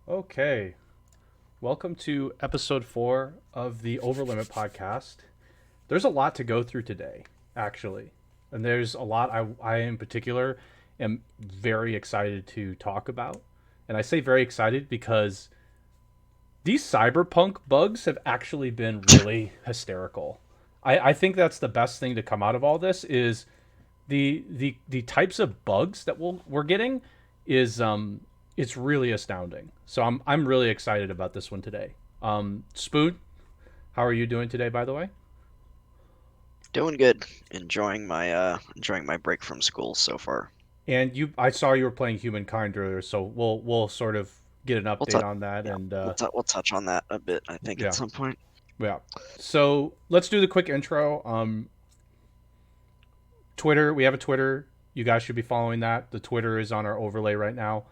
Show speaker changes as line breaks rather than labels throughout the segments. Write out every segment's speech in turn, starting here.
Okay, welcome to episode 4 of the OverLimit Podcast. There's a lot to go through today, actually. And there's a lot I in particular am very excited to talk about. And I say very excited because these cyberpunk bugs have actually been really hysterical. I think that's the best thing to come out of all this is the types of bugs that we're getting is it's really astounding. So I'm really excited about this one today. Spoon, how are you doing today, by the way?
Doing good. Enjoying my break from school so far.
And I saw you were playing Humankind earlier, so we'll sort of get an
We'll
update
touch
on that.
yeah,
And
we'll touch on that a bit, I think, at
yeah,
some point.
yeah. So let's do the quick intro. Twitter, we have a Twitter. You guys should be following that. The Twitter is on our overlay right now.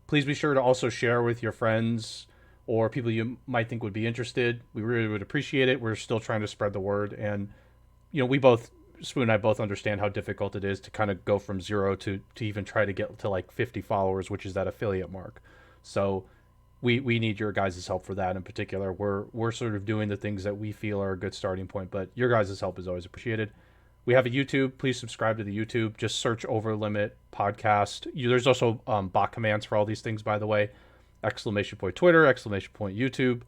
Please be sure to also share with your friends or people you might think would be interested. We really would appreciate it. We're still trying to spread the word, and we both, Spoon and I, both understand how difficult it is to kind of go from zero to even try to get to like 50 followers, which is that affiliate mark. So we need your guys' help for that in particular. We're sort of doing the things that we feel are a good starting point, but your guys' help is always appreciated. We have a YouTube. Please subscribe to the YouTube. Just search OverLimit Podcast. There's also bot commands for all these things, by the way. Exclamation point Twitter, exclamation point YouTube.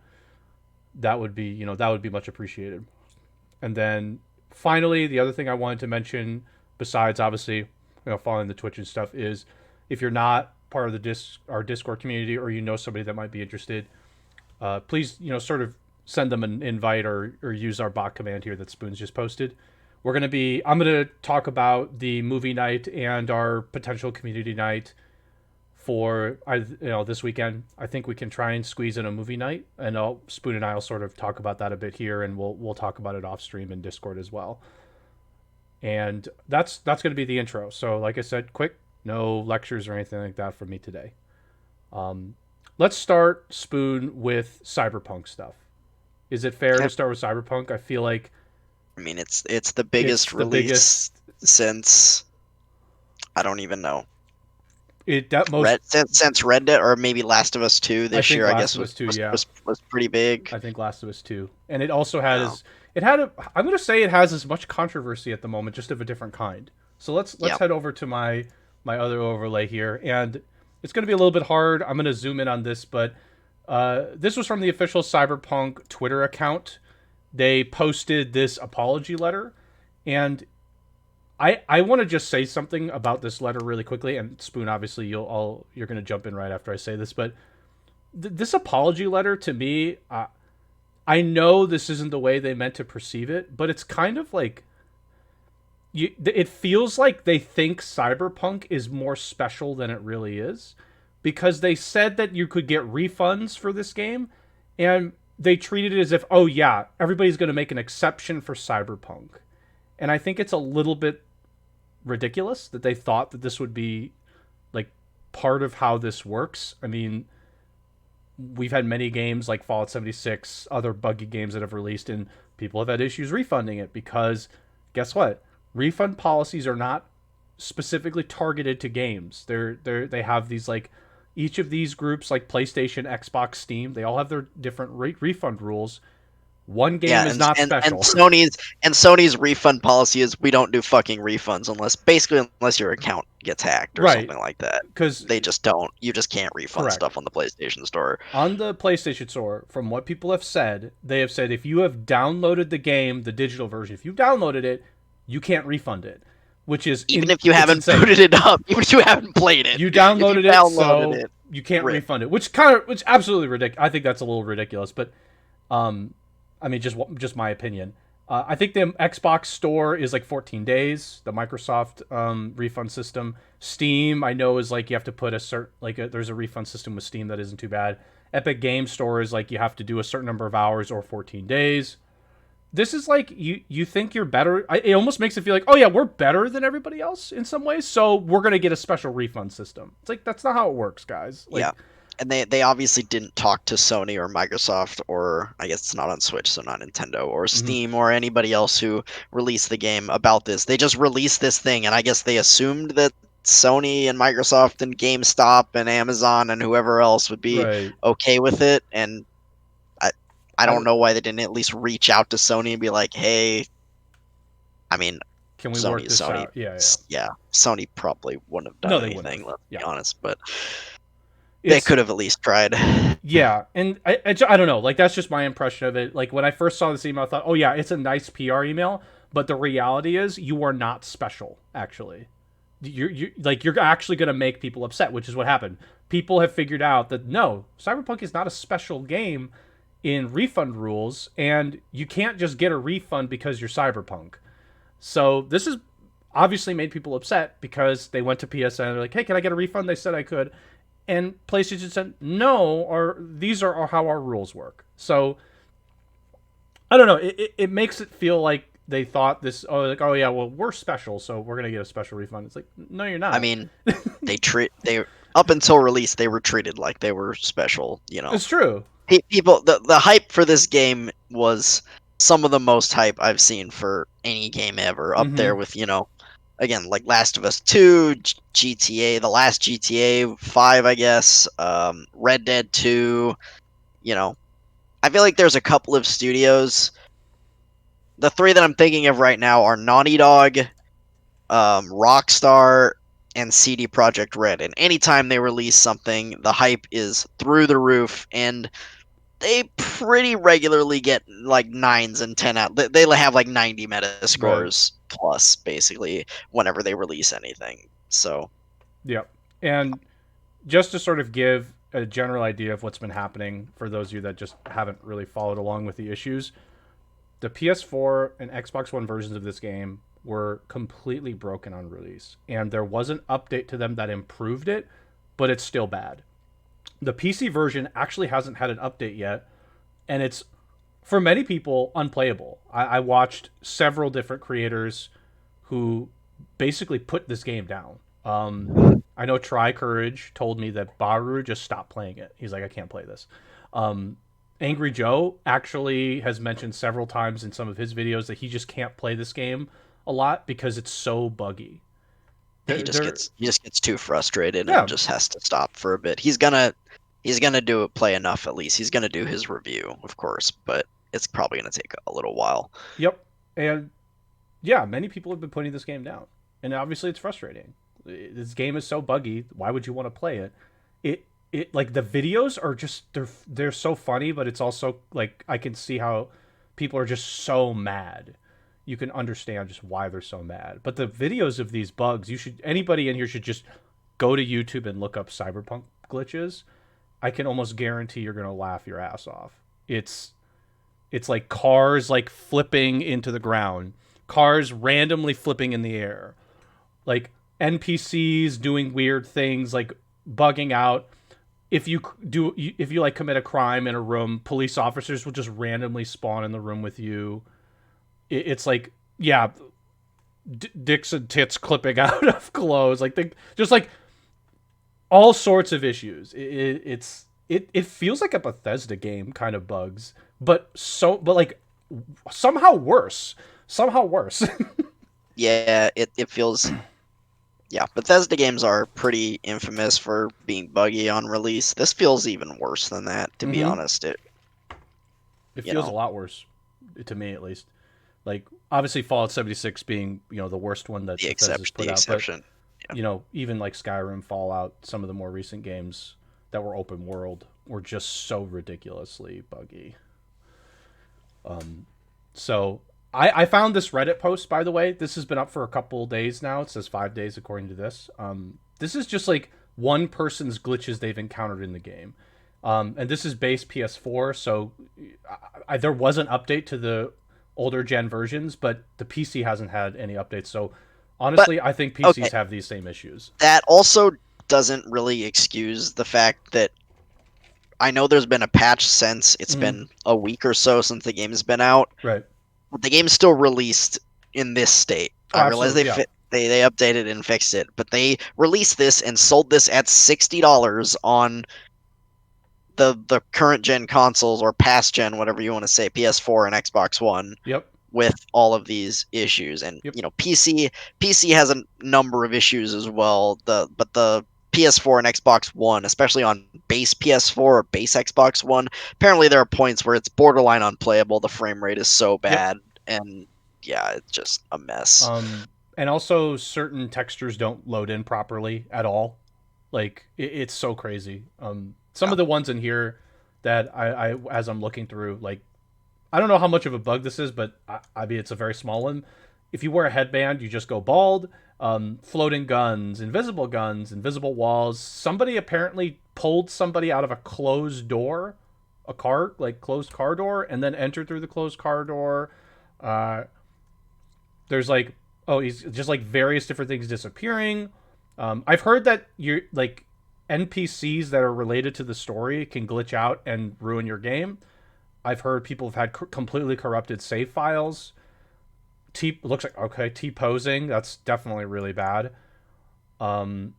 That would be much appreciated. And then finally, the other thing I wanted to mention, besides obviously following the Twitch and stuff, is if you're not part of our Discord community or you know somebody that might be interested, please sort of send them an invite or use our bot command here that Spoon's just posted. I'm gonna talk about the movie night and our potential community night for this weekend. I think we can try and squeeze in a movie night, and Spoon and I'll sort of talk about that a bit here, and we'll talk about it off stream in Discord as well. And that's going to be the intro. So, like I said, quick, no lectures or anything like that from me today. Um, let's start, Spoon, with Cyberpunk stuff. Is it fair to
Okay.
start with Cyberpunk? I feel like
I mean, it's the
it's
biggest
the
release
biggest.
since I don't even know.
It that most
Since Red Dead or maybe Last of Us 2
I
this
think
year, I
Last
guess
of Us Two, yeah.
was pretty big.
I think Last of Us Two, and it also
Yeah.
had a. I'm gonna say it has as much controversy at the moment, just of a different kind. So let's
Yeah.
head over to my other overlay here, and it's gonna be a little bit hard. I'm gonna zoom in on this, but this was from the official Cyberpunk Twitter account. They posted this apology letter, and I want to just say something about this letter really quickly. And Spoon, obviously, you're gonna jump in right after I say this, but this apology letter to me, I know this isn't the way they meant to perceive it, but it's kind of like it feels like they think Cyberpunk is more special than it really is because they said that you could get refunds for this game and they treated it as if, oh yeah, everybody's going to make an exception for Cyberpunk. And I think it's a little bit ridiculous that they thought that this would be like part of how this works. I mean, we've had many games like Fallout 76, other buggy games that have released, and people have had issues refunding it because guess what? Refund policies are not specifically targeted to games. They have these like each of these groups like PlayStation, Xbox, Steam. They all have their different refund rules. One game
Yeah,
is not
and
special.
Sony's refund policy is we don't do fucking refunds unless your account gets hacked or
Right,
something like that.
because
They just don't. You just can't refund
correct.
stuff on the PlayStation Store.
On the PlayStation Store, from what people have said, they have said if you have downloaded the game, the digital version, if you downloaded it, you can't refund it, which is
Even if you
it's
haven't
insane.
booted it up, even if you haven't played it,
You
if you
downloaded it,
downloaded
so
it,
you can't
rip.
refund it, which absolutely ridiculous. I think that's a little ridiculous, but um, I mean, just my opinion. I think the Xbox Store is like 14 days. The Microsoft refund system, Steam, I know is like you have to put a certain there's a refund system with Steam that isn't too bad. Epic Game Store is like you have to do a certain number of hours or 14 days. This is like you think you're better. It almost makes it feel like, oh yeah, we're better than everybody else in some ways, so we're gonna get a special refund system. It's like that's not how it works, guys.
Yeah.
Like,
And they obviously didn't talk to Sony or Microsoft or I guess it's not on Switch, so not Nintendo or
mhm.
Steam or anybody else who released the game about this. They just released this thing, and I guess they assumed that Sony and Microsoft and GameStop and Amazon and whoever else would be
Right.
okay with it. And I
I
don't
don't-
know why they didn't at least reach out to Sony and be like, hey, I mean,
Can we work
Sony,
this
Sony,
out? Yeah.
yeah, Sony probably wouldn't have
No,
done
they wouldn't
anything,
have.
let's be
Yeah.
honest, but they could have at least tried.
Yeah, and I don't know. Like, that's just my impression of it. Like, when I first saw this email, I thought, oh yeah, it's a nice PR email, but the reality is you are not special. Actually, you're actually going to make people upset, which is what happened. People have figured out that no, Cyberpunk is not a special game in refund rules, and you can't just get a refund because you're Cyberpunk. So this has obviously made people upset because they went to PSN and they're like, hey, can I get a refund? They said I could. And PlayStation said, no, or these are how our rules work. So I don't know. It makes it feel like they thought this, oh yeah, well, we're special, so we're going to get a special refund. It's like, no, you're not.
I mean, they up until release, they were treated like they were special, you know.
It's true.
People, the hype for this game was some of the most hype I've seen for any game ever, up there with, you know, again, like Last of Us 2, GTA, the last GTA 5, I guess, Red Dead 2, you know. I feel like there's a couple of studios. The three that I'm thinking of right now are Naughty Dog, Rockstar, and CD Projekt Red. And anytime they release something, the hype is through the roof, and they pretty regularly get like 9s and 10 out. They have like 90 meta scores plus, basically, whenever they release anything. So,
yep. And just to sort of give a general idea of what's been happening for those of you that just haven't really followed along with the issues, the PS4 and Xbox One versions of this game were completely broken on release, and there was an update to them that improved it, but it's still bad. The PC version actually hasn't had an update yet, and it's, for many people, unplayable. I watched several different creators who basically put this game down. I know Try Courage told me that Baru just stopped playing it. He's like, I can't play this. Angry Joe actually has mentioned several times in some of his videos that he just can't play this game a lot because it's so buggy.
he just gets too frustrated
Yeah.
and just has to stop for a bit. He's gonna play enough at least. He's gonna do his review, of course, but it's probably gonna take a little while.
Yep. And yeah, many people have been putting this game down. And obviously it's frustrating. This game is so buggy, why would you want to play it? It like, the videos are just, they're so funny, but it's also like I can see how people are just so mad. You can understand just why they're so mad. But the videos of these bugs, anybody in here should just go to YouTube and look up Cyberpunk glitches. I can almost guarantee you're gonna laugh your ass off. It's like cars like flipping into the ground, cars randomly flipping in the air, like NPCs doing weird things, like bugging out. If you like commit a crime in a room, police officers will just randomly spawn in the room with you. It's like, yeah, dicks and tits clipping out of clothes, like just like all sorts of issues. It feels like a Bethesda game kind of bugs, but like somehow worse.
Yeah, it feels. Yeah, Bethesda games are pretty infamous for being buggy on release. This feels even worse than that, to be honest.
It feels a lot worse, to me at least. Like, obviously Fallout 76 being, the worst one that Bethesda's put out, but even like Skyrim, Fallout, some of the more recent games that were open world were just so ridiculously buggy. So I found this Reddit post, by the way. This has been up for a couple days now. It says 5 days according to this. This is just like one person's glitches they've encountered in the game. And this is base PS4, so there was an update to the older gen versions, but the PC hasn't had any updates. So honestly, I think PCs have these same issues.
That also doesn't really excuse the fact that I know there's been a patch since. It's been a week or so since the game's been out.
Right.
But the game's still released in this state. I realize they updated and fixed it, but they released this and sold this at $60 on the current gen consoles, or past gen, whatever you want to say, PS4 and Xbox One.
Yep.
with all of these issues. And
Yep.
PC has a number of issues as well. But the PS4 and Xbox One, especially on base PS4 or base Xbox One, apparently there are points where it's borderline unplayable. The frame rate is so
Yep.
bad, and yeah, it's just a mess.
And also certain textures don't load in properly at all. Like it's so crazy. Some
Yeah.
of the ones in here that I as I'm looking through, like I don't know how much of a bug this is, but I mean it's a very small one. If you wear a headband, you just go bald. Floating guns, invisible walls. Somebody apparently pulled somebody out of a closed door, a car, like closed car door, and then entered through the closed car door. Uh, there's like, oh, he's just like various different things disappearing. I've heard that you're like NPCs that are related to the story can glitch out and ruin your game. I've heard people have had completely corrupted save files. Looks like okay, T posing. That's definitely really bad. Um,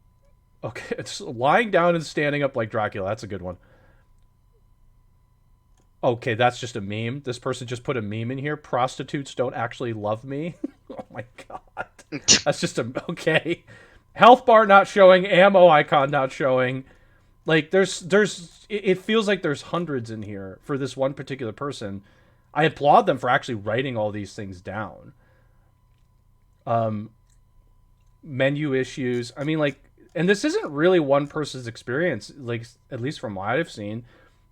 okay, it's lying down and standing up like Dracula. That's a good one. Okay, that's just a meme. This person just put a meme in here. Prostitutes don't actually love me. Oh my god. That's just a okay. Health bar not showing, ammo icon not showing. Like there's it feels like there's hundreds in here for this one particular person. I applaud them for actually writing all these things down. Um Menu issues. I mean like and this isn't really one person's experience, like at least from what I've seen.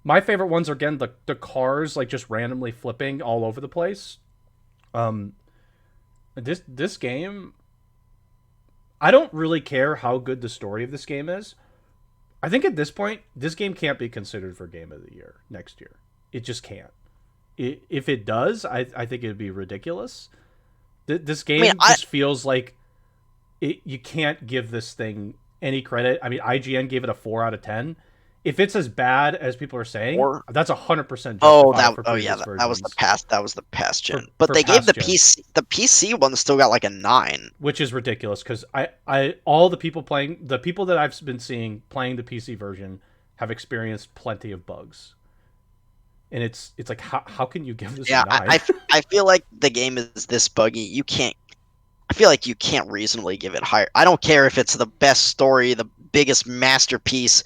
My favorite ones are again the cars like just randomly flipping all over the place. Um this game I don't really care how good the story of this game is. I think at this point, this game can't be considered for Game of the Year next year. It just can't. If it does, I think it'd be ridiculous. This
I mean,
game just feels like you can't give this thing any credit. I mean, IGN gave it a 4 out of 10. If it's as bad as people are saying,
or
that's 100%
oh,
justified for
yeah,
previous
that was
versions.
the past gen. But
For
they gave
past gen.
the PC one still got like a 9.
Which is ridiculous because all the people playing the people that I've been seeing playing the PC version have experienced plenty of bugs, and it's like how can you give this
Yeah,
a nine?
I feel like the game is this buggy. You can't. I feel like you can't reasonably give it higher. I don't care if it's the best story, the biggest masterpiece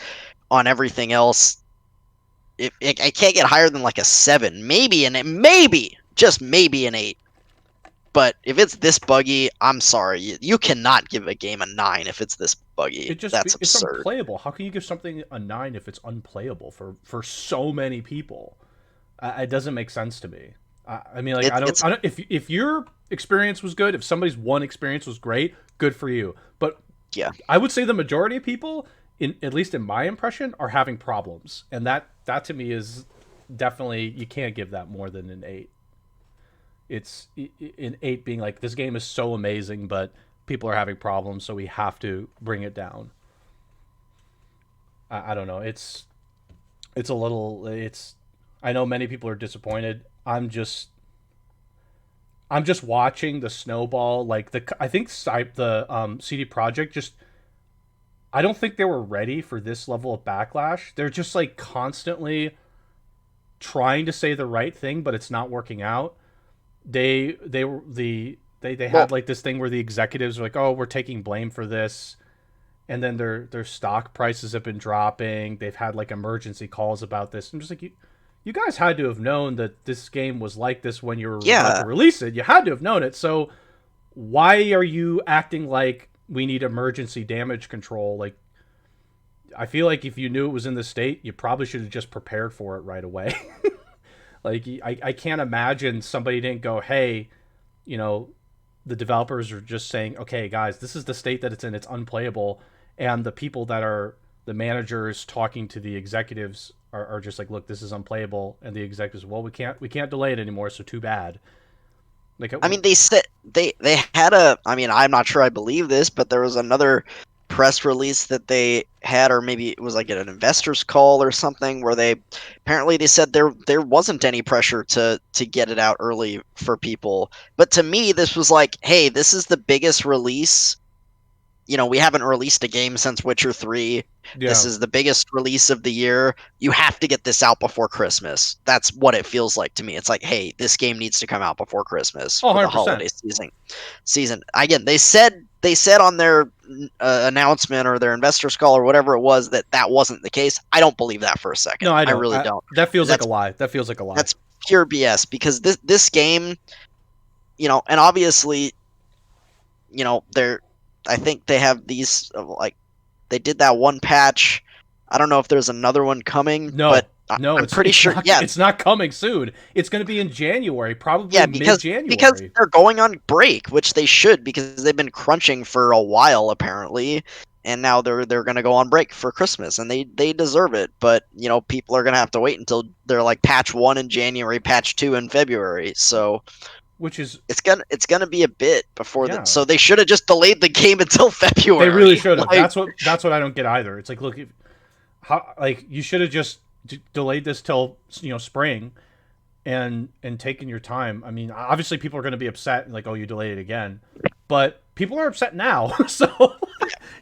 on everything else. I can't get higher than like a 7, maybe just maybe an 8. But if it's this buggy, I'm sorry, you cannot give a game a 9 if it's this buggy. That's
It's
absurd.
unplayable. How can you give something a 9 if it's unplayable for so many people? It doesn't make sense to me. I mean, like
It's
I don't if your experience was good, if somebody's one experience was great, good for you. But
yeah.
I would say the majority of people, in at least in my impression, are having problems, and that to me is definitely you can't give that more than an 8. It's an 8 being like this game is so amazing, but people are having problems, so we have to bring it down. I don't know. It's a little it's. I know many people are disappointed. I'm just watching the snowball. Like I think the CD Project just I don't think they were ready for this level of backlash. They're just like constantly trying to say the right thing, but it's not working out. They were they
Well,
had like this thing where the executives were like, "Oh, we're taking blame for this." And then their stock prices have been dropping. They've had like emergency calls about this. I'm just like you guys had to have known that this game was like this when you were about
yeah.
to release it. You had to have known it. So why are you acting like we need emergency damage control? Like I feel like if you knew it was in the state, you probably should have just prepared for it right away. Like I can't imagine somebody didn't go, hey, you know, the developers are just saying, okay, guys, this is the state that it's in. It's unplayable, and the people that are the managers talking to the executives are just like, look, this is unplayable, and the executives, well, we can't delay it anymore, so too bad. Like,
I mean, they said they had a. I mean, I'm not sure I believe this, but there was another press release that they had, or maybe it was like an investors call or something, where they apparently they said there wasn't any pressure to get it out early for people. But to me, this was like, hey, this is the biggest release we haven't released a game since Witcher 3. This
Yeah.
is the biggest release of the year. You have to get this out before Christmas. That's what it feels like to me. It's like, hey, this game needs to come out before Christmas
Oh,
for the
100%.
holiday season. Again, they said on their announcement or their investors call or whatever it was that wasn't the case. I don't believe that for a second.
No, I
I
don't.
really don't.
That feels like a
That's
lie. That feels like a lie.
that's pure BS because this game, and obviously, they're I think they have these like they did that one patch. I don't know if there's another one coming,
No,
but
no,
I'm pretty
it's
sure.
not.
Yeah,
It's not coming soon. It's going to be in January, probably
yeah,
mid
because
January.
they're going on break, which they should because they've been crunching for a while apparently, and now they're gonna go on break for Christmas, and they deserve it. But people are gonna have to wait until they're like patch 1 in January, patch 2 in February. So
Which is,
it's gonna be a bit before that.
yeah,
So they should have just delayed the game until
they really
February.
should have.
Like,
That's what I don't get either. It's like, look, how like you should have just delayed this till spring and taken your time. I mean, obviously people are going to be upset, like, oh, you delayed it again, but people are upset now, so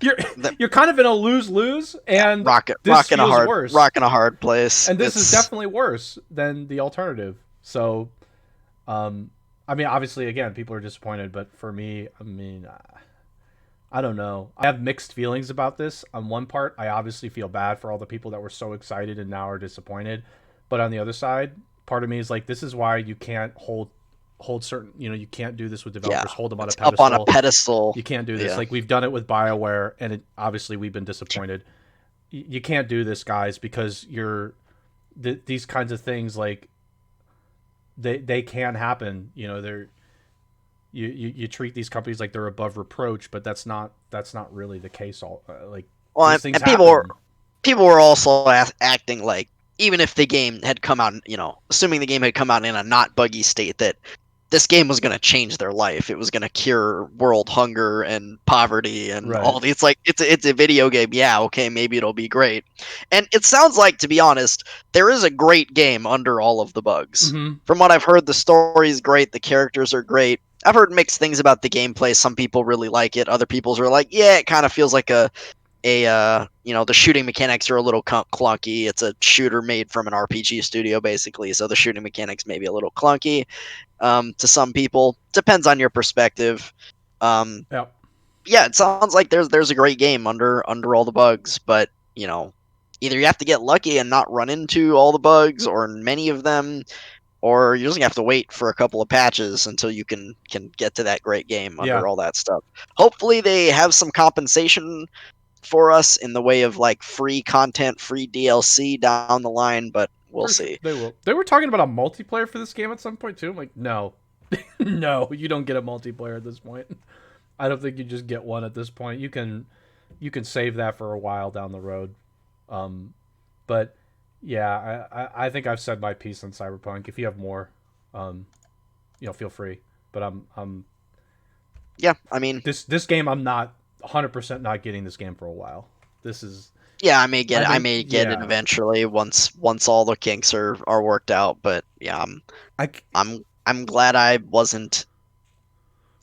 you're
the,
you're kind of in a lose lose, and this
rocking a
feels
hard
worse.
rocking a hard place.
And this is definitely worse than the alternative. So, I mean, obviously, again, people are disappointed, but for me, I mean, I don't know. I have mixed feelings about this. On one part, I obviously feel bad for all the people that were so excited and now are disappointed. But on the other side, part of me is like, this is why you can't hold certain. You can't do this with
yeah,
developers. Hold them on a
it's up on a
pedestal.
pedestal.
You can't do this.
Yeah.
Like we've done it with BioWare, and obviously we've been disappointed. You can't do this, guys, because these kinds of things, like they can happen. They're you treat these companies like they're above reproach, but that's not really the case. All like
Well,
these things
and people
happen.
were also acting like even if the game had come out, assuming the game had come out in a not buggy state, that this game was going to change their life. It was going to cure world hunger and poverty and
Right.
all these. It's like it's a video game. Yeah, okay, maybe it'll be great. And it sounds like, to be honest, there is a great game under all of the bugs.
Mm-hmm.
From what I've heard, the story is great. The characters are great. I've heard mixed things about the gameplay. Some people really like it. Other people are like, yeah, it kind of feels like the shooting mechanics are a little clunky. It's a shooter made from an RPG studio, basically, so the shooting mechanics may be a little clunky to some people. Depends on your perspective.
Yeah.
Yeah, it sounds like there's a great game under all the bugs, but either you have to get lucky and not run into all the bugs or many of them, or you're just gonna have to wait for a couple of patches until you can get to that great game
Yeah.
under all that stuff. Hopefully they have some compensation for us in the way of like free content, free DLC down the line, but we'll
For sure,
see.
they will. They were talking about a multiplayer for this game at some point too. I'm like, no, no, you don't get a multiplayer at this point. I don't think you just get one at this point. You can save that for a while down the road. But yeah, I think I've said my piece on Cyberpunk. If you have more, feel free. But
Yeah, I mean,
this game, I'm not 100% not getting this game for a while. This is
yeah, I may get
I
I
think
may get it
yeah.
eventually once all the kinks are worked out, but yeah,
I
I'm glad I wasn't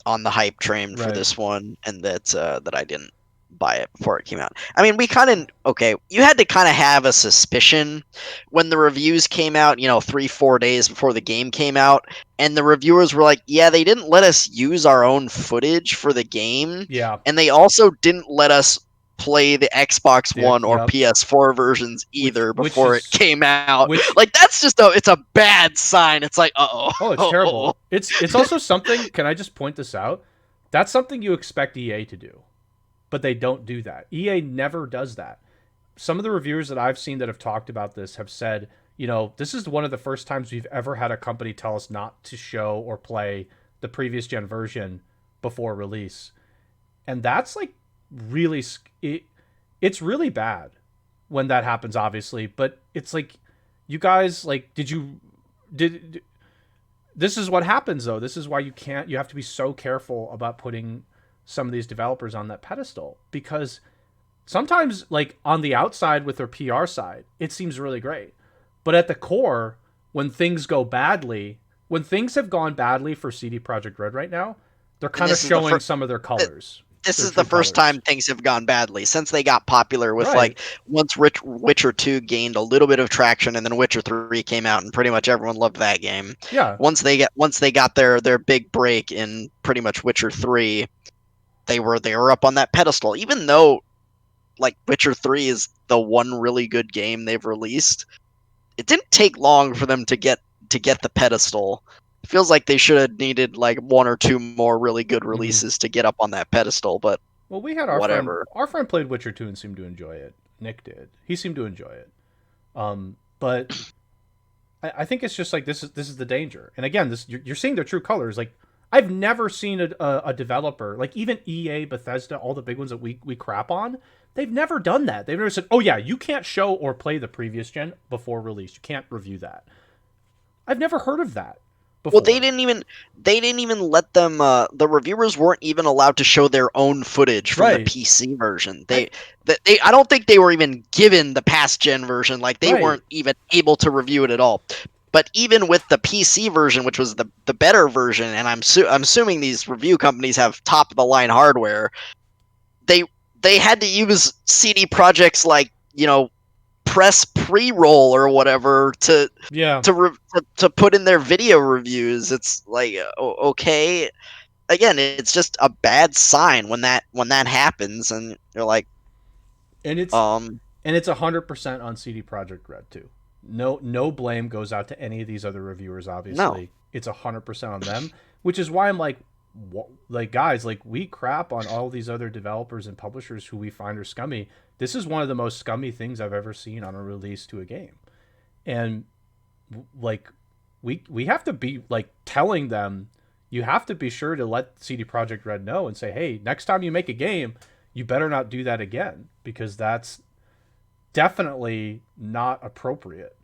on the hype train for
right.
this one, and that I didn't buy it before it came out. I mean, you had to kind of have a suspicion when the reviews came out, 3-4 days before the game came out, and the reviewers were like, yeah, they didn't let us use our own footage for the game,
Yeah.
and they also didn't let us play the Xbox One or
Yep.
PS4 versions either
Which
before
is
it came out.
which
Like, that's just it's a bad sign. It's like, uh-oh.
Oh, it's terrible. It's also something, can I just point this out? That's something you expect EA to do. But they don't do that. EA never does that. Some of the reviewers that I've seen that have talked about this have said, this is one of the first times we've ever had a company tell us not to show or play the previous gen version before release. And that's like really it's really bad when that happens, obviously, but it's like, you guys, like, did this is what happens, though. This is why you have to be so careful about putting some of these developers on that pedestal, because sometimes, like, on the outside with their PR side, it seems really great, but at the core, when things have gone badly for CD Projekt Red right now, they're kind of showing some of their colors.
this
their
is the
true
first
colors.
time things have gone badly since they got popular with
Right.
like once Witcher 2 gained a little bit of traction and then Witcher 3 came out and pretty much everyone loved that game.
Yeah.
Once they got their big break in pretty much Witcher 3, they were up on that pedestal even though like Witcher 3 is the one really good game they've released. It didn't take long for them to get the pedestal. It feels like they should have needed like one or two more really good
Mm-hmm.
releases to get up on that pedestal, but
Well, we had
whatever.
our friend played Witcher 2 and seemed to enjoy it. Nick did. He seemed to enjoy it. But I think it's just like this is the danger. And again, this you're seeing their true colors. Like I've never seen a developer like even EA, Bethesda, all the big ones that we crap on. They've never done that. They've never said, "Oh yeah, you can't show or play the previous gen before release. You can't review that." I've never heard of that
Well,
before.
they didn't even let them. The reviewers weren't even allowed to show their own footage from the
Right.
PC version.
I
They I don't think they were even given the past gen version. Like they
right.
weren't even able to review it at all. But even with the PC version, which was the better version, and I'm assuming these review companies have top of the line hardware, they they had to use CD Projekt's like press pre-roll or whatever
Yeah.
to put in their video reviews. It's like okay, again, it's just a bad sign when that happens, and you're like,
And it's
um,
100% on CD Projekt Red too. No blame goes out to any of these other reviewers.
no,
Obviously, it's 100% on them, which is why I'm like guys, like we crap on all these other developers and publishers who we find are scummy. This is one of the most scummy things I've ever seen on a release to a game, and like we have to be like telling them. You have to be sure to let CD Projekt Red know and say, hey, next time you make a game, you better not do that again because that's definitely not appropriate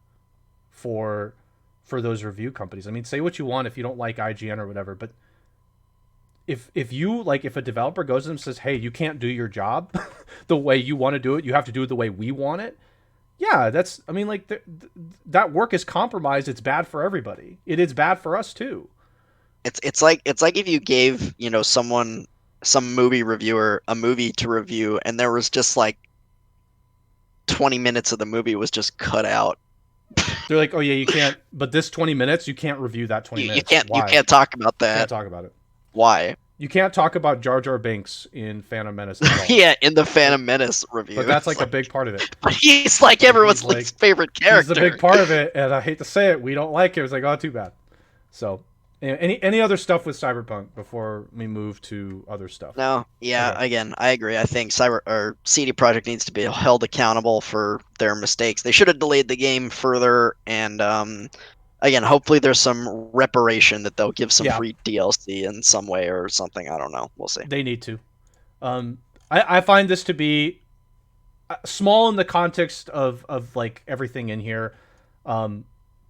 for those review companies. I mean, say what you want if you don't like IGN or whatever, but if you like if a developer goes to them and says, "Hey, you can't do your job the way you want to do it. You have to do it the way we want it." Yeah, that's I mean like that work is compromised. It's bad for everybody. It is bad for us too.
it's like if you gave someone some movie reviewer a movie to review, and there was just like 20 minutes of the movie was just cut out.
They're like, "Oh yeah, you can't but this 20 minutes, you can't review that 20 minutes."
You
Why?
can't talk about
Can't
that.
talk about it.
Why?
You can't talk about Jar Jar Binks in Phantom Menace at all.
Yeah, in the
But
Phantom Menace review.
but that's like a big part of it.
But he's like
Like he's
everyone's
like
least favorite
he's the big
character.
part of it, and I hate to say it, we don't like it. It's like, oh, too bad. So, any other stuff with Cyberpunk before we move to other stuff?
No, yeah,
Okay.
again, I agree. I think Cyber or CD Projekt needs to be held accountable for their mistakes. They should have delayed the game further, and again, hopefully there's some reparation that they'll give some
Yeah,
free DLC in some way or something. I don't know. We'll see.
they need to. Um, I find this to be small in the context of like everything in here,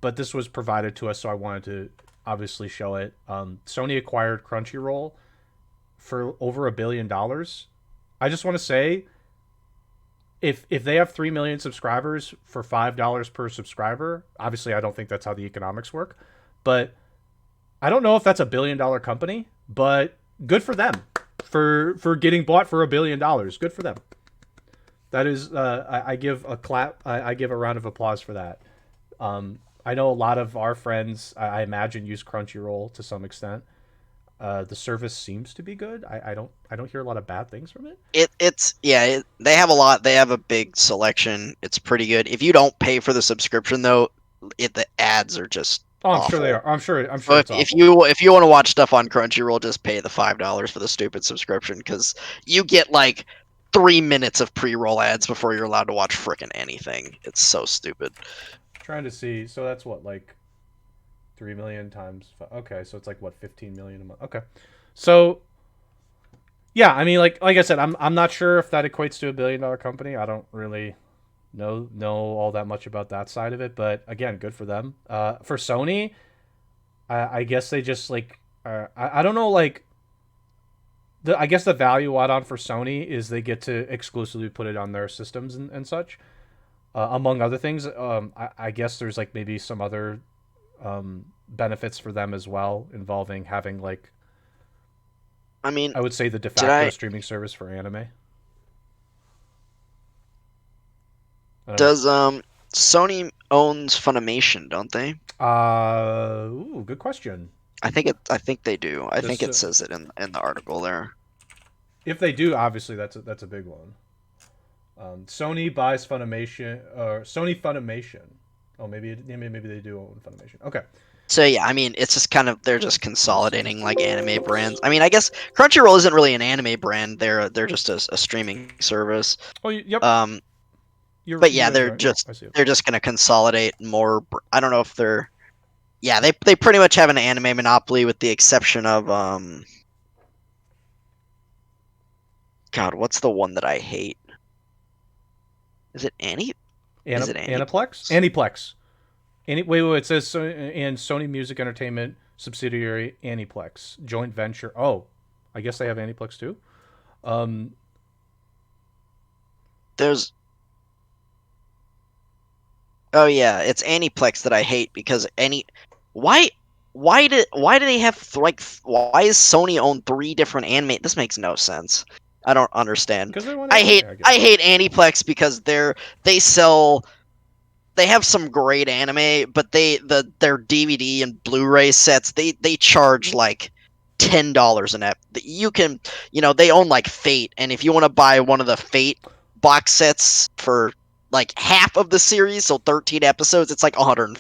but this was provided to us, so I wanted to obviously show it. Sony acquired Crunchyroll for over $1 billion. I just want to say, if they have 3 million subscribers for $5 per subscriber, obviously I don't think that's how the economics work, but I don't know if that's $1 billion company, but good for them for getting bought for $1 billion. Good for them. That is, I give a clap. I give a round of applause for that. I know a lot of our friends, I imagine, use Crunchyroll to some extent. The service seems to be good. I don't hear a lot of bad things from it.
They have a lot. They have a big selection. It's pretty good. If you don't pay for the subscription though, the ads are just
Oh, I'm sure they
awful.
are. I'm
So
sure it's
if
awful.
you want to watch stuff on Crunchyroll, just pay the $5 for the stupid subscription because you get like 3 minutes of pre-roll ads before you're allowed to watch frickin' anything. It's so stupid.
Trying to see. So that's what, like 3 million times. Okay, so it's like what, 15 million a month. Okay, so yeah, I mean, like I said, I'm not sure if that equates to $1 billion company. I don't really know all that much about that side of it, but again, good for them. For Sony, I guess they just like I don't know, like I guess the value add on for Sony is they get to exclusively put it on their systems and such. Among other things, I guess there's like maybe some other benefits for them as well, involving having like
I mean,
I would say the de
did
facto
I
streaming service for anime. I don't
does Sony owns Funimation, don't they?
know. Ooh, good question.
I think they do. I think
This,
it says it in the article there.
if they do, obviously that's a big one. Sony buys Funimation, or Sony Funimation. Oh, maybe they do own Funimation. Okay.
So yeah, I mean, it's just kind of they're just consolidating like anime brands. I mean, I guess Crunchyroll isn't really an anime brand. They're just a streaming service.
Oh, yep.
Um,
You're
but
you
yeah,
guys are right. I see it.
they're just gonna consolidate more. I don't know if they're yeah they pretty much have an anime monopoly with the exception of God, what's the one that I hate? Is it Annie? Is it
Aniplex?
Aniplex?
Aniplex. Wait. It says and Sony Music Entertainment subsidiary Aniplex joint venture. Oh, I guess they have Aniplex too. Um,
There's Oh yeah, it's Aniplex that I hate because any why why do they have why is Sony own three different anime? This makes no sense. I don't understand.
because they want anime, I
I
guess.
hate Aniplex because they sell they have some great anime, but their DVD and Blu-ray sets they charge like $10 an ep. You can they own like Fate, and if you want to buy one of the Fate box sets for like half of the series, so 13 episodes, it's like $150.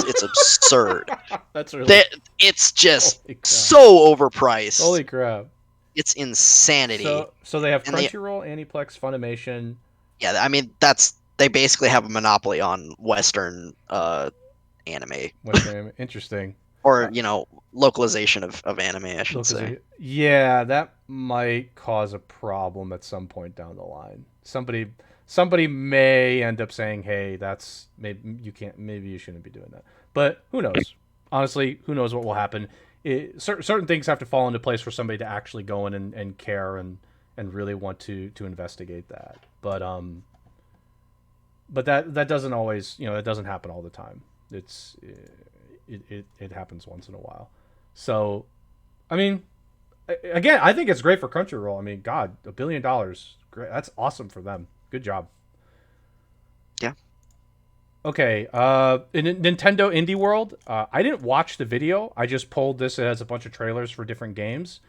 It's absurd.
That's really
That it's just
holy crap.
so overpriced.
Holy crap.
It's insanity.
So they have
And they
Crunchyroll, Aniplex, Funimation.
yeah, I mean they basically have a monopoly on Western anime.
Western anime. Interesting.
Or localization of anime, I should
Look,
say.
yeah, that might cause a problem at some point down the line. Somebody may end up saying, "Hey, that's maybe you can't, maybe you shouldn't be doing that." But who knows? Honestly, who knows what will happen? Certain things have to fall into place for somebody to actually go in and care and really want to investigate that. But that doesn't always, that doesn't happen all the time. It happens once in a while. So, I mean, again, I think it's great for Crunchyroll. I mean, God, $1 billion, great. That's awesome for them. Good job.
Yeah.
Okay, in Nintendo Indie World, I didn't watch the video. I just pulled this. It has a bunch of trailers for different games.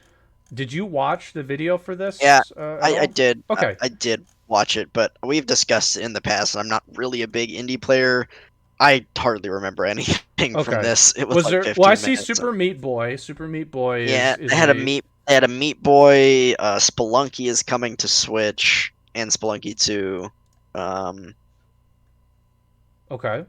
Did you watch the video for this?
Yeah,
At
I
all?
did.
Okay.
I did watch it, but we've discussed it in the past, and I'm not really a big indie player. I hardly remember anything from
Okay.
this. It was
Was
like
there? Well,
15
I see
minutes.
Super Meat Boy. Super Meat Boy
Yeah,
is a
they had a Meat Boy. Spelunky is coming to Switch, and Spelunky 2.
okay.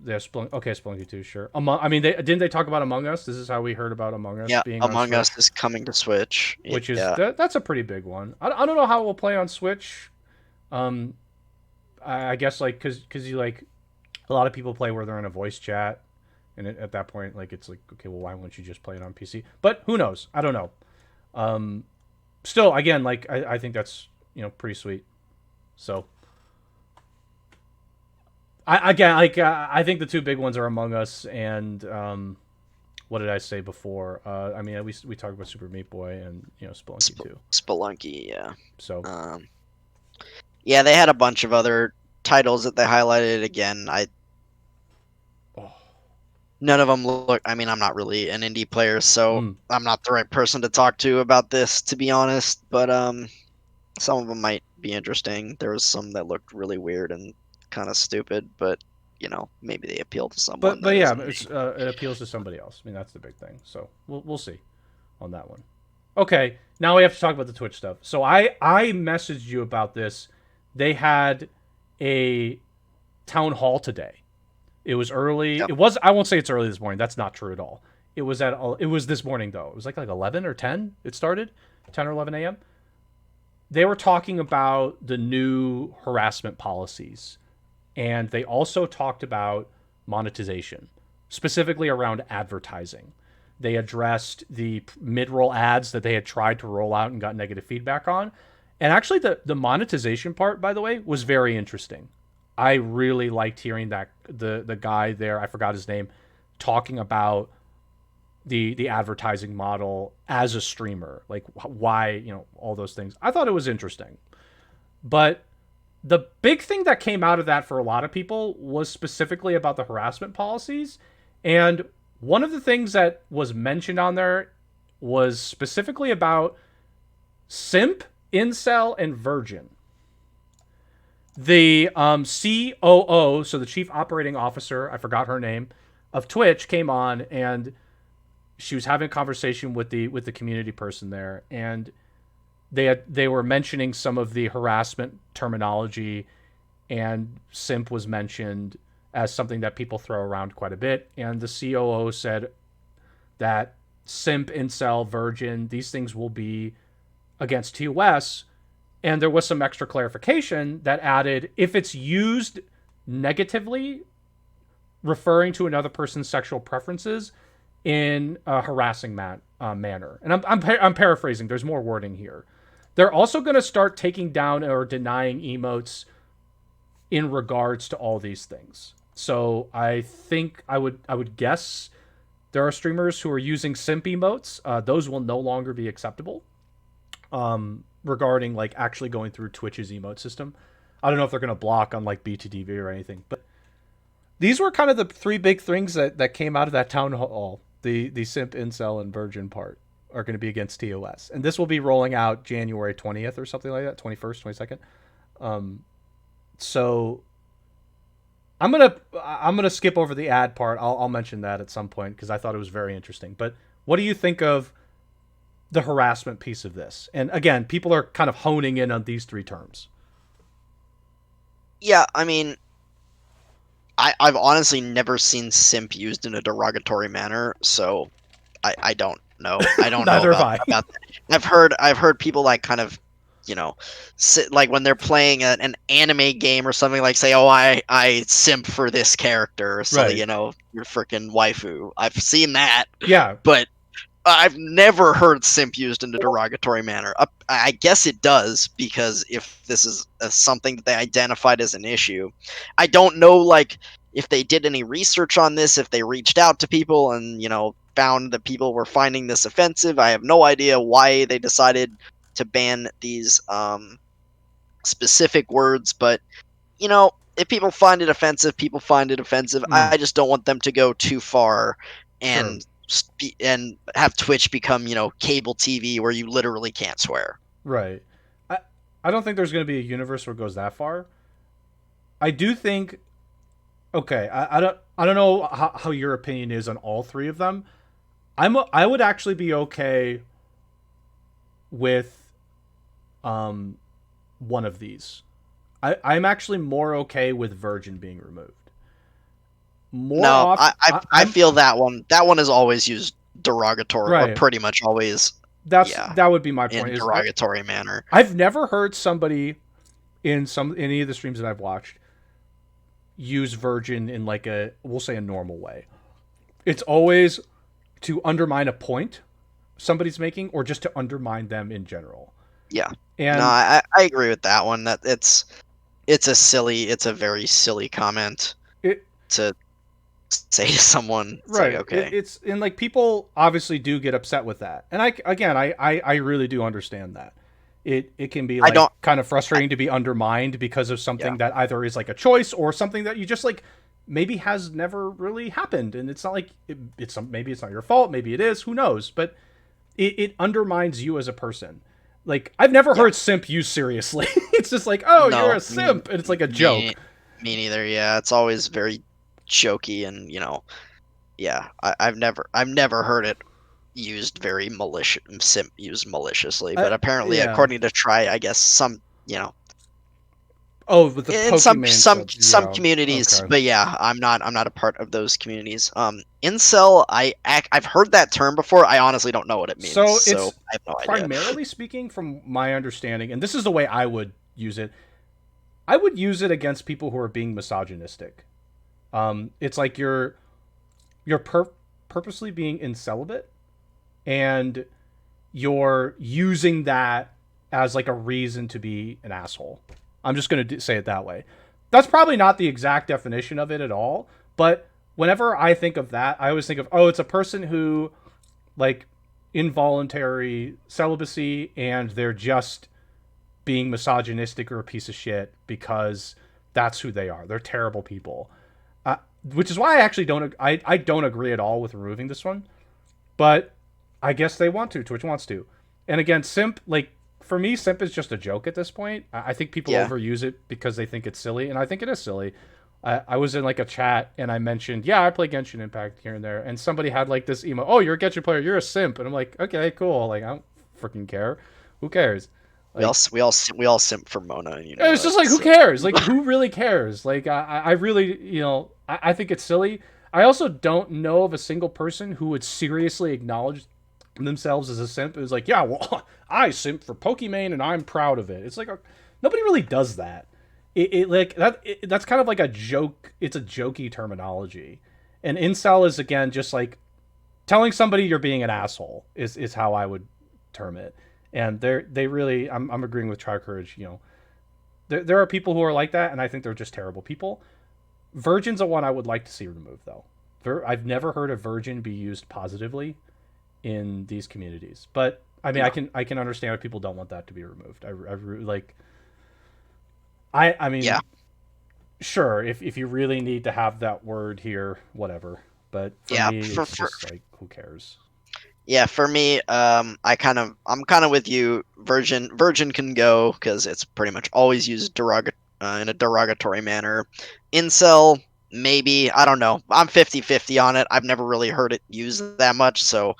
Yeah, Spelunky 2, sure. I mean, didn't they talk about Among Us? This is how we heard about Among Us
Yeah,
being on
Among Us
Switch,
is coming to Switch.
which is
Yeah,
that's a pretty big one. I don't know how it will play on Switch. Um, I guess like because you like a lot of people play where they're in a voice chat, and at that point, like it's like okay, well, why wouldn't you just play it on PC? But who knows? I don't know. Um, Still, again, like I think that's pretty sweet. So I think the two big ones are Among Us and what did I say before? I mean, we talked about Super Meat Boy and Spelunky too.
Spelunky. Yeah.
So
Yeah, they had a bunch of other titles that they highlighted. Again,
oh,
none of them look. I mean, I'm not really an indie player, so
mm.
I'm not the right person to talk to about this, to be honest. But some of them might be interesting. There was some that looked really weird and kind of stupid, but maybe they appeal to someone
but
that
yeah,
isn't me.
it appeals to somebody else. I mean, that's the big thing. So we'll see on that one. Okay, now we have to talk about the Twitch stuff. So I messaged you about this. They had a town hall today. It was early.
Yep.
It was. I won't say it's early this morning. That's not true at all. It was at. It was this morning though. It was like 11 or 10. It started 10 or 11 a.m. They were talking about the new harassment policies, and they also talked about monetization, specifically around advertising. They addressed the mid-roll ads that they had tried to roll out and got negative feedback on. And actually the monetization part, by the way, was very interesting. I really liked hearing that the guy there, I forgot his name, talking about the advertising model as a streamer, like why, all those things. I thought it was interesting. But the big thing that came out of that for a lot of people was specifically about the harassment policies. And one of the things that was mentioned on there was specifically about simp, incel, and virgin. The COO, so the chief operating officer, I forgot her name, of Twitch came on, and she was having a conversation with the community person there, and they were mentioning some of the harassment terminology, and simp was mentioned as something that people throw around quite a bit, and the COO said that simp, incel, virgin, these things will be against TOS. And there was some extra clarification that added, if it's used negatively, referring to another person's sexual preferences in a harassing manner. And I'm paraphrasing. There's more wording here. They're also going to start taking down or denying emotes in regards to all these things. So I think I would guess there are streamers who are using simp emotes. Those will no longer be acceptable. Regarding like actually going through Twitch's emote system. I don't know if they're going to block on like BTDV or anything, but these were kind of the three big things that came out of that town hall. The simp, incel, and virgin part are going to be against TOS. And this will be rolling out January 20th or something like that, 21st, 22nd. So I'm going to skip over the ad part. I'll mention that at some point because I thought it was very interesting. But what do you think of the harassment piece of this? And again, people are kind of honing in on these three terms.
Yeah, I mean, I've honestly never seen simp used in a derogatory manner, so I don't know. I don't know about that. I've heard people like kind of, like when they're playing an anime game or something, like say, oh, I simp for this character, so
right.
Your freaking waifu. I've seen that.
Yeah,
but I've never heard simp used in a derogatory manner. I guess it does, because if this is something that they identified as an issue, I don't know, like, if they did any research on this, if they reached out to people and, found that people were finding this offensive. I have no idea why they decided to ban these specific words, but, if people find it offensive, people find it offensive. I just don't want them to go too far and...
Sure.
And have Twitch become, cable TV where you literally can't swear.
Right. I don't think there's going to be a universe where it goes that far. I do think. Okay, I don't know how your opinion is on all three of them. I would actually be okay with one of these. I'm actually more okay with virgin being removed.
I feel that one is always used derogatory, right, or pretty much always.
That would be my point.
In derogatory manner.
I've never heard somebody in any of the streams that I've watched use virgin in like we'll say a normal way. It's always to undermine a point somebody's making, or just to undermine them in general.
Yeah.
And
no, I agree with that one. That it's a very silly comment to say to someone. It's
right.
Like, okay.
It's and like people obviously do get upset with that. And I really do understand that. It can be like kind of frustrating to be undermined because of something that either is like a choice or something that you just like maybe has never really happened. And it's not like maybe it's not your fault. Maybe it is. Who knows? But it undermines you as a person. Like, I've never heard simp used seriously. It's just like, oh, you're a simp. And it's like a joke.
Me neither. Yeah. It's always very jokey and, I've never heard it used very simp used maliciously, but apparently, according to Try, I guess some,
oh, with the
in some communities, okay. But yeah, I'm not a part of those communities. Incel, I've heard that term before. I honestly don't know what it means, so I have no idea.
Primarily speaking, from my understanding, and this is the way I would use it, I would use it against people who are being misogynistic. It's like you're purposely being incelibate, and you're using that as like a reason to be an asshole. I'm just going to say it that way. That's probably not the exact definition of it at all, but whenever I think of that, I always think of, oh, it's a person who like involuntary celibacy, and they're just being misogynistic or a piece of shit because that's who they are. They're terrible people. Which is why I actually I don't agree at all with removing this one. But I guess they want to. Twitch wants to. And again, simp, like, for me, simp is just a joke at this point. I think people overuse it because they think it's silly, and I think it is silly. I was in, like, a chat, and I mentioned, yeah, I play Genshin Impact here and there, and somebody had, like, this emo, oh, you're a Genshin player, you're a simp. And I'm like, okay, cool. Like, I don't freaking care. Who cares? Like,
we all simp for Mona. You know,
it's just like, who cares? Like, who really cares? Like, I really, you know, I think it's silly. I also don't know of a single person who would seriously acknowledge themselves as a simp. It was like, yeah, well, I simp for Pokimane and I'm proud of it. It's like, nobody really does that. That's kind of like a joke. It's a jokey terminology. And incel is, again, just like telling somebody you're being an asshole is how I would term it. And they really, I'm agreeing with Try Courage. You know, there are people who are like that, and I think they're just terrible people. Virgin's a one I would like to see removed, though. I've never heard a virgin be used positively in these communities, but I mean, yeah. I can understand why people don't want that to be removed. I mean, yeah. Sure, if you really need to have that word here, whatever. But for me, it's just like, who cares?
Yeah, for me, I'm kind of with you. Virgin can go because it's pretty much always used in a derogatory manner. Incel, maybe, I don't know. I'm 50-50 on it. I've never really heard it used that much, so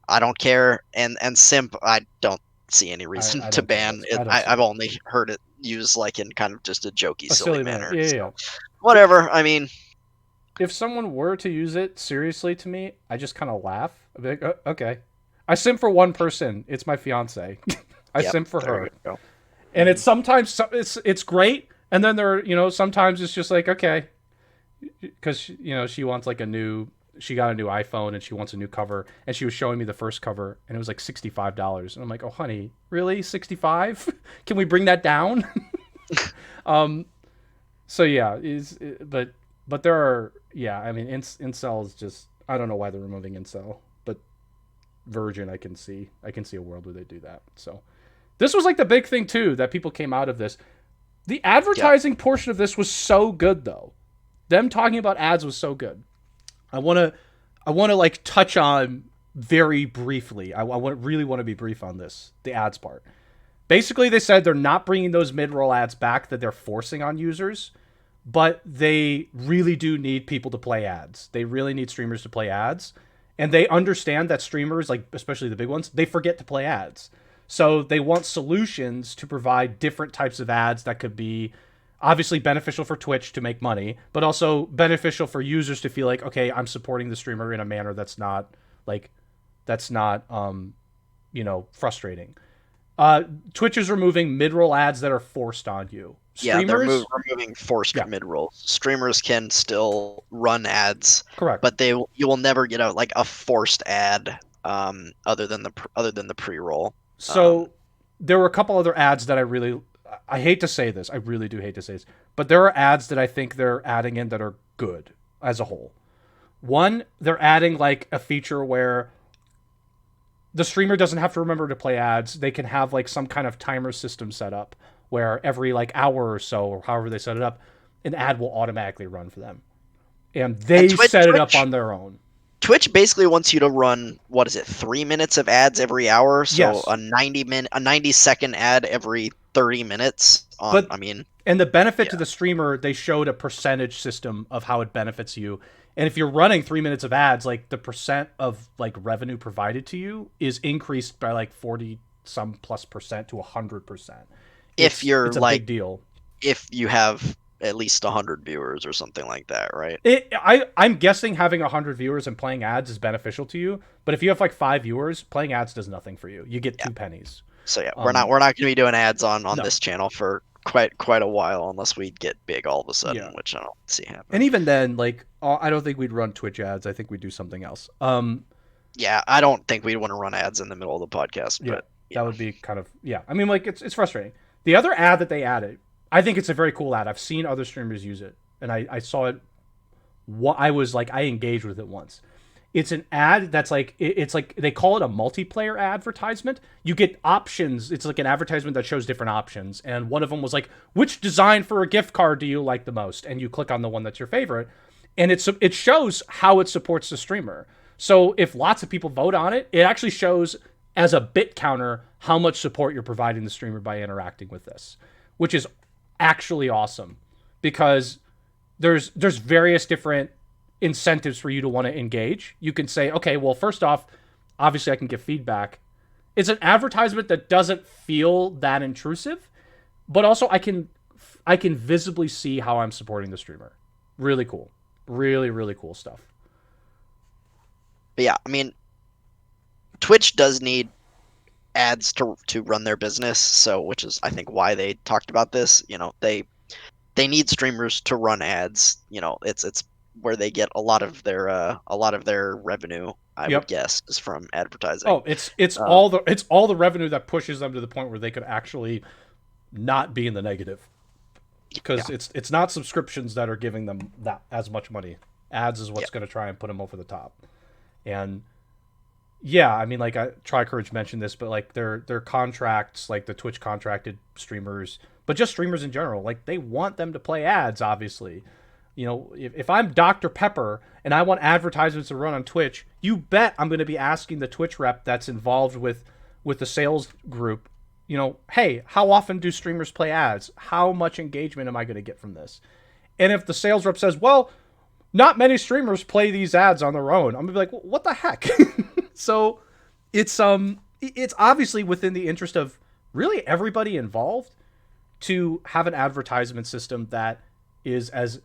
I don't care. And simp, I don't see any reason to ban it. I've only heard it used like in kind of just a jokey, silly manner. Yeah, so, whatever. I mean,
if someone were to use it seriously to me, I just kind of laugh. I'd be like, oh, okay. I simp for one person. It's my fiance. I simp for her. And it's sometimes it's great, and then sometimes it's just like, okay, because she wants like she got a new iPhone and she wants a new cover, and she was showing me the first cover and it was like $65, and I'm like, oh honey, really, 65? Can we bring that down? So yeah, but there are, yeah, I mean, incel is just, I don't know why they're removing incel, but virgin, I can see a world where they do that. So this was like the big thing too, that people came out of this. The advertising portion of this was so good, though. Them talking about ads was so good. I want to like touch on very briefly. I really want to be brief on this, the ads part. Basically, they said they're not bringing those mid-roll ads back that they're forcing on users, but they really do need people to play ads. They really need streamers to play ads. And they understand that streamers, like especially the big ones, they forget to play ads. So they want solutions to provide different types of ads that could be obviously beneficial for Twitch to make money, but also beneficial for users to feel like, okay, I'm supporting the streamer in a manner that's not frustrating. Twitch is removing mid-roll ads that are forced on you.
Streamers, they're removing forced mid-rolls. Streamers can still run ads,
correct,
but you will never get a forced ad other than the pre-roll.
So there were a couple other ads that I hate to say this, I really do hate to say this, but there are ads that I think they're adding in that are good as a whole. One, they're adding like a feature where the streamer doesn't have to remember to play ads. They can have like some kind of timer system set up where every like hour or so, or however they set it up, an ad will automatically run for them. And they set it up on their own.
Twitch basically wants you to run, 3 minutes of ads every hour? So yes. a 90-second ad every 30 minutes.
And the benefit to the streamer, they showed a percentage system of how it benefits you. And if you're running 3 minutes of ads, like the percent of like revenue provided to you is increased by like 40 some plus percent to 100%. It's a big deal.
If you have at least 100 viewers or something like that, right?
I'm guessing having 100 viewers and playing ads is beneficial to you, but if you have like 5 viewers, playing ads does nothing for you. You get 2 pennies.
So yeah, we're not going to be doing ads on this channel for quite a while unless we get big all of a sudden, which I don't see happening.
And even then, like, I don't think we'd run Twitch ads. I think we'd do something else.
Yeah, I don't think we'd want to run ads in the middle of the podcast, but
that would be kind of I mean, like, it's frustrating. The other ad that they added, I think it's a very cool ad. I've seen other streamers use it, and I saw it. I engaged with it once. It's an ad that's like it's like they call it a multiplayer advertisement. You get options. It's like an advertisement that shows different options, and one of them was like, which design for a gift card do you like the most? And you click on the one that's your favorite, and it shows how it supports the streamer. So if lots of people vote on it, it actually shows as a bit counter how much support you're providing the streamer by interacting with this, which is actually awesome because there's various different incentives for you to want to engage. You can say, okay, well, first off, obviously I can give feedback. It's an advertisement that doesn't feel that intrusive, but also I can visibly see how I'm supporting the streamer. Really cool. Really, really cool stuff.
But yeah, I mean, Twitch does need ads to run their business, so which is I think why they talked about this. You know, they need streamers to run ads. You know, it's where they get a lot of their revenue. I would guess is from advertising.
Oh, it's all the revenue that pushes them to the point where they could actually not be in the negative, because it's not subscriptions that are giving them that as much money. Ads is what's going to try and put them over the top. And yeah, I mean, like Tricourage mentioned this, but like their contracts, like the Twitch contracted streamers, but just streamers in general, like they want them to play ads, obviously. You know, if I'm Dr. Pepper and I want advertisements to run on Twitch, you bet I'm going to be asking the Twitch rep that's involved with the sales group, you know, hey, how often do streamers play ads? How much engagement am I going to get from this? And if the sales rep says, well, not many streamers play these ads on their own, I'm going to be like, well, what the heck? So it's obviously within the interest of really everybody involved to have an advertisement system that is as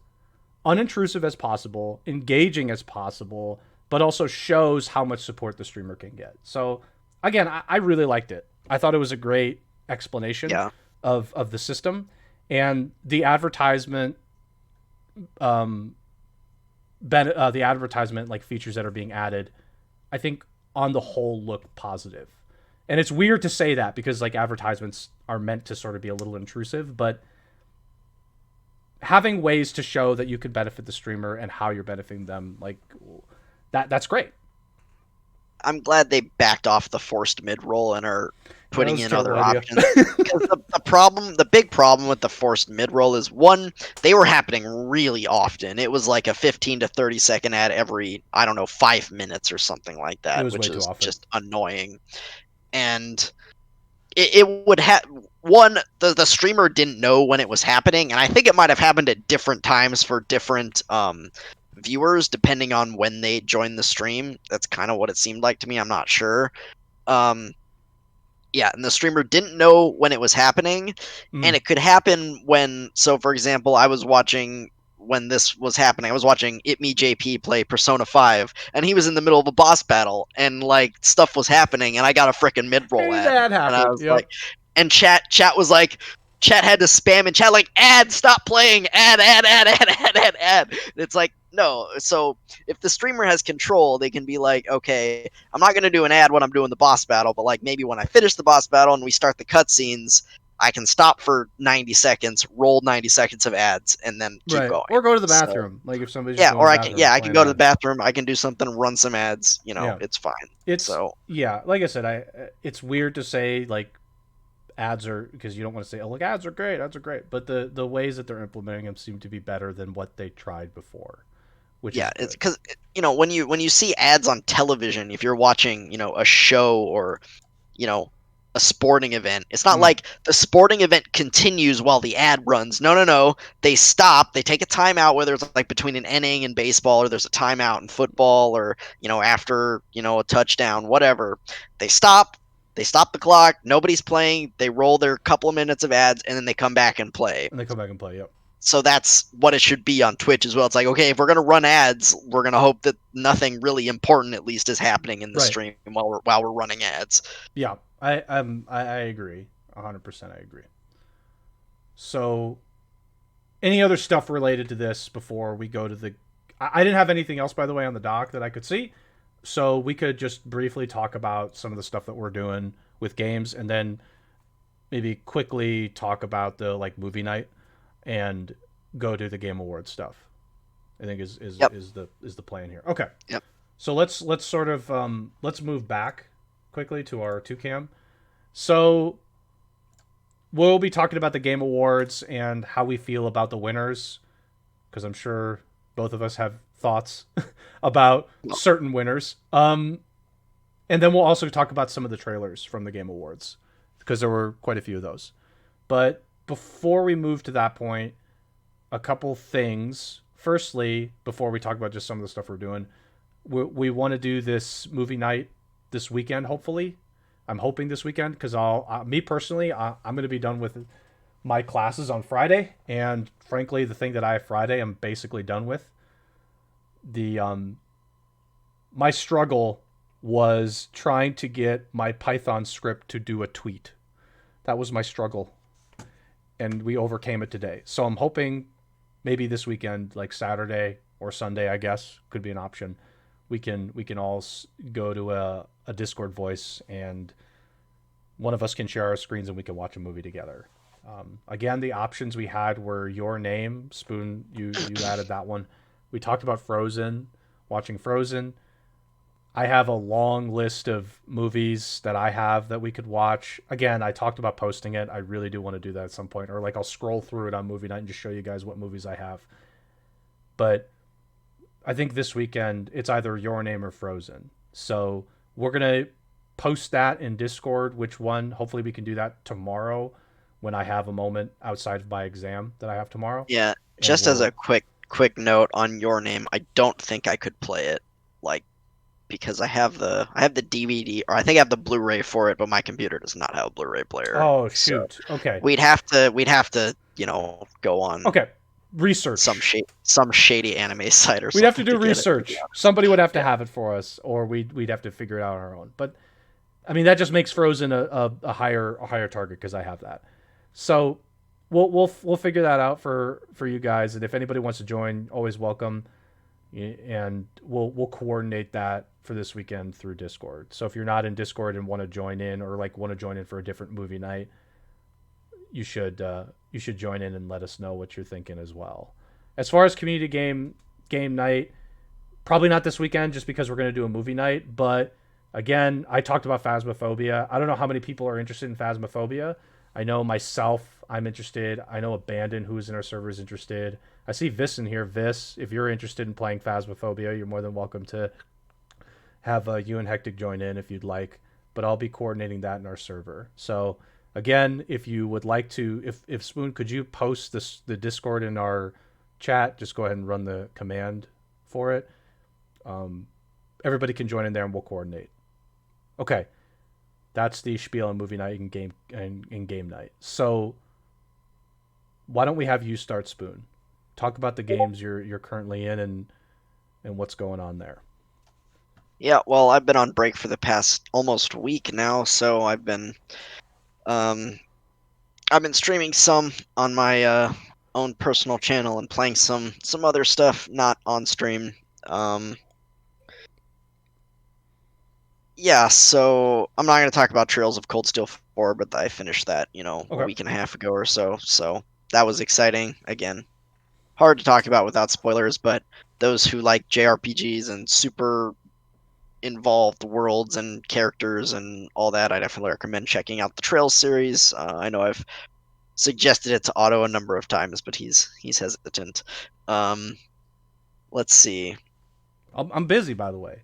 unintrusive as possible, engaging as possible, but also shows how much support the streamer can get. So again, I really liked it. I thought it was a great explanation of the system, and the advertisement the advertisement like features that are being added, I think on the whole look positive. And it's weird to say that because like advertisements are meant to sort of be a little intrusive, but having ways to show that you could benefit the streamer and how you're benefiting them, like that's great.
I'm glad they backed off the forced mid-roll and are putting in other options. Because the big problem with the forced mid-roll is, one, they were happening really often. It was like a 15 to 30 second ad every, I don't know, 5 minutes or something like that, which is just annoying. And it would have, one, the streamer didn't know when it was happening, and I think it might have happened at different times for different viewers depending on when they joined the stream. That's kind of what it seemed like to me. I'm not sure. And the streamer didn't know when it was happening, and it could happen when, so for example, I was watching when this was happening. I was watching JP play Persona 5, and he was in the middle of a boss battle, and like stuff was happening, and I got a freaking mid-roll ad.
That happened.
And I was like, and chat was like, chat had to spam in chat like, ad, stop playing, ad. It's like, no. So if the streamer has control, they can be like, okay, I'm not going to do an ad when I'm doing the boss battle, but like maybe when I finish the boss battle and we start the cutscenes, I can stop for 90 seconds, roll 90 seconds of ads, and then keep going.
Or go to the bathroom. So, like if somebody's
I can go to the bathroom. I can do something, run some ads. You know, it's fine.
Like I said, it's weird to say like ads are, because you don't want to say, oh, like ads are great, but the ways that they're implementing them seem to be better than what they tried before.
It's because, you know, when you see ads on television, if you're watching, you know, a show or, you know, a sporting event, it's not like the sporting event continues while the ad runs. No. They stop. They take a timeout, whether it's like between an inning in baseball, or there's a timeout in football, or, you know, after, you know, a touchdown, whatever. They stop the clock. Nobody's playing. They roll their couple of minutes of ads, and then they come back and play.
Yep.
So that's what it should be on Twitch as well. It's like, okay, if we're going to run ads, we're going to hope that nothing really important at least is happening in the stream while we're running ads.
Yeah, I agree. 100% I agree. So any other stuff related to this before we go to the... I didn't have anything else, by the way, on the dock that I could see. So we could just briefly talk about some of the stuff that we're doing with games, and then maybe quickly talk about the like movie night and go to the Game Awards stuff. I think is the plan here. Okay.
Yep.
So let's sort of let's move back quickly to our 2cam. So we'll be talking about the Game Awards and how we feel about the winners, because I'm sure both of us have thoughts about
Well,
certain winners. And then we'll also talk about some of the trailers from the Game Awards, because there were quite a few of those. But before we move to that point, a couple things. Firstly, before we talk about just some of the stuff we're doing, we want to do this movie night this weekend, hopefully. I'm hoping this weekend, because me personally, I'm going to be done with my classes on Friday, and frankly, the thing that I have Friday, I'm basically done with. The My struggle was trying to get my Python script to do a tweet. That was my struggle, and we overcame it today. So I'm hoping maybe this weekend, like Saturday or Sunday, I guess could be an option. We can all go to a Discord voice, and one of us can share our screens and we can watch a movie together. Again, the options we had were Your Name. Spoon, you added that one. We talked about Frozen, watching Frozen. I have a long list of movies that I have that we could watch. Again, I talked about posting it. I really do want to do that at some point. Or like I'll scroll through it on movie night and just show you guys what movies I have. But I think this weekend it's either Your Name or Frozen. So we're gonna post that in Discord. Which one? Hopefully we can do that tomorrow when I have a moment outside of my exam that I have tomorrow.
yeah,
And
just as a
we'll
quick note on Your Name, I don't think I could play it, like, because I have the DVD, or I think I have the Blu-ray for it, but my computer does not have a Blu-ray player.
Oh
So
shoot. Okay.
we'd have to go on
Okay. Research.
some shady anime site or
We'd have to
something
do
to get it, to be
research.
honest.
Somebody would have to
Yeah.
have it for us, or we'd have to figure it out on our own. But I mean, that just makes Frozen a higher target because I have that. So we'll figure that out for you guys. And if anybody wants to join, always welcome. And we'll coordinate that for this weekend through Discord. So if you're not in Discord and want to join in, or like want to join in for a different movie night, you should join in and let us know what you're thinking as well. As far as community game night, probably not this weekend just because we're going to do a movie night. But again, I talked about Phasmophobia. I don't know how many people are interested in Phasmophobia. I know myself, I'm interested. I know Abandon, who's in our server, is interested. I see Vis in here. Vis, if you're interested in playing Phasmophobia, you're more than welcome to have you and Hectic join in if you'd like. But I'll be coordinating that in our server. So again, if you would like to, if Spoon, could you post the Discord in our chat? Just go ahead and run the command for it. Um, Everybody can join in there and we'll coordinate. Okay, that's the spiel on movie night and game night. So why don't we have you start, Spoon? Talk about the games you're currently in and what's going on there.
Yeah, well, I've been on break for the past almost week now, so um I've been streaming some on my own personal channel and playing some other stuff not on stream. Um yeah, so I'm not going to talk about Trails of Cold Steel 4, but I finished that, a
Okay.
week and a half ago or so. So that was exciting. Again, hard to talk about without spoilers, but those who like JRPGs and super involved worlds and characters and all that, I definitely recommend checking out the Trails series. I know I've suggested it to Otto a number of times, but he's hesitant. Um, let's see.
I'm busy, by the way.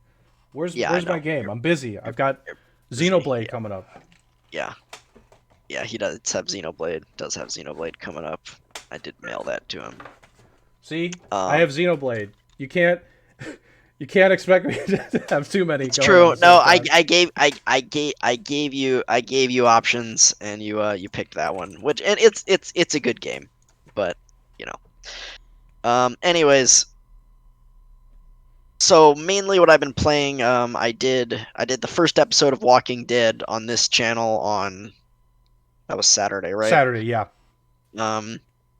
Yeah, I
Where's my
know.
game? I'm busy.
You're,
I've got
you're busy.
Xenoblade
Yeah,
coming up.
yeah, yeah. He does have Xenoblade. Does have Xenoblade coming up. I did mail that to him.
See, I
Um,
have Xenoblade. You can't you can't expect me to have too many
it's
going on
true.
the same
No,
time.
I gave you options, and you picked that one. Which, and it's a good game, but you know. Anyways, so mainly what I've been playing, I did the first episode of Walking Dead on this channel on, that was Saturday, right?
Saturday, yeah.
Um,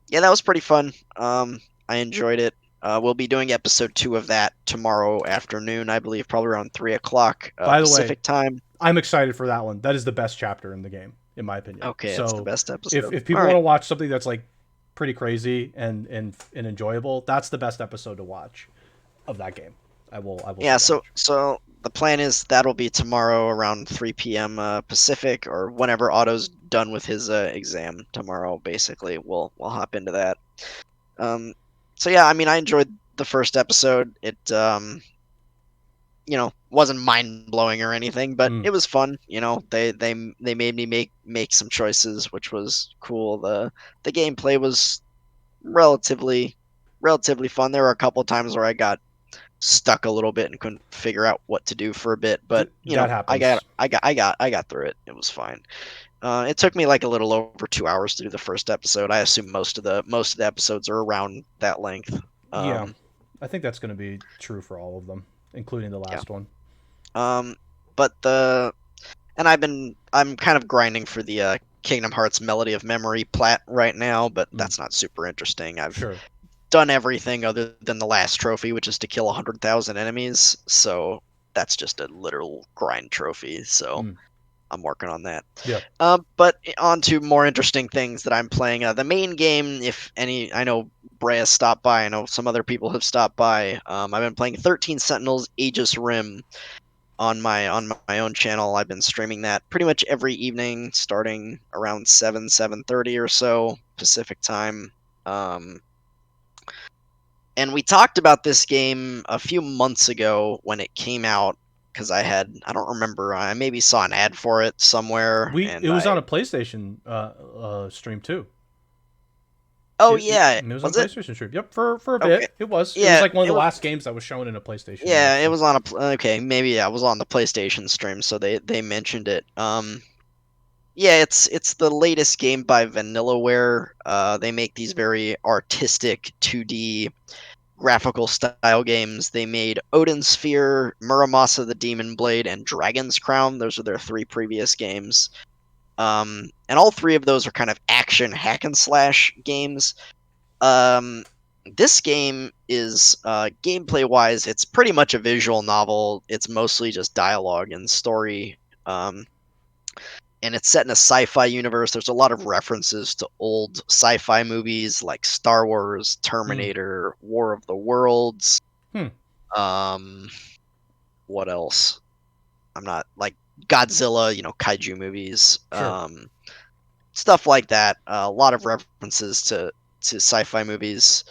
yeah, that was pretty fun. I enjoyed it. We'll be doing episode 2 of that tomorrow afternoon, I believe, probably around 3 o'clock
By the way,
Pacific time.
I'm excited for that one. That is the best chapter in the game, in my opinion.
Okay, it's the
So
best
if
episode.
if
All
people want
right.
to watch something that's like pretty crazy and enjoyable, that's the best episode to watch of that game. I will
Yeah,
see that
so
much.
so the plan is that'll be tomorrow around 3 p.m. Pacific, or whenever Otto's done with his exam tomorrow. Basically, we'll hop into that. Um, so yeah, I mean, I enjoyed the first episode. It wasn't mind blowing or anything, but
Mm.
it was fun. They made me make some choices, which was cool. The gameplay was relatively relatively fun. There were a couple times where I got stuck a little bit and couldn't figure out what to do for a bit, but
That
I got
happens.
I got I got I got through it. It was fine. It took me like a little over 2 hours to do the first episode. I assume most of the episodes are around that length.
Yeah,
Um,
I think that's going to be true for all of them, including the
yeah.
last one.
Um, but I'm kind of grinding for the Kingdom Hearts Melody of Memory plat right now, but
Mm.
that's not super interesting. I've
Sure.
done everything other than the last trophy, which is to kill 100,000 enemies. So that's just a literal grind trophy. So
Mm.
I'm working on that.
Yeah.
But on to more interesting things that I'm playing. The main game, if any, I know Brea stopped by. I know some other people have stopped by. I've been playing 13 Sentinels Aegis Rim on my own channel. I've been streaming that pretty much every evening, starting around 7:30 or so Pacific time. Um, and we talked about this game a few months ago when it came out because I don't remember, I maybe saw an ad for it somewhere,
It
and
was on a PlayStation stream too.
oh
It, it,
yeah,
it was on
was it?
PlayStation stream. Yep, for a
Okay,
bit. It was
yeah,
like one of
it
the
was.
last games that was shown in a PlayStation
Yeah, it
stream.
was on okay, maybe yeah, it was on the PlayStation stream, so they mentioned it. Yeah, it's the latest game by Vanillaware. They make these very artistic 2D graphical style games. They made Odin Sphere, Muramasa the Demon Blade, and Dragon's Crown. Those are their three previous games. And all three of those are kind of action hack and slash games. Um, this game is gameplay wise, it's pretty much a visual novel. It's mostly just dialogue and story. And it's set in a sci-fi universe. There's a lot of references to old sci-fi movies like Star Wars,
Mm.
Terminator, War of the Worlds.
Hmm.
Um, what else? I'm not like Godzilla, kaiju movies,
Sure.
stuff like that. A lot of references to sci-fi movies.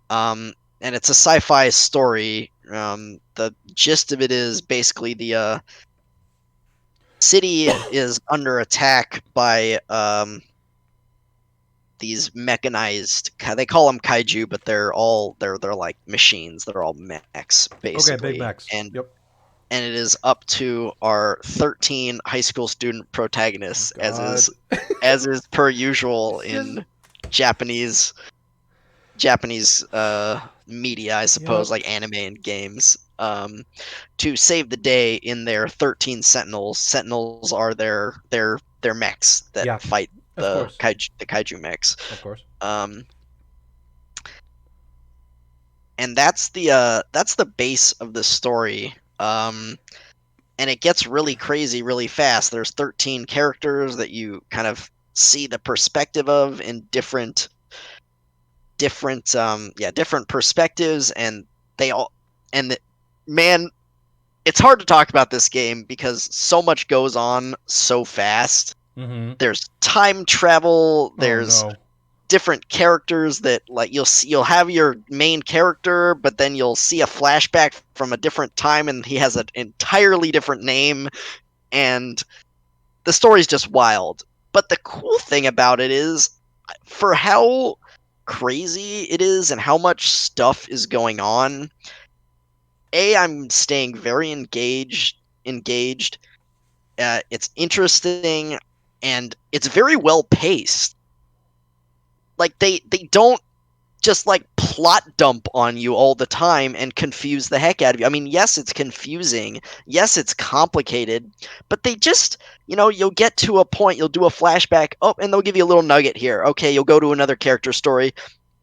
Um, and it's a sci-fi story. The gist of it is basically the city is under attack by these mechanized. They call them kaiju, but they're like machines. They're all mechs
Okay, Big
basically,
Max.
and
Yep.
and it is up to our 13 high school student
Oh
protagonists,
God.
as is per usual
It's just.
in Japanese Japanese media, I suppose,
Yep.
like anime and games, to save the day in their 13 Sentinels. Sentinels are their mechs that
Yeah.
fight
Of course.
the kaiju mechs.
Of course.
Um, and that's the base of the story. And it gets really crazy really fast. There's 13 characters that you kind of see the perspective of in different perspectives, and they all and the, man, it's hard to talk about this game because so much goes on so fast.
Mm-hmm.
There's time travel,
Oh
there's
no.
different characters that, like, you'll have your main character, but then you'll see a flashback from a different time and he has an entirely different name, and the story's just wild. But the cool thing about it is, for how crazy it is and how much stuff is going on, I'm staying very engaged. It's interesting, and it's very well paced. Like, they don't just like plot dump on you all the time and confuse the heck out of you. I mean, yes, it's confusing. Yes, it's complicated, but they just, you'll get to a point, you'll do a flashback, oh, and they'll give you a little nugget here. Okay, you'll go to another character story,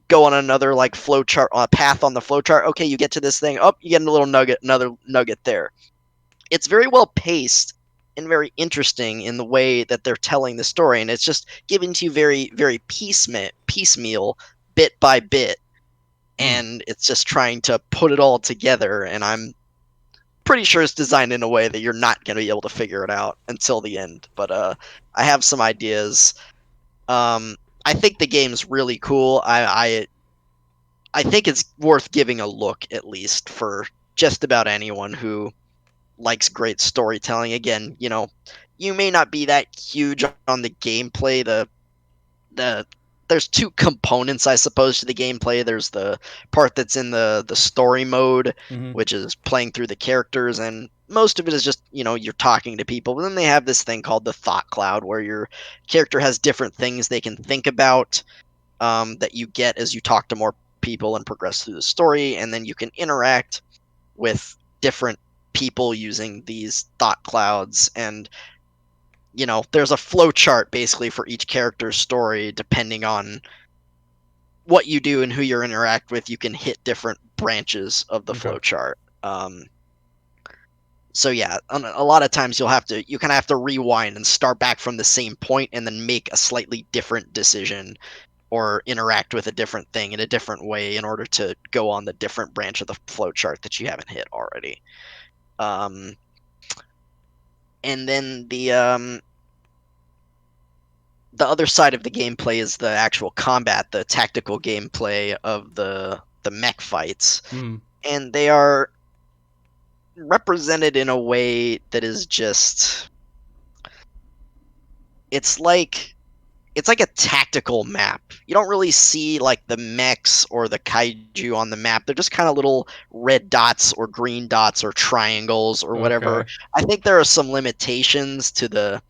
go on another like flow chart, path on the flow chart. Okay, you get to this thing. Oh, you get a little nugget, another nugget there. It's very well paced and very interesting in the way that they're telling the story, and it's just given to you very, very piecemeal, bit by bit.
Hmm.
and it's just trying to put it all together. And I'm pretty sure it's designed in a way that you're not going to be able to figure it out until the end. But I have some ideas. I think the game's really cool. I think it's worth giving a look at least for just about anyone who likes great storytelling. Again, you may not be that huge on the gameplay. The there's two components, I suppose, to the gameplay. There's the part that's in the story mode,
Hmm.
which is playing through the characters, and most of it is just you're talking to people. But then they have this thing called the thought cloud, where your character has different things they can think about, that you get as you talk to more people and progress through the story, and then you can interact with different people using these thought clouds. And there's a flow chart basically for each character's story. Depending on what you do and who you interact with, you can hit different branches of the
Okay.
flow chart. So yeah, a lot of times you kind of have to rewind and start back from the same point and then make a slightly different decision or interact with a different thing in a different way in order to go on the different branch of the flow chart that you haven't hit already. Um, and then the other side of the gameplay is the actual combat, the tactical gameplay of the mech fights,
Hmm.
and they are represented in a way that is just it's like it's like a tactical map. You don't really see like the mechs or the kaiju on the map. They're just kind of little red dots or green dots or triangles or whatever.
Okay.
I think there are some limitations to the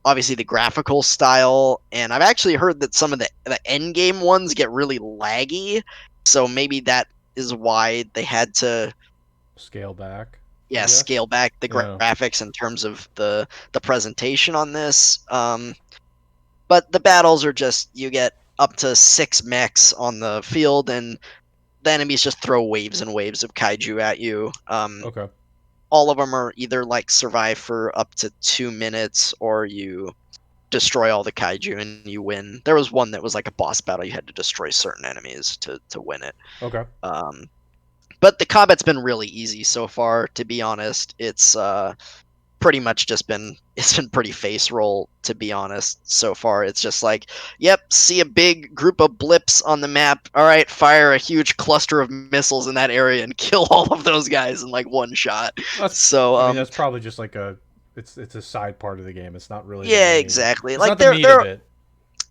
obviously the graphical style, and I've actually heard that some of the end game ones get really laggy. So maybe that is why they had to
Scale back, I
yeah,
guess.
scale back the
Yeah.
graphics in terms of the presentation on this. But the battles are just you get up to 6 mechs on the field, and the enemies just throw waves and waves of kaiju at you.
Okay.
All of them are either like survive for up to 2 minutes, or you destroy all the kaiju and you win. There was one that was like a boss battle; you had to destroy certain enemies to win it.
Okay.
Um, but the combat's been really easy so far. To be honest, it's pretty much just been it's been pretty face roll, to be honest. So far it's just like, yep, see a big group of blips on the map, all right, fire a huge cluster of missiles in that area and kill all of those guys in like one shot.
That's.
So
I mean, that's probably just like a. It's a side part of the game. It's not really the
yeah,
main.
exactly,
It's
like
not the meat of
there
it.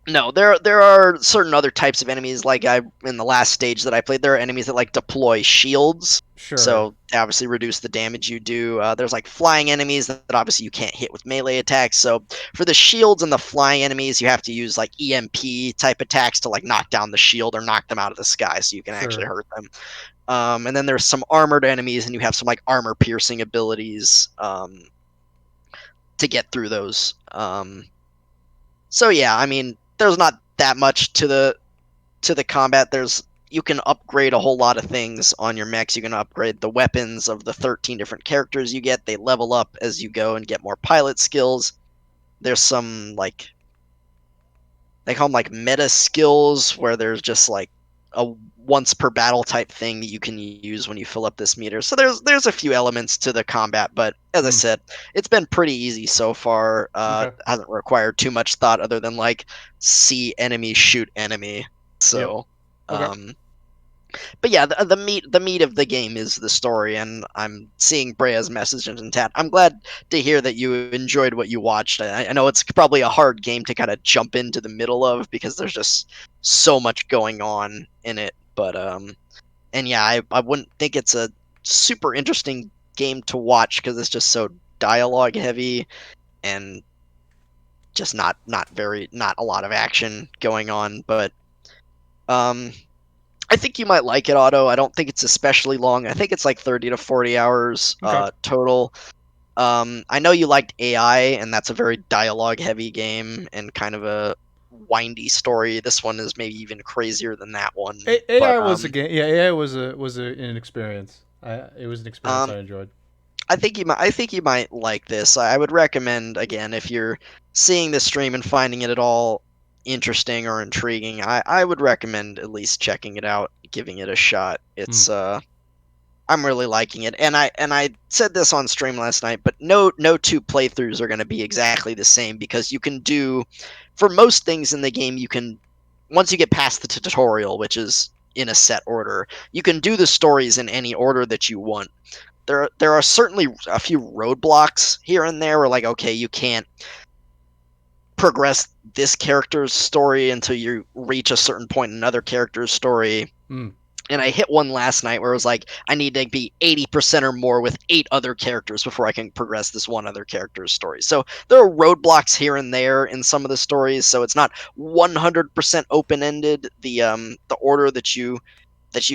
no, there are certain other types of enemies. Like I in the last stage that I played, there are enemies that like deploy shields,
Sure.
so they obviously reduce the damage you do. There's like flying enemies that obviously you can't hit with melee attacks. So for the shields and the flying enemies, you have to use like EMP type attacks to like knock down the shield or knock them out of the sky, so you can actually
Sure.
hurt them. And then there's some armored enemies, and you have some like armor piercing abilities to get through those. So yeah, I mean, there's not that much to the combat. You can upgrade a whole lot of things on your mechs. You can upgrade the weapons of the 13 different characters you get. They level up as you go and get more pilot skills. There's some like they call them like meta skills where there's just like a once per battle type thing that you can use when you fill up this meter. So there's a few elements to the combat, but as I
Hmm.
said, it's been pretty easy so far.
Okay.
Hasn't required too much thought other than like see enemy, shoot enemy.
Yep.
So
Okay.
um but yeah, the meat of the game is the story, and I'm seeing Brea's message in chat. I'm glad to hear that you enjoyed what you watched. I know it's probably a hard game to kind of jump into the middle of because there's just so much going on in it. But and yeah, I wouldn't think it's a super interesting game to watch because it's just so dialogue heavy and just not a lot of action going on. But um I think you might like it, Otto. I don't think it's especially long. I think it's like 30 to 40 hours
Okay.
total. I know you liked AI, and that's a very dialogue heavy game and kind of a windy story. This one is maybe even crazier than that one. But
AI was a game. Yeah, AI an experience. It was an experience
um,
I enjoyed.
I think you might like this. I would recommend again if you're seeing this stream and finding it at all interesting or intriguing. I would recommend at least checking it out. giving it a shot. It's I'm really liking it, and I said this on stream last night, but no two playthroughs are going to be exactly the same, because you can do, for most things in the game, you can, once you get past the tutorial, which is in a set order, you can do the stories in any order that you want. There are certainly a few roadblocks here and there where, like, okay, you can't progress this character's story until you reach a certain point in another character's story. And I hit one last night where it was like, I need to be 80% or more with 8 other characters before I can progress this one other character's story. So there are roadblocks here and there in some of the stories, so it's not 100% open-ended, the order that you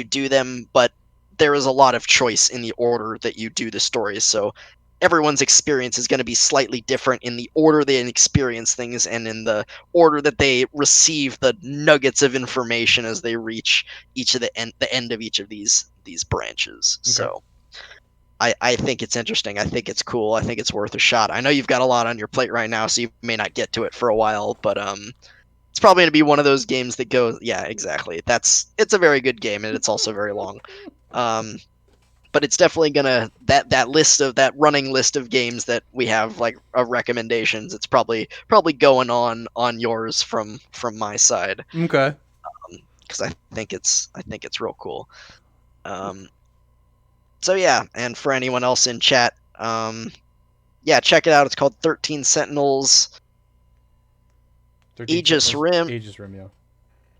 do them, but there is a lot of choice in the order that you do the stories. So everyone's experience is going to be slightly different in the order they experience things, and in the order that they receive the nuggets of information as they reach each of the end of each of these branches.
Okay.
So I think it's interesting. I think it's cool. I think it's worth a shot. I know you've got a lot on your plate right now, so you may not get to it for a while, but it's probably going to be one of those games that goes, yeah, exactly. It's a very good game, and it's also very long. But it's definitely gonna, that running list of games that we have, like, of recommendations, it's probably going on yours from my side.
Okay.
Because I think it's real cool. So yeah, and for anyone else in chat, yeah, check it out. It's called 13 Sentinels.
13
Aegis
Sentinels,
Rim.
Aegis Rim, yeah.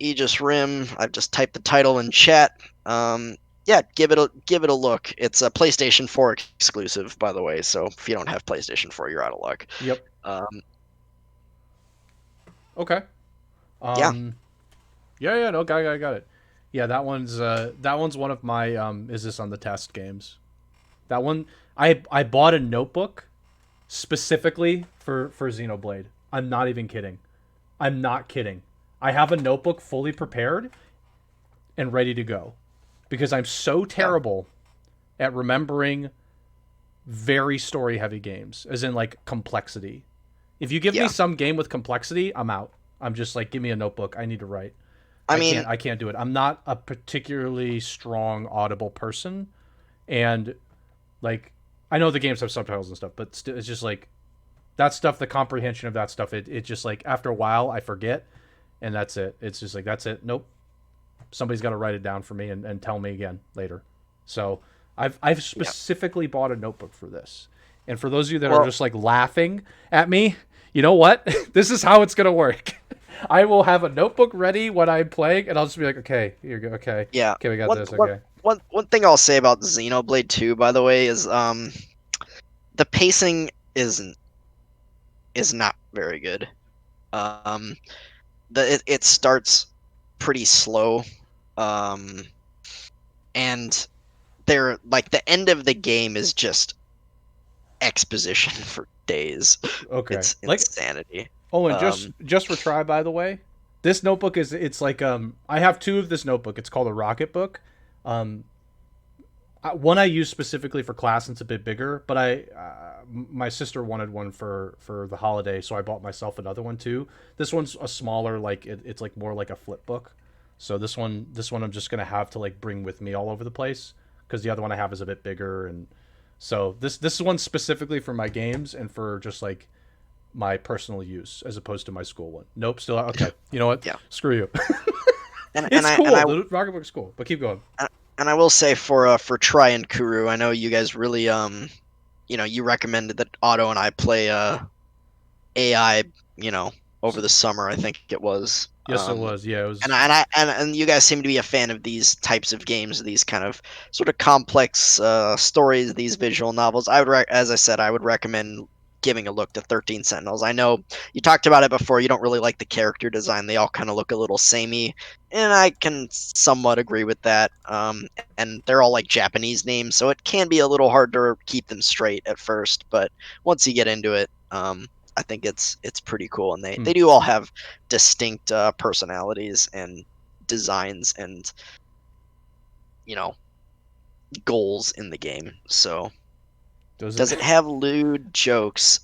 Aegis Rim. I've just typed the title in chat. Yeah, give it a look. It's a PlayStation 4 exclusive, by the way. So if you don't have PlayStation 4, you're out of luck.
Yep. Okay.
Yeah.
Yeah, no, got it. Yeah, that one's one of my is this on the test games. That one, I bought a notebook specifically for Xenoblade. I'm not even kidding. I'm not kidding. I have a notebook fully prepared and ready to go, because I'm so terrible at remembering very story heavy games, as in, like, complexity. If you give me some game with complexity, I'm out. I'm just like, give me a notebook. I need to write. I can't do it. I'm not a particularly strong Audible person, and, like, I know the games have subtitles and stuff, but it's just like that stuff. The comprehension of that stuff, it just, like, after a while I forget, and that's it. It's just like, that's it. Nope. Somebody's got to write it down for me and tell me again later. So I've specifically bought a notebook for this. And for those of you that are just, like, laughing at me, you know what? This is how it's gonna work. I will have a notebook ready when I'm playing, and I'll just be like, okay, here you go. Okay.
Yeah.
Okay, we got this. Okay.
One thing I'll say about Xenoblade 2, by the way, is the pacing is not very good. It starts pretty slow, and they're like, the end of the game is just exposition for days.
Okay.
It's insanity.
Oh, and just for try, by the way, this notebook it's like, I have 2 of this notebook. It's called a Rocket Book. One I use specifically for class, and it's a bit bigger, but my sister wanted one for the holiday, so I bought myself another one too. This one's a smaller, like, it's like more like a flip book. So this one I'm just gonna have to, like, bring with me all over the place, because the other one I have is a bit bigger, and so this is one specifically for my games and for just, like, my personal use, as opposed to my school one. Nope, still okay. You know what?
Yeah.
Screw you.
And
It's cool.
the
Rocket Book's cool, but keep going.
And I will say, for Try and Kuru, I know you guys really you recommended that Otto and I play AI, over the summer, I think it was.
Yes, it was. Yeah, it was.
And you guys seem to be a fan of these types of games, these kind of sort of complex stories, these visual novels. As I said, I would recommend giving a look to 13 Sentinels. I know you talked about it before. You don't really like the character design; they all kind of look a little samey, and I can somewhat agree with that. And they're all, like, Japanese names, so it can be a little hard to keep them straight at first. But once you get into it, I think it's pretty cool, and they do all have distinct personalities and designs and goals in the game. So does it have lewd jokes?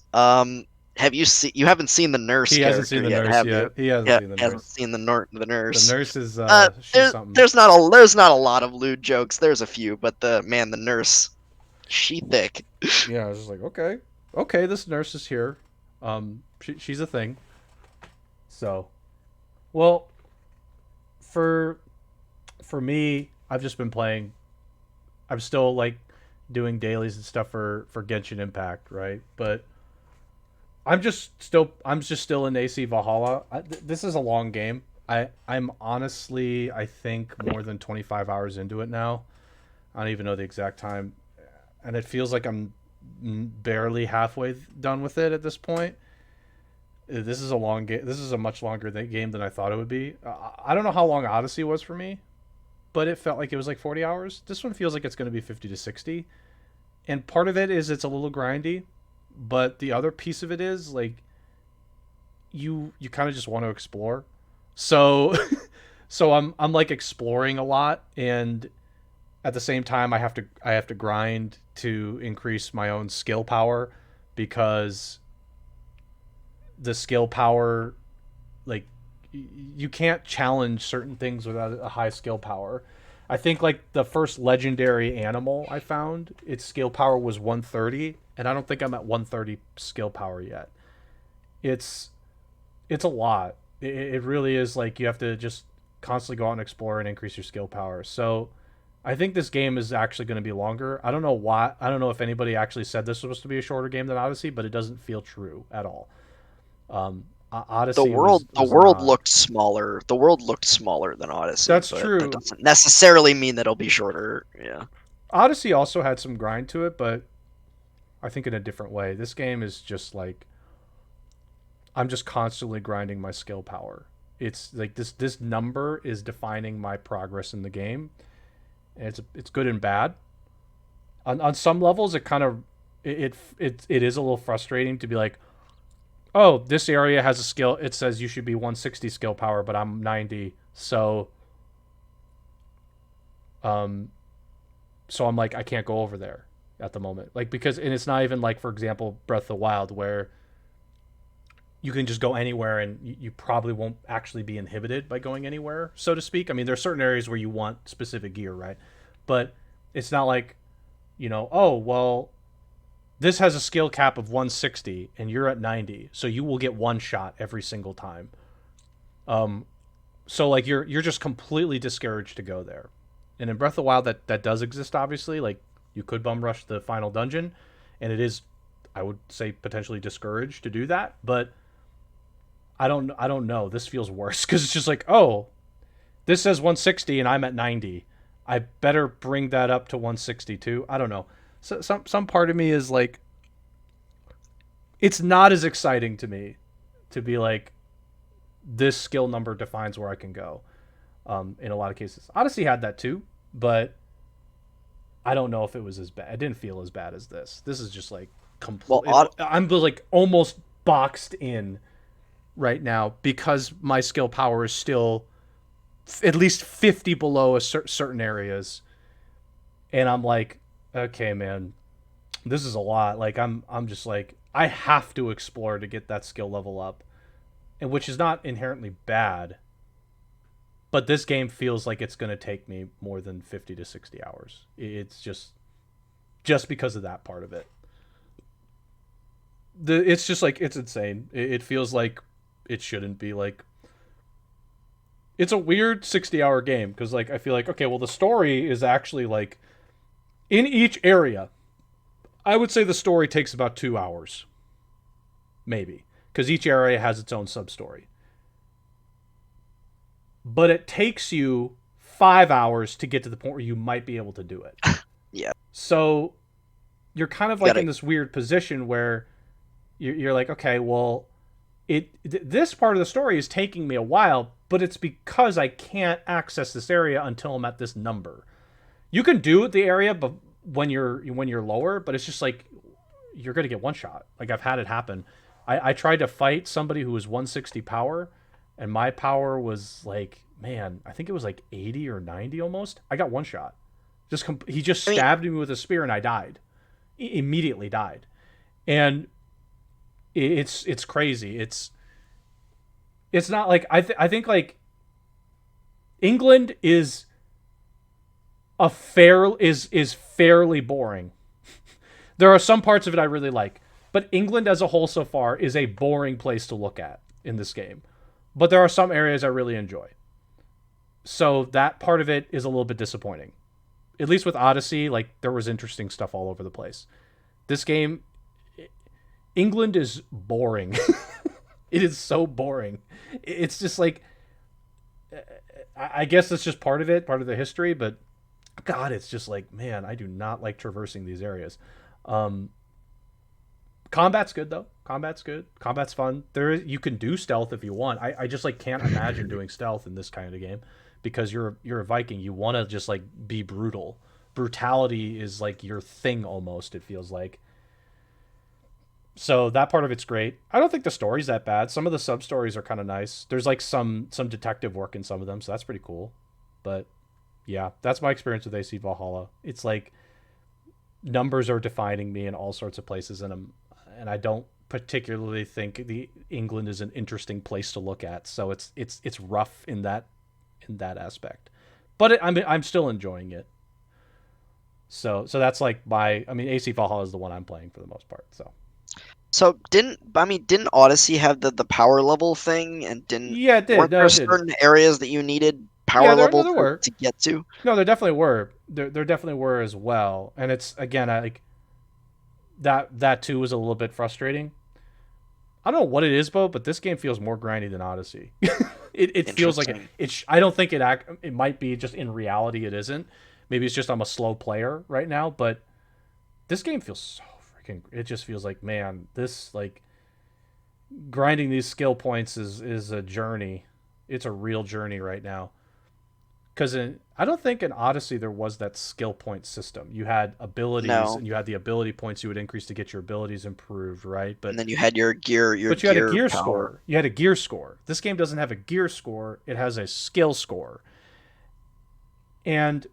you haven't seen the nurse
He hasn't seen
character
the
yet,
nurse
have you?
yet. He hasn't
Yeah,
seen the
hasn't
nurse.
seen the
The
nurse.
nurse is she's something.
There's not a lot of lewd jokes. There's a few, but the nurse, she thick.
Yeah, I was just like, okay, okay, this nurse is here. She's a thing. So, well, for for me, I've just been playing. I'm still like doing dailies and stuff for Genshin Impact, right? But I'm just still in AC Valhalla. This is a long game. I'm honestly I think more than 25 hours into it now. I don't even know the exact time, and it feels like I'm barely halfway done with it at this point. This is a long game. This is a much longer game than I thought it would be. I don't know how long Odyssey was for me, but it felt like it was like 40 hours. This one feels like it's going to be 50 to 60. And part of it is it's a little grindy, but the other piece of it is like you kind of just want to explore. So so I'm like exploring a lot, and at the same time I have to grind to increase my own skill power because the skill power like you can't challenge certain things without a high skill power. I think like the first legendary animal I found, its skill power was 130, and I don't think I'm at 130 skill power yet. It's it's a lot. It really is like you have to just constantly go out and explore and increase your skill power. So I think this game is actually going to be longer. I don't know why. I don't know if anybody actually said this was supposed to be a shorter game than Odyssey, but it doesn't feel true at all. Odyssey
The
was
world
not.
looked smaller. The world looked smaller than Odyssey,
That's
but that
true.
doesn't necessarily mean that it'll be shorter. Yeah.
Odyssey also had some grind to it, but I think in a different way. This game is just like I'm just constantly grinding my skill power. It's like this number is defining my progress in the game, and it's good and bad. On some levels, it kind of it is a little frustrating to be like, oh, this area has a skill. It says you should be 160 skill power, but I'm 90, so um so I'm like I can't go over there at the moment, like because and it's not even like for example Breath of the Wild where you can just go anywhere and you probably won't actually be inhibited by going anywhere, so to speak. I mean, there are certain areas where you want specific gear, right? But it's not like, oh, well, this has a skill cap of 160 and you're at 90, so you will get one shot every single time. Um, so like you're just completely discouraged to go there. And in Breath of the Wild, that does exist, obviously. Like you could bum rush the final dungeon, and it is, I would say, potentially discouraged to do that. But I don't know. This feels worse because it's just like, oh, this says 160 and I'm at 90. I better bring that up to 162. I don't know. So some part of me is like, it's not as exciting to me to be like, this skill number defines where I can go. In a lot of cases, Odyssey had that too, but I don't know if it was as bad. It didn't feel as bad as this. This is just like
Well,
complete. I'm like almost boxed in right now because my skill power is still at least 50 below certain areas, and I'm like, okay, man, this is a lot. Like I'm just like I have to explore to get that skill level up, and which is not inherently bad. But this game feels like it's going to take me more than 50 to 60 hours. It's just because of that part of it. It's just like it's insane. It feels like it shouldn't be like it's a weird 60-hour game because like I feel like okay, well the story is actually like in each area. I would say the story takes about 2 hours, maybe, because each area has its own sub story. But it takes you 5 hours to get to the point where you might be able to do it.
yeah.
So you're kind of
You
like
gotta
in this weird position where you're like, okay, well, this part of the story is taking me a while, but it's because I can't access this area until I'm at this number. You can do the area, but when you're lower, but it's just like you're gonna get one shot. Like I've had it happen. I tried to fight somebody who was 160 power, and my power was like, man, I think it was like 80 or 90 almost. I got one shot. He just
I mean,
stabbed me with a spear and I died. Immediately died. And It's crazy. It's not like I think like England is fairly boring. There are some parts of it I really like, but England as a whole so far is a boring place to look at in this game. But there are some areas I really enjoy. So that part of it is a little bit disappointing. At least with Odyssey, like there was interesting stuff all over the place. This game, England is boring. It is so boring. It's just like, I guess it's just part of it, part of the history, but God, it's just like, man, I do not like traversing these areas. Um, Combat's good though. Combat's good. Combat's fun. You can do stealth if you want. I just like can't imagine doing stealth in this kind of game because you're a Viking. You want to just like be brutal. Brutality is like your thing almost. It feels like. So that part of it's great. I don't think the story's that bad. Some of the sub stories are kind of nice. There's like some detective work in some of them, so that's pretty cool. But yeah, that's my experience with AC Valhalla. It's like numbers are defining me in all sorts of places, and I don't particularly think the England is an interesting place to look at. So it's rough in that aspect, but I'm still enjoying it. So that's like AC Valhalla is the one I'm playing for the most part. So
So didn't Odyssey have the power level thing, and didn't
yeah, it did.
weren't
No,
there
it did.
certain areas that you needed
Yeah,
power
there
level
there were.
to get to?
No, there definitely were. There definitely were as well. And it's again, I like that too was a little bit frustrating. I don't know what it is, Bo, but this game feels more grindy than Odyssey. It feels like
Interesting.
I don't think it might be just in reality it isn't. Maybe it's just I'm a slow player right now, but this game feels so freaking. It just feels like, man, this like grinding these skill points is a journey. It's a real journey right now. Because I don't think in Odyssey there was that skill point system. You had abilities,
No.
and you had the ability points you would increase to get your abilities improved, right?
And then you had your
You had a
gear
gear
power.
score. You had a gear score. This game doesn't have a gear score. It has a skill score, and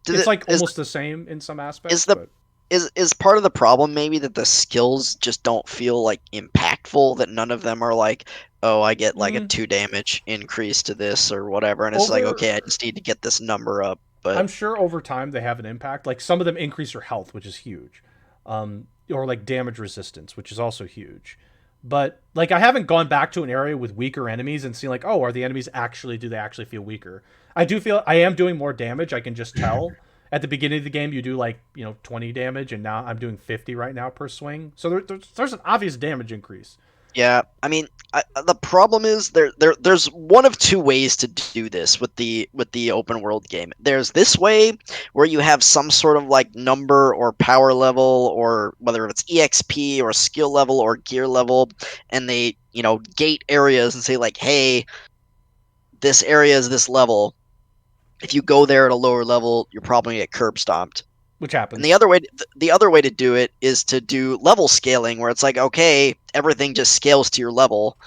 Did
it's
it
like almost the same in some
is
aspects.
the
But
is part of the problem maybe that the skills just don't feel like impactful, that none of them are like, oh, I get like a
mm,
2 damage increase to this or whatever, and it's like, okay, I
over,
just need to get this number up. But
I'm sure over time they have an impact. Like some of them increase your health, which is huge, or like damage resistance, which is also huge. But like I haven't gone back to an area with weaker enemies and seen like, oh, are the enemies actually do they actually feel weaker? I do feel I am doing more damage. I can just tell. At the beginning of the game, you do like 20 damage, and now I'm doing 50 right now per swing. So there's an obvious damage increase.
yeah, I mean, the problem is there's one of two ways to do this with the open world game. There's this way where you have some sort of like number or power level, or whether it's EXP or skill level or gear level, and they gate areas and say like, hey, this area is this level. If you go there at a lower level, you're probably gonna get curb stomped.
Which
And
happens.
the other way to do it is to do level scaling, where it's like, okay, everything just scales to your level,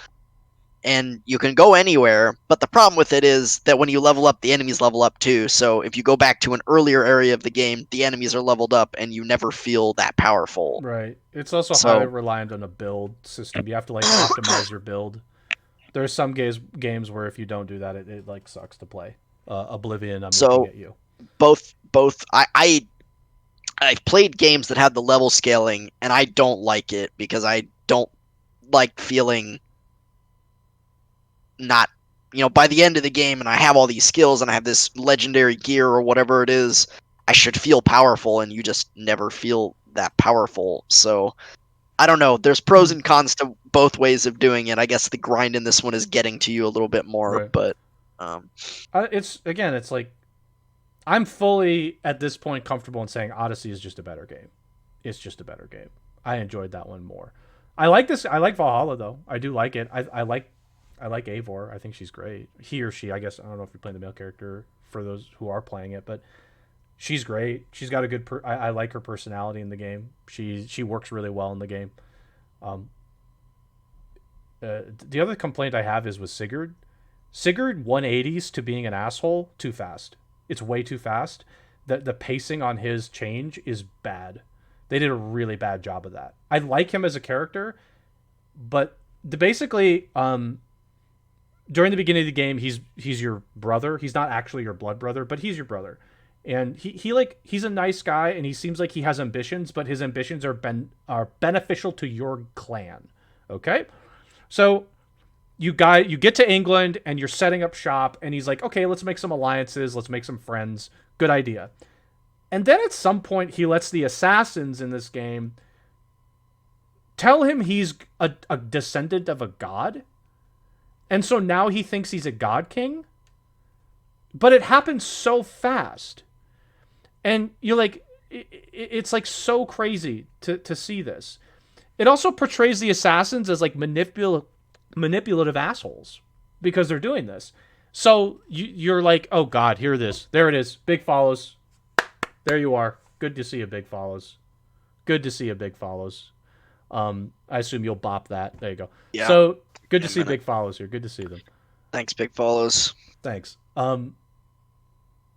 and you can go anywhere. But the problem with it is that when you level up, the enemies level up too. So if you go back to an earlier area of the game, the enemies are leveled up, and you never feel that powerful.
Right. It's also highly
So
reliant on a build system. You have to like optimize your build. There's some games where if you don't do that, it like sucks to play. Oblivion, I'm looking
so
at you.
both I've played games that had the level scaling, and I don't like it because I don't like feeling not, by the end of the game, and I have all these skills and I have this legendary gear or whatever it is, I should feel powerful, and you just never feel that powerful. So I don't know. There's pros
Hmm.
and cons to both ways of doing it. I guess the grind in this one is getting to you a little bit more,
Right.
but um,
It's like I'm fully at this point comfortable in saying Odyssey is just a better game. It's just a better game. I enjoyed that one more. I like this. I like Valhalla though. I do like it. I like Eivor. I think she's great. He or she. I guess I don't know if you're playing the male character for those who are playing it, but she's great. She's got a good. I like her personality in the game. She works really well in the game. Um, the other complaint I have is with Sigurd. Sigurd 180s to being an asshole too fast. It's way too fast. The pacing on his change is bad. They did a really bad job of that. I like him as a character, But basically, during the beginning of the game, he's your brother. He's not actually your blood brother, but he's your brother. And he's a nice guy, and he seems like he has ambitions, but his ambitions are beneficial to your clan. Okay, so you get to England and you're setting up shop, and he's like, okay, let's make some alliances, let's make some friends. Good idea. And then at some point, he lets the assassins in this game tell him he's a descendant of a god, and so now he thinks he's a god king. But it happens so fast, and you're like, it's like so crazy to see this. It also portrays the assassins as like manipulative assholes because they're doing this. So you're like, oh god, here it is. There it is. Big follows. There you are. Good to see you, big follows. Good to see you, big follows. I assume you'll bop that. There you go.
Yeah.
So good to see big follows here. Good to see them.
Thanks, big follows.
Thanks.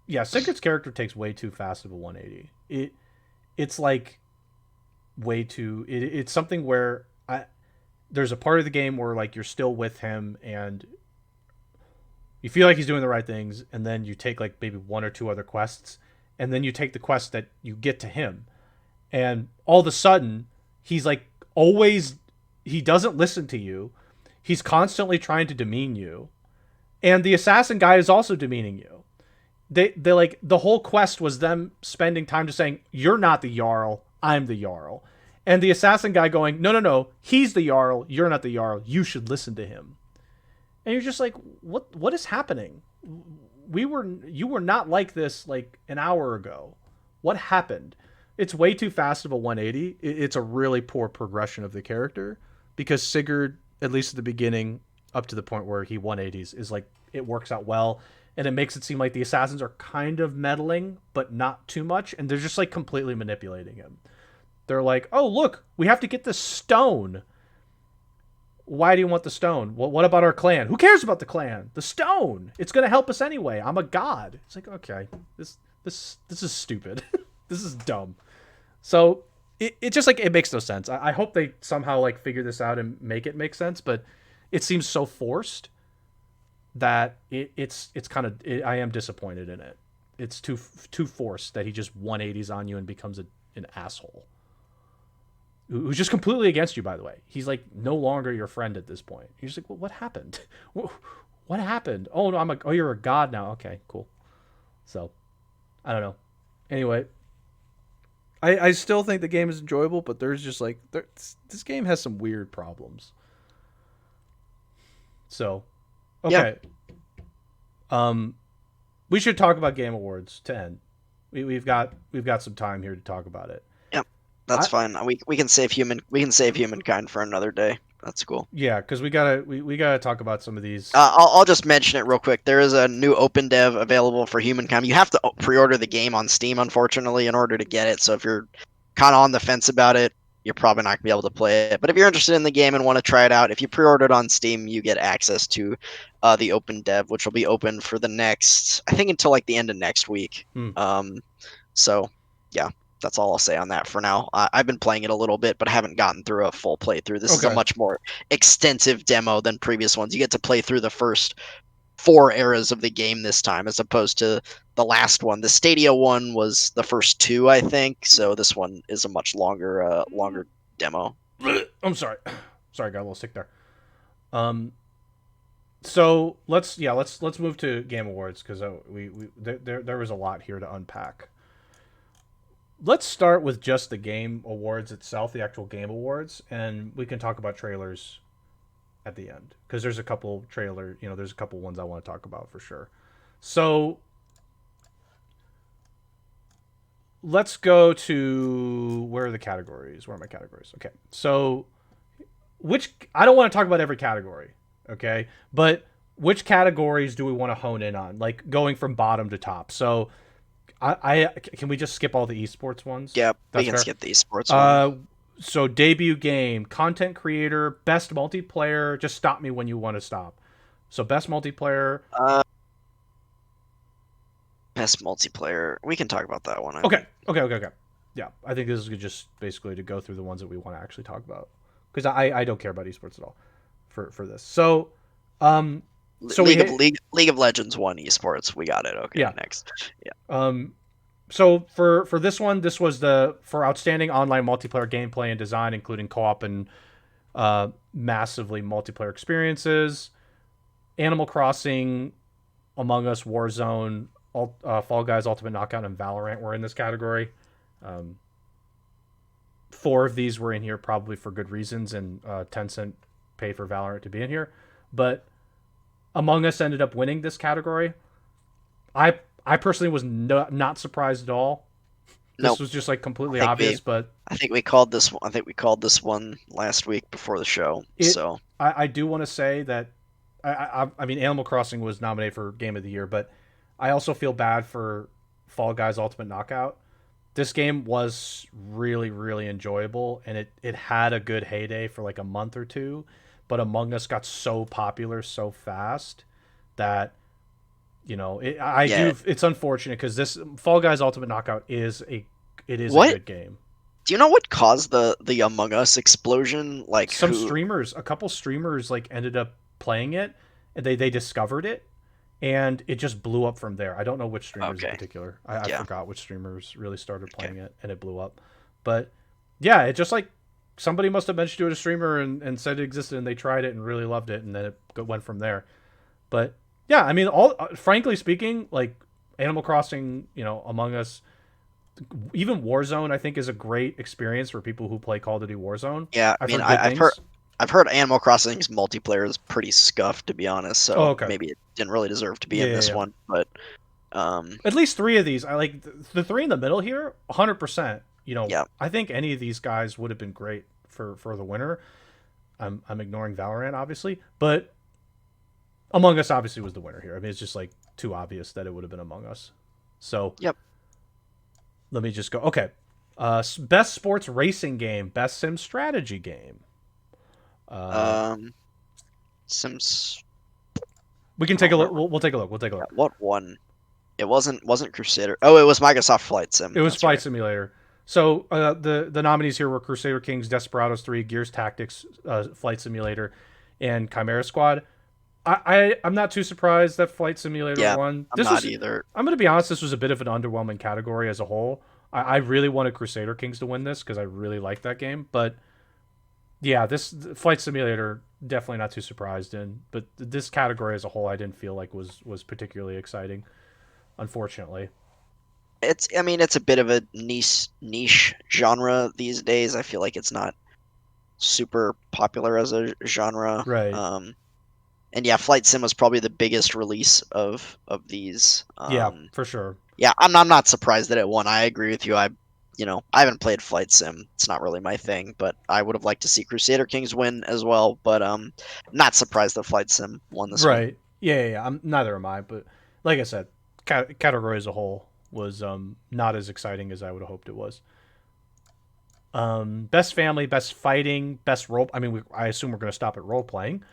Yeah, Sigurd's character takes way too fast of a 180. It's like way too. It's something where there's a part of the game where like you're still with him and you feel like he's doing the right things, and then you take like maybe one or two other quests, and then you take the quest that you get to him, and all of a sudden he's like he doesn't listen to you. He's constantly trying to demean you, and the assassin guy is also demeaning you. They like the whole quest was them spending time just saying, you're not the Jarl, I'm the Jarl. And the assassin guy going, no, he's the Jarl, you're not the Jarl, you should listen to him. And you're just like, what is happening? You were not like this like an hour ago. What happened? It's way too fast of a 180. It's a really poor progression of the character, because Sigurd, at least at the beginning, up to the point where he 180s, is like, it works out well. And it makes it seem like the assassins are kind of meddling, but not too much. And they're just like completely manipulating him. They're like, oh, look, we have to get this stone. Why do you want the stone? Well, what about our clan? Who cares about the clan? The stone. It's going to help us anyway. I'm a god. It's like, okay, this is stupid. This is dumb. So it just like, it makes no sense. I hope they somehow like figure this out and make it make sense, but it seems so forced that it's kind of, I am disappointed in it. It's too forced that he just 180s on you and becomes an asshole who's just completely against you. By the way, he's like no longer your friend at this point. You're just like, well, what happened? What happened? Oh no, you're a god now. Okay, cool. So I don't know. Anyway, I still think the game is enjoyable, but there's just like this game has some weird problems. So okay. Yeah. We should talk about Game Awards to end. We've got some time here to talk about it.
Yep, that's fine. We can save humankind for another day. That's cool.
Yeah, because we gotta talk about some of these.
I'll just mention it real quick. There is a new open dev available for humankind. You have to pre-order the game on Steam, unfortunately, in order to get it. So if you're kind of on the fence about it, you're probably not going to be able to play it. But if you're interested in the game and want to try it out, if you pre-order it on Steam, you get access to the open dev, which will be open for the next, I think, until like the end of next week. So, yeah, that's all I'll say on that for now. I've been playing it a little bit, but I haven't gotten through a full playthrough. This is a much more extensive demo than previous ones. You get to play through the first 4 eras of the game this time, as opposed to the last one. The Stadia one was the first 2, I think. So this one is a much longer demo.
I'm sorry, got a little sick there. So let's move to Game Awards, because there was a lot here to unpack. Let's start with just the Game Awards itself, the actual Game Awards, and we can talk about trailers at the end, because there's a couple there's a couple ones I want to talk about for sure. So let's go to, where are the categories? Where are my categories? Okay. So I don't want to talk about every category, okay? But which categories do we want to hone in on? Like going from bottom to top. So I can we just skip all the esports ones?
Yeah, we can skip the esports ones.
So debut game, content creator, best multiplayer. Just stop me when you want to stop. So best multiplayer.
Best multiplayer. We can talk about that one.
Okay. Yeah, I think this is just basically to go through the ones that we want to actually talk about. because I don't care about esports at all for this. So um so we hit
League of Legends 1 esports. We got it. Okay,
yeah.
next. Yeah.
So for this one, this was the for outstanding online multiplayer gameplay and design, including co-op and massively multiplayer experiences. Animal Crossing, Among Us, Warzone, Fall Guys, Ultimate Knockout, and Valorant were in this category. Um, 4 of these were in here probably for good reasons, and Tencent paid for Valorant to be in here. But Among Us ended up winning this category. I personally was not surprised at all. This
Nope.
was just like completely obvious, but
I think we called this one. I think we called this one last week before the show.
it.
So
I do want to say that I mean Animal Crossing was nominated for Game of the Year, but I also feel bad for Fall Guys Ultimate Knockout. This game was really really enjoyable, and it had a good heyday for like a month or two, but Among Us got so popular so fast that I
yeah.
do. It's unfortunate because this Fall Guys Ultimate Knockout is a
What
good game.
do you know? What caused the Among Us explosion? Like
Some
who?
streamers, a couple streamers, like ended up playing it, and they discovered it, and it just blew up from there. I don't know which streamers in
Okay.
particular. I
Yeah.
forgot which streamers really started
Okay.
playing it, and it blew up. But yeah, it just like somebody must have mentioned it to a streamer and said it existed, and they tried it and really loved it, and then it went from there. But yeah, I mean, all frankly speaking, like Animal Crossing, Among Us, even Warzone, I think is a great experience for people who play Call of Duty Warzone.
Yeah. I
I've
mean,
heard good things.
I've heard Animal Crossing's multiplayer is pretty scuffed, to be honest.
Oh,
So
okay.
maybe it didn't really deserve to be
Yeah,
in
yeah,
this
yeah.
one. But um,
At least 3 of these, I like the 3 in the middle here, 100%.
yeah.
I think any of these guys would have been great for the winner. I'm ignoring Valorant obviously, but Among Us obviously was the winner here. I mean, it's just like too obvious that it would have been Among Us. So
Yep.
let me just go. Okay, best sports racing game, best sim strategy game. Uh,
Um, Sims.
we can
I
take
don't
a look.
remember.
We'll take a look. We'll take a
Yeah,
look.
what one? It wasn't Crusader. Oh, it was Microsoft Flight Sim.
It was
That's
Flight
right.
Simulator. So the nominees here were Crusader Kings, Desperados 3, Gears Tactics, Flight Simulator, and Chimera Squad. I'm not too surprised that Flight Simulator
Yeah,
won.
I'm
This
not
was
either.
I'm gonna be honest. This was a bit of an underwhelming category as a whole. I really wanted Crusader Kings to win this because I really like that game. But yeah, this Flight Simulator definitely not too surprised in. But this category as a whole, I didn't feel like was particularly exciting. Unfortunately,
I mean, it's a bit of a niche genre these days. I feel like it's not super popular as a genre.
right?
And yeah, Flight Sim was probably the biggest release of these.
Yeah, for sure.
Yeah, I'm not surprised that it won. I agree with you. I haven't played Flight Sim. It's not really my thing, but I would have liked to see Crusader Kings win as well. But not surprised that Flight Sim won this one.
Right. Yeah, yeah, yeah. Neither am I. But like I said, category as a whole was not as exciting as I would have hoped it was. Best family, best fighting, best role. I mean, I assume we're going to stop at role playing.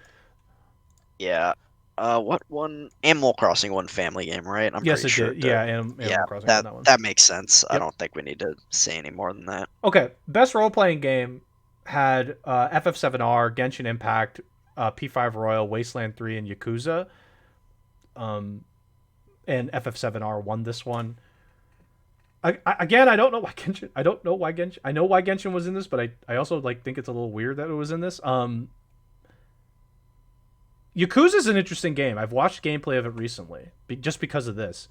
Yeah. What one? Animal Crossing won Family Game, right? I'm
Yes,
pretty
it
sure
did.
it did.
Yeah,
Yeah,
Animal Crossing won that one.
that makes sense. I
Yep.
don't think we need to say any more than that.
Okay, best role playing game had FF7R, Genshin Impact, P5 Royal, Wasteland 3, and Yakuza. Um, and FF7R won this one. Again, I don't know why Genshin. I don't know why Genshin. I know why Genshin was in this, but I also like think it's a little weird that it was in this. Yakuza is an interesting game. I've watched gameplay of it recently, just because of this.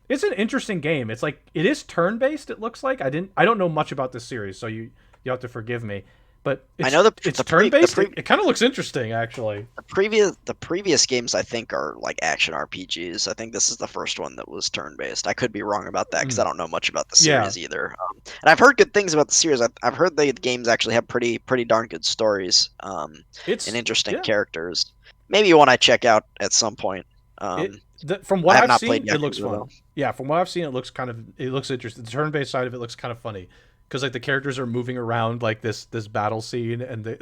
It's an interesting game. It's like it is turn based. It looks like I don't know much about this series, so you have to forgive me. But
I know
it's turn based. It kind of looks interesting, actually.
the previous games I think are like action RPGs. I think this is the first one that was turn based. I could be wrong about that because I
Mm.
don't know much about the
Yeah,
series either. And I've heard good things about the series. I've heard the games actually have pretty darn good stories. And
it's
interesting
yeah.
characters. Maybe one I check out at some point.
It
Um,
from
I
what
have
I've
not played
seen, it looks
Yakuza
fun.
though.
Yeah, from what I've seen, it looks interesting. The turn based side of it looks kind of funny because like the characters are moving around like this battle scene, and they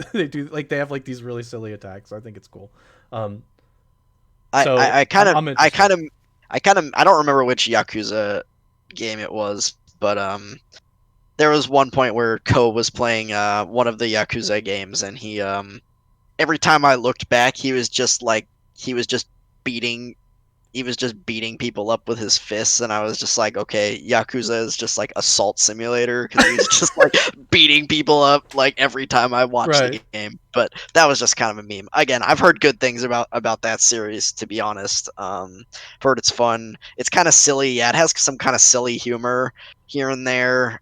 they have like these really silly attacks. I think it's cool. Um,
I, I,
so
I kind of
I'm interested.
I don't remember which Yakuza game it was, but there was one point where Ko was playing one of the Yakuza games, and he every time I looked back, he was just beating beating people up with his fists, and I was just like, okay, Yakuza is just like assault simulator, because he was just like beating people up like every time I watched the
Right.
game. But that was just kind of a meme. Again, I've heard good things about that series, to be honest. I've heard it's fun. It's kind of silly. Yeah, it has some kind of silly humor here and there.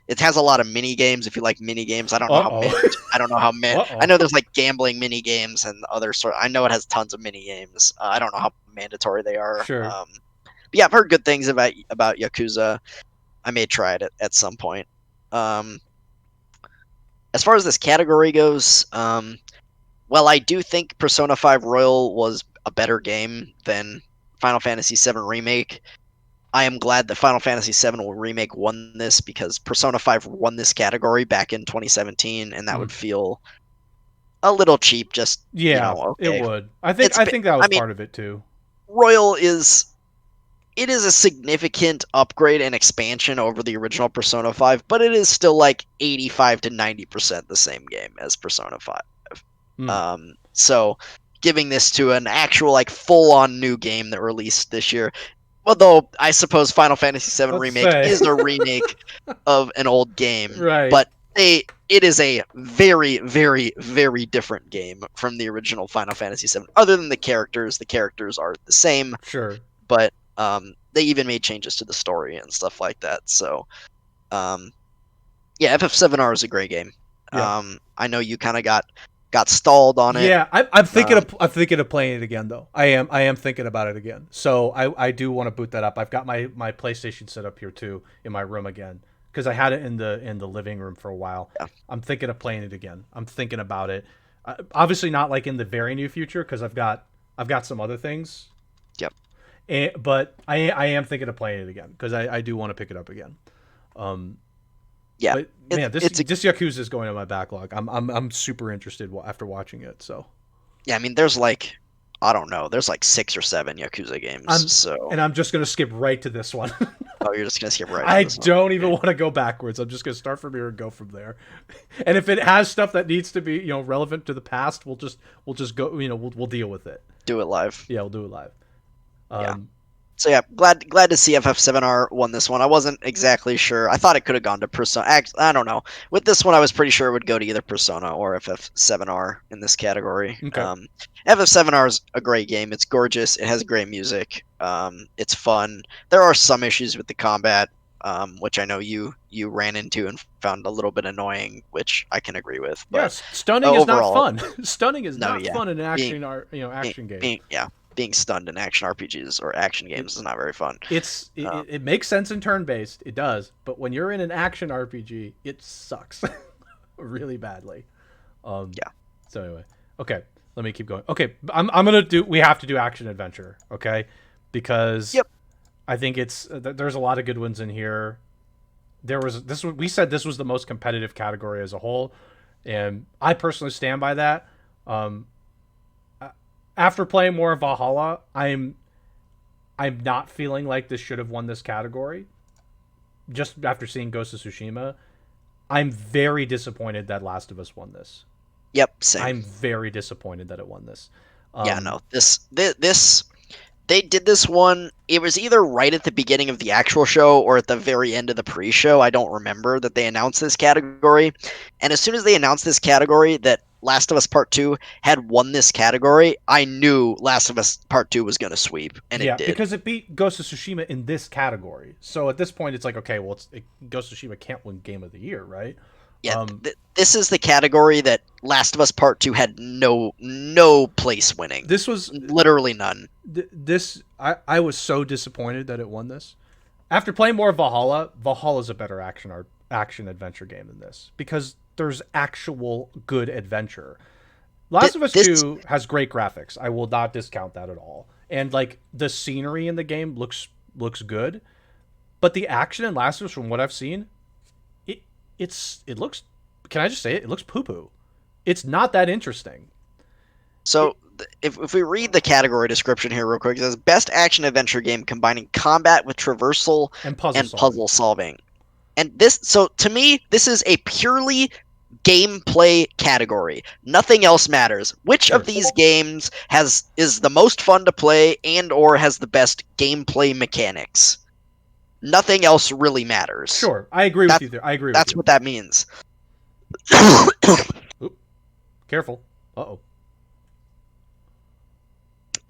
It has a lot of mini games. If you like mini games, I don't know
Uh
how
oh.
I don't know how many.
Uh
I
oh.
know there's like gambling mini games and other sort. I know it has tons of mini games. I don't know how mandatory they are.
Sure.
But yeah, I've heard good things about Yakuza. I may try it at some point. Um, as far as this category goes, well, I do think Persona 5 Royal was a better game than Final Fantasy 7 Remake. I am glad that Final Fantasy 7 Remake won this, because Persona 5 won this category back in 2017, and that
Mm.
would feel a little cheap. Just,
Yeah, it
okay,
would. I think
it's.
I think that was
I mean,
part of it too.
Royal is it is a significant upgrade and expansion over the original Persona 5, but it is still like 85 to 90% the same game as Persona 5.
Mm.
So giving this to an actual like full-on new game that released this year, although I suppose Final Fantasy 7
Let's
Remake
say.
is a remake of an old game,
Right.
but it is a very, very, very different game from the original Final Fantasy 7. Other than the characters are the same,
Sure.
but they even made changes to the story and stuff like that. So, um, yeah, FF7R is a great game.
Yeah.
I know you kind of got stalled on it.
Yeah, I'm thinking
Um,
I'm thinking of playing it again though. I am thinking about it again. So I do want to boot that up. I've got my PlayStation set up here too in my room again, because I had it in the living room for a while.
yeah,
I'm thinking of playing it again. I'm thinking about it. Obviously not like in the very near future, because I've got some other things.
yep,
But I am thinking of playing it again, because I do want to pick it up again. Um,
yeah.
but man,
It's a
this Yakuza is going on my backlog. I'm super interested after watching it. So.
yeah. I mean, there's like I don't know. There's like 6 or 7 Yakuza games. So
I'm just gonna skip right to this one.
oh, you're just gonna skip right to
I
this one.
don't even want to go backwards. I'm just gonna start from here and go from there. And if it has stuff that needs to be, relevant to the past, we'll just go. We'll deal with it.
Do it live.
Yeah, we'll do it live.
Yeah.
Um,
So yeah, glad to see FF7R won this one. I wasn't exactly sure. I thought it could have gone to Persona. I don't know. With this one, I was pretty sure it would go to either Persona or FF7R in this category.
okay.
FF7R is a great game. It's gorgeous. It has great music. It's fun. There are some issues with the combat, which I know you ran into and found a little bit annoying, which I can agree with. But
Yes, stunning is not
overall,
fun. Stunning is
no,
not
yeah,
fun in an
being
action game.
being stunned in action RPGs or action games is not very fun.
It makes sense in turn based. It does, but when you're in an action RPG, it sucks really badly.
Yeah.
So anyway, okay, let me keep going. Okay, I'm gonna do. We have to do action adventure, okay? Because
Yep.
I think there's a lot of good ones in here. We said this was the most competitive category as a whole, and I personally stand by that. Um, After playing more of Valhalla, I'm not feeling like this should have won this category. Just after seeing Ghost of Tsushima, I'm very disappointed that Last of Us won this.
Yep, same.
I'm very disappointed that it won this.
Yeah, no. This they did this one. It was either right at the beginning of the actual show or at the very end of the pre-show. I don't remember that they announced this category. And as soon as they announced this category that Last of Us Part 2 had won this category, I knew Last of Us Part 2 was going to sweep, and
Yeah,
it did.
because it beat Ghost of Tsushima in this category. So at this point, it's like, okay, well, Ghost of Tsushima can't win Game of the Year, right?
Yeah, this is the category that Last of Us Part 2 had no place winning.
This was
literally none.
I was so disappointed that it won this. After playing more Valhalla, Valhalla's a better action adventure game than this, because there's actual good adventure. Last of Us 2 has great graphics. I will not discount that at all. And like the scenery in the game looks good, but the action in Last of Us, from what I've seen, it looks, can I just say it? It looks poo-poo. It's not that interesting.
So if we read the category description here real quick, it says best action adventure game combining combat with traversal
And
puzzle solving. And so to me, this is a purely gameplay category. Nothing else matters. Which
Sure.
of these games is the most fun to play and or has the best gameplay mechanics? Nothing else really matters.
Sure. I agree with
That's
you there. I agree with
that's
you.
what that means.
Oop. Careful. Uh-oh.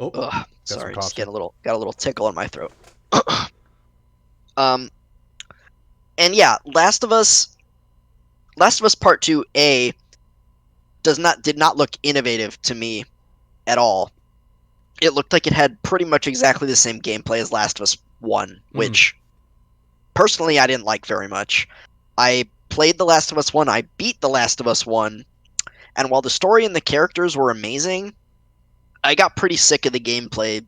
Oh,
Ugh,
got some
sorry, just
coughs.
got a little tickle in my throat. um, and yeah, Last of Us Part 2 A did not look innovative to me at all. It looked like it had pretty much exactly the same gameplay as Last of Us 1, which personally I didn't like very much. I played The Last of Us 1, I beat The Last of Us 1, and while the story and the characters were amazing, I got pretty sick of the gameplay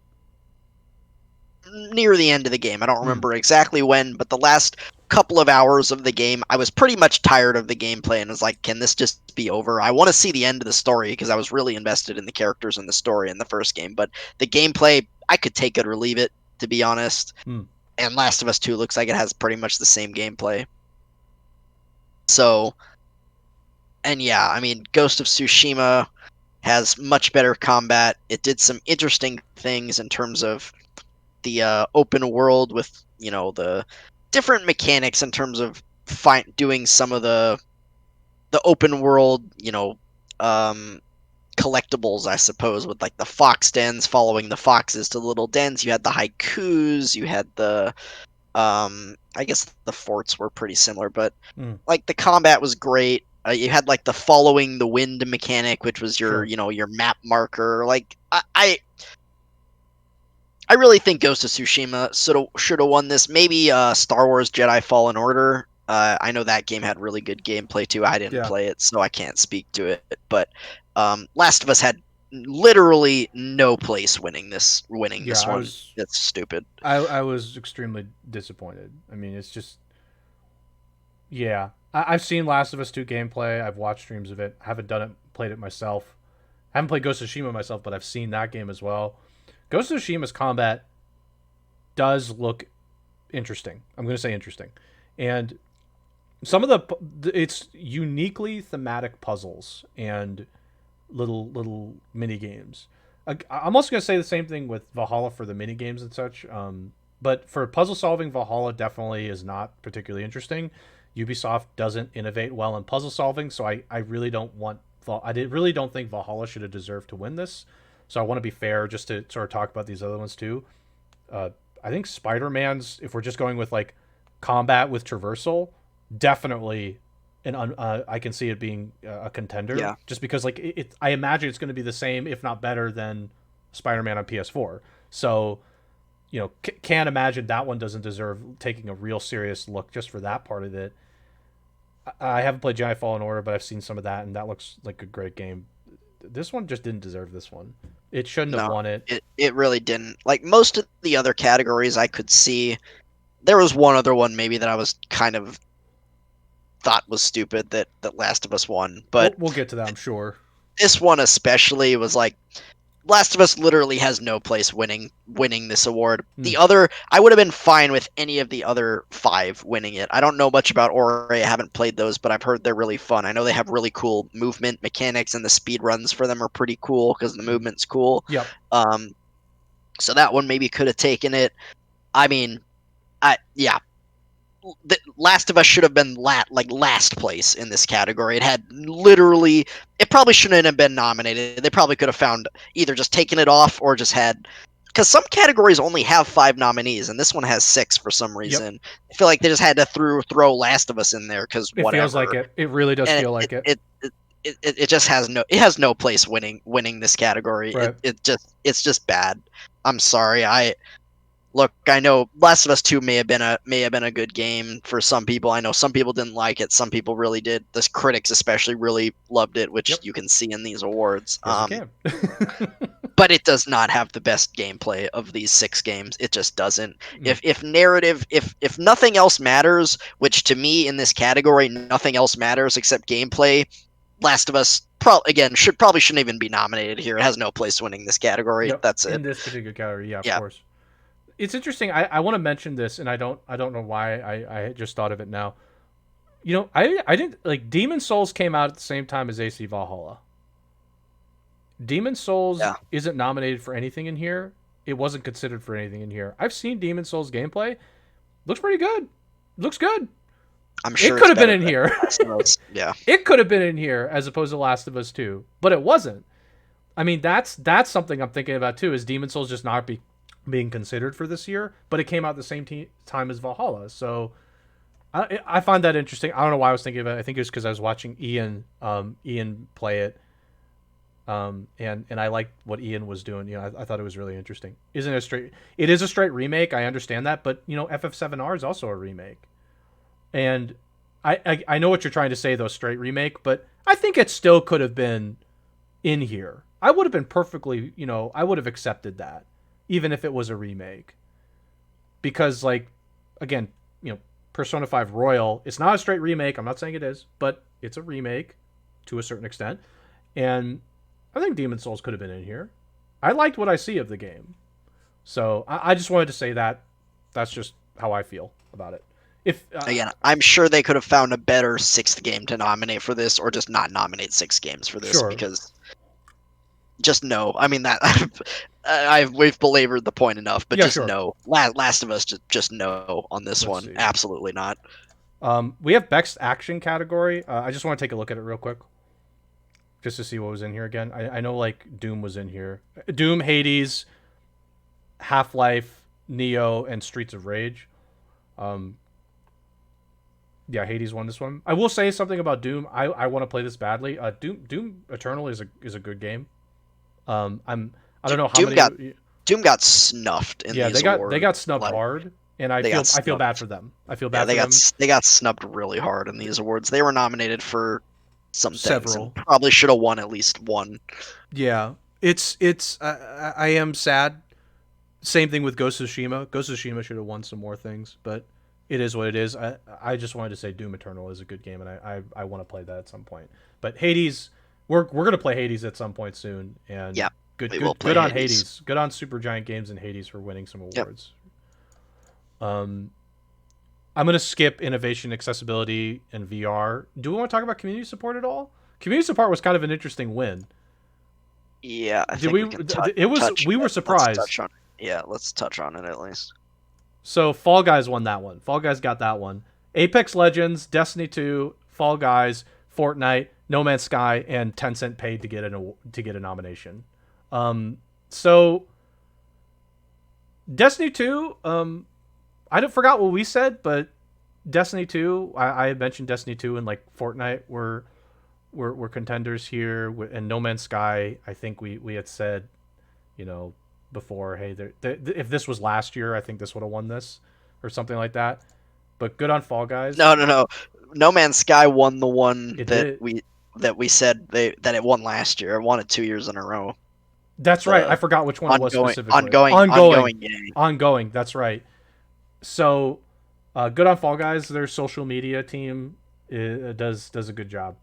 near the end of the game. I don't remember exactly when, but the last couple of hours of the game, I was pretty much tired of the gameplay and was like, can this just be over? I want to see the end of the story because I was really invested in the characters and the story in the first game, but the gameplay, I could take it or leave it, to be honest. And Last of Us 2 looks like it has pretty much the same gameplay. So, and yeah, I mean, Ghost of Tsushima has much better combat. It did some interesting things in terms of the open world with the different mechanics in terms of doing some of the open world collectibles, I suppose, with like the fox dens, following the foxes to little dens. You had the haikus, you had the I guess the forts were pretty similar, but like the combat was great. You had like the following the wind mechanic, which was your your map marker. Like I really think Ghost of Tsushima should have won this. Maybe Star Wars Jedi Fallen Order. I know that game had really good gameplay too. I didn't play it, so I can't speak to it. But Last of Us had literally no place winning this one. That's stupid.
I was extremely disappointed. I mean, it's just I've seen Last of Us 2 gameplay. I've watched streams of it. I haven't played it myself. I haven't played Ghost of Tsushima myself, but I've seen that game as well. Ghost of Tsushima's combat does look interesting. I'm going to say interesting. And some of it's uniquely thematic puzzles and little mini games. I'm also going to say the same thing with Valhalla for the mini games and such. But for puzzle solving, Valhalla definitely is not particularly interesting. Ubisoft doesn't innovate well in puzzle solving, so I really don't really don't think Valhalla should have deserved to win this. So I want to be fair, just to sort of talk about these other ones too. I think Spider-Man's, if we're just going with like combat with traversal, definitely I can see it being a contender.
Yeah.
Just because like I imagine it's going to be the same, if not better, than Spider-Man on PS4. So can't imagine that one doesn't deserve taking a real serious look just for that part of it. I haven't played Jedi Fallen Order, but I've seen some of that, and that looks like a great game. This one just didn't deserve this one. It shouldn't have won it.
It really didn't. Like most of the other categories I could see, there was one other one maybe that I was kind of thought was stupid that Last of Us won, but
we'll get to that, I'm sure.
This one especially was like, Last of Us literally has no place winning this award. The other, I would have been fine with any of the other 5 winning it. I don't know much about Ori. I haven't played those, but I've heard they're really fun. I know they have really cool movement mechanics, and the speed runs for them are pretty cool because the movement's cool.
Yep.
So that one maybe could have taken it. I mean, the Last of Us should have been last place in this category. It probably shouldn't have been nominated. They probably could have found either just taken it off or just had, because some categories only have 5 nominees and this one has 6 for some reason. Yep. I feel like they just had to throw Last of Us in there because whatever.
It feels like it. It really does feel like it.
It just has no place winning this category. Right. It's just bad. I'm sorry. Look, I know Last of Us 2 may have been a good game for some people. I know some people didn't like it. Some people really did. The critics especially really loved it, which you can see in these awards.
Yes, you can.
But it does not have the best gameplay of these 6 games. It just doesn't. If narrative, if nothing else matters, which to me in this category nothing else matters except gameplay, Last of Us probably shouldn't even be nominated here. It has no place winning this category. Yep. That's it.
In this particular category, of course. It's interesting. I want to mention this, and I don't know why I just thought of it now. I didn't like Demon Souls came out at the same time as AC Valhalla. Demon Souls
Yeah,
isn't nominated for anything in here. It wasn't considered for anything in here. I've seen Demon Souls gameplay. Looks pretty good. Looks good.
I'm
It
sure
could
it's
have been
better
in
than
here.
Last of Us. Yeah,
It could have been in here as opposed to Last of Us 2, but it wasn't. I mean, that's something I'm thinking about too. Is Demon Souls just not being considered for this year? But it came out the same time as Valhalla, so I find that interesting. I don't know why I was thinking about it. I think it was because I was watching Ian play it, and I liked what Ian was doing. I thought it was really interesting. Isn't it a straight? It is a straight remake. I understand that, but FF7R is also a remake, and I know what you're trying to say though, straight remake, but I think it still could have been in here. I would have been perfectly, I would have accepted that, even if it was a remake, because like, again, Persona 5 Royal, it's not a straight remake. I'm not saying it is, but it's a remake to a certain extent, and I think Demon Souls could have been in here. I liked what I see of the game, so I just wanted to say that. That's just how I feel about it. If
again, I'm sure they could have found a better sixth game to nominate for this, or just not nominate 6 games for this,
Sure.
because just no. I mean that we've belabored the point enough, but
Yeah,
just
sure.
no. Last of Us, just no on this
Let's
one.
see.
Absolutely not.
We have best action category. I just want to take a look at it real quick, just to see what was in here again. I know like Doom was in here. Doom, Hades, Half-Life, Neo, and Streets of Rage. Yeah, Hades won this one. I will say something about Doom. I want to play this badly. Doom Eternal is a good game. I don't know how
Doom
many.
Doom got snuffed in
Yeah,
these awards.
they got snubbed
Like,
hard, and I
they got
feel bad
snubbed.
for them. I feel
Yeah,
bad for them.
they got snubbed really hard in these awards. They were nominated for some things
Several.
and probably should have won at least one.
Yeah, it's. I am sad. Same thing with Ghost of Tsushima. Ghost of Tsushima should have won some more things, but it is what it is. I just wanted to say Doom Eternal is a good game, and I want to play that at some point. But Hades, we're gonna play Hades at some point soon, and
Yeah, we will play
good on
Hades.
Hades. Good on Supergiant Games and Hades for winning some
Yep.
awards. I'm gonna skip innovation, accessibility, and VR. Do we want to talk about community support at all? Community support was kind of an interesting win.
Yeah, I
Did
think
we?
we can
It was.
touch.
We were
Let's
surprised.
touch on it. Yeah, let's touch on it at least.
So Fall Guys won that one. Fall Guys got that one. Apex Legends, Destiny 2, Fall Guys, Fortnite, No Man's Sky, and Tencent paid to get a nomination. So Destiny 2, I forgot what we said, but Destiny 2, I had mentioned Destiny 2 and like Fortnite were contenders here, and No Man's Sky. I think we had said, before, hey, if this was last year, I think this would have won this or something like that. But good on Fall Guys.
No. No Man's Sky won the one
It
that
did.
we said that it won last year. It won it 2 years in a row.
That's right. I forgot which one it was specifically.
Ongoing game.
Ongoing. That's right. So, good on Fall Guys. Their social media team does a good job.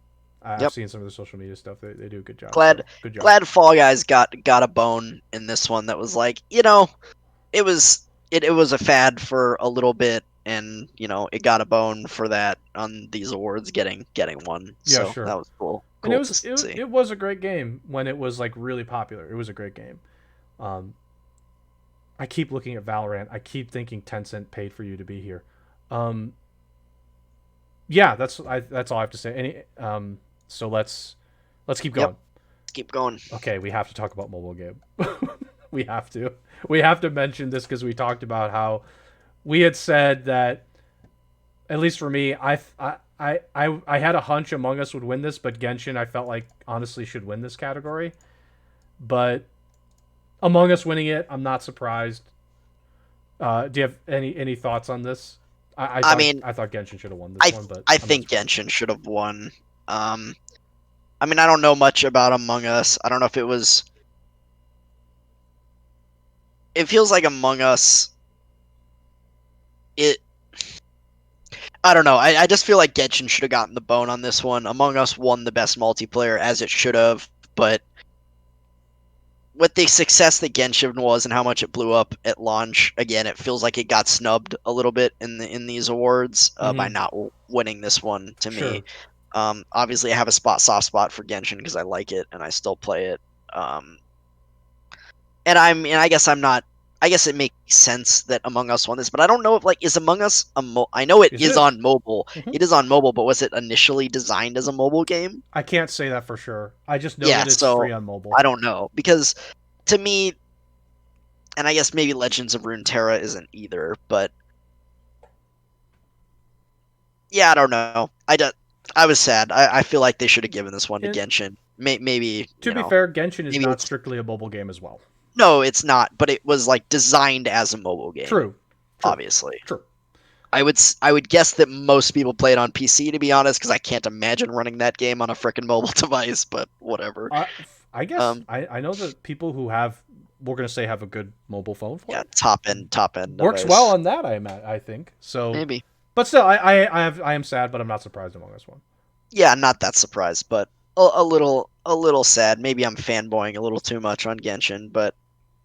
I've
Yep.
seen some of the social media stuff. They do a good job.
Glad
So, good job.
glad Fall Guys got a bone in this one that was like, it was a fad for a little bit, and it got a bone for that on these awards getting one.
Yeah,
So
sure.
that was cool.
And
Cool to see.
it was a great game when it was like really popular. It was a great game. I keep looking at Valorant. I keep thinking Tencent paid for you to be here. Yeah, that's all I have to say. So let's keep going.
Yep. Keep going.
Okay, we have to talk about mobile game. we have to mention this because we talked about how we had said that, at least for me, I had a hunch Among Us would win this, but Genshin I felt like honestly should win this category. But Among Us winning it, I'm not surprised. Do you have any thoughts on this? I thought Genshin should have won this one, but
I think Genshin should have won. I don't know much about Among Us. I don't know if it was. It feels like Among Us. I don't know. I just feel like Genshin should have gotten the bone on this one. Among Us won the best multiplayer as it should have, but with the success that Genshin was and how much it blew up at launch, again, it feels like it got snubbed a little bit in these awards by not winning this one. To me,
Sure.
obviously, I have a soft spot for Genshin because I like it and I still play it. Um, and I guess I'm not. I guess it makes sense that Among Us won this, but I don't know if like is Among Us I know it
Is
is
it?
on mobile.
Mhm.
It is on mobile, but was it initially designed as a mobile game?
I can't say that for sure. I just know
Yeah,
that it's
so
free on mobile.
I don't know because to me, and I guess maybe Legends of Runeterra isn't either, but yeah, I don't know. I was sad. I feel like they should have given this one to
And
Genshin. Maybe
to be fair, Genshin is
maybe
not
it's
strictly a mobile game as well.
no, it's not. But it was like designed as a mobile game,
True. True.
obviously.
True.
I would guess that most people play it on PC, to be honest, because I can't imagine running that game on a freaking mobile device. But whatever.
I, I guess
Um,
I know that people who have, we're gonna say, have a good mobile phone for
yeah,
it.
top end
Works well
device,
on that. I think so.
maybe.
But still, I am sad, but I'm not surprised Among Us one.
Yeah, not that surprised, but a little sad. Maybe I'm fanboying a little too much on Genshin, but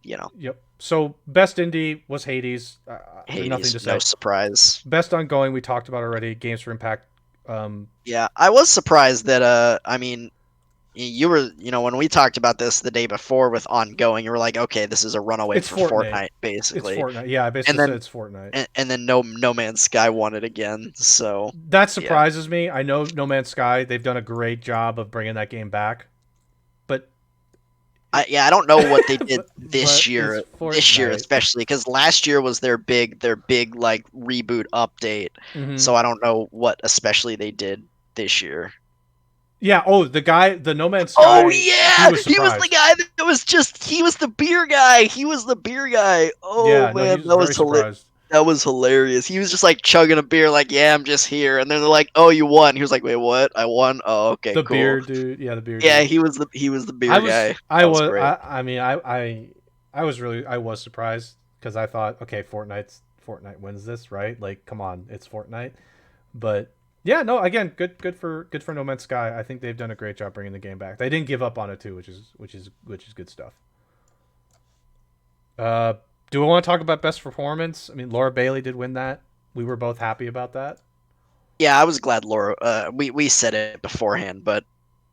you know,
Yep. So best indie was Hades. Nothing
Hades,
to
no
say.
surprise.
Best ongoing we talked about already. Games for Impact.
Yeah, I was surprised that I mean, you were, when we talked about this the day before with ongoing, you were like, okay, this is a runaway
It's
for
Fortnite.
Fortnite,
It's
basically.
Fortnite. Yeah, I
And
basically said
then
it's Fortnite.
and then No Man's Sky won it again. So
That
yeah,
surprises me. I know No Man's Sky. They've done a great job of bringing that game back, but
I don't know what they did this
but it's
year. This year
Fortnite.
especially because last year was their big like reboot update.
Hmm.
So I don't know what especially they did this year.
Yeah. Oh, the guy, the No Man's
Oh
Sky. He
yeah,
was
he was the
surprised.
guy that was just he was the beer guy. He was the beer guy. Oh
Yeah. No, he
man,
was very surprised.
that was hilarious. He was just like chugging a beer, like, yeah, I'm just here. And then they're like, oh, you won. He was like, wait, what? I won? Oh, okay,
The
cool.
beer dude. Yeah, the beer
Yeah,
dude.
he was the beer guy. That was great.
I mean, I was really, I was surprised because I thought, okay, Fortnite wins this, right? Like, come on, it's Fortnite. But yeah, no, again, good for No Man's Sky. I think they've done a great job bringing the game back. They didn't give up on it too, which is good stuff. Uh, do we want to talk about best performance? I mean, Laura Bailey did win that. We were both happy about that.
Yeah, I was glad Laura. We said it beforehand, but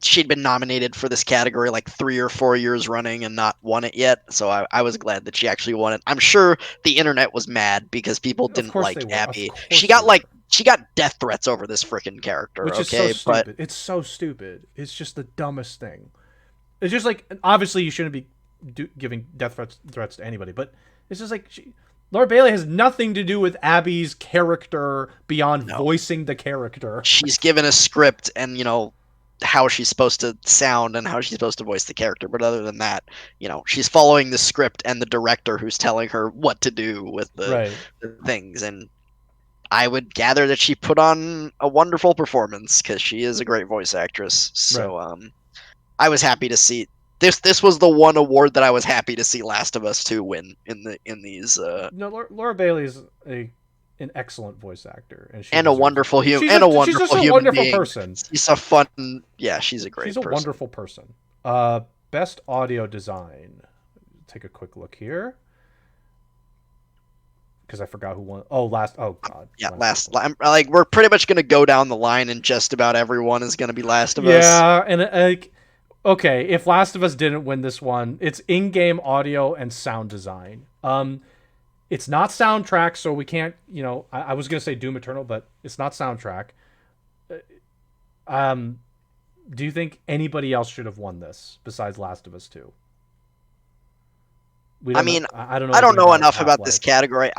she'd been nominated for this category like 3 or 4 years running and not won it yet. So I was glad that she actually won it. I'm sure the internet was mad because people
Of
didn't
course they
like
were. Of
Abby. She
course they
got
were.
like she got death threats over this freaking character.
Which is so
Okay, but
stupid. It's so stupid. It's just the dumbest thing. It's just like obviously you shouldn't be giving death threats to anybody, but it's just like Laura Bailey has nothing to do with Abby's character beyond
no,
voicing the character.
she's given a script and how she's supposed to sound and how she's supposed to voice the character. But other than that, she's following the script and the director who's telling her what to do with
Right.
the things. And I would gather that she put on a wonderful performance because she is a great voice actress.
Right.
So I was happy to see this. This was the one award that I was happy to see Last of Us 2 win in these.
No, Laura Bailey is an excellent voice actor, and she
And a
deserves it.
wonderful
She's just a
human
wonderful
being.
person.
She's a fun. Yeah, she's a
She's
great
a
person.
wonderful person. Best audio design. Take a quick look here. Because I forgot who won. Oh, last. Oh God.
Yeah, like we're pretty much gonna go down the line, and just about everyone is gonna be Last of Us.
Yeah, and like, okay, if Last of Us didn't win this one, it's in-game audio and sound design. It's not soundtrack, so we can't. I was gonna say Doom Eternal, but it's not soundtrack. Um, do you think anybody else should have won this besides Last of Us Two? We
I
don't know.
mean,
I don't know
I don't
anything
know
about
enough about this
Half-Life.
category.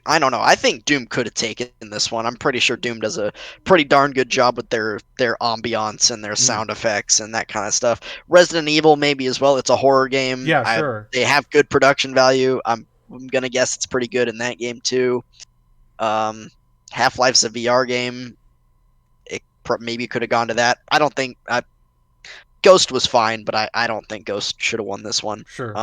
I don't know. I think Doom could have taken this one. I'm pretty sure Doom does a pretty darn good job with their ambiance and their
Mm.
sound effects and that kind of stuff. Resident Evil maybe as well. It's a horror game.
Yeah, sure.
They have good production value. I'm gonna guess it's pretty good in that game too. Um, Half-Life's a VR game. It maybe could have gone to that. I don't think Ghost was fine, but I don't think Ghost should have won this one.
Sure.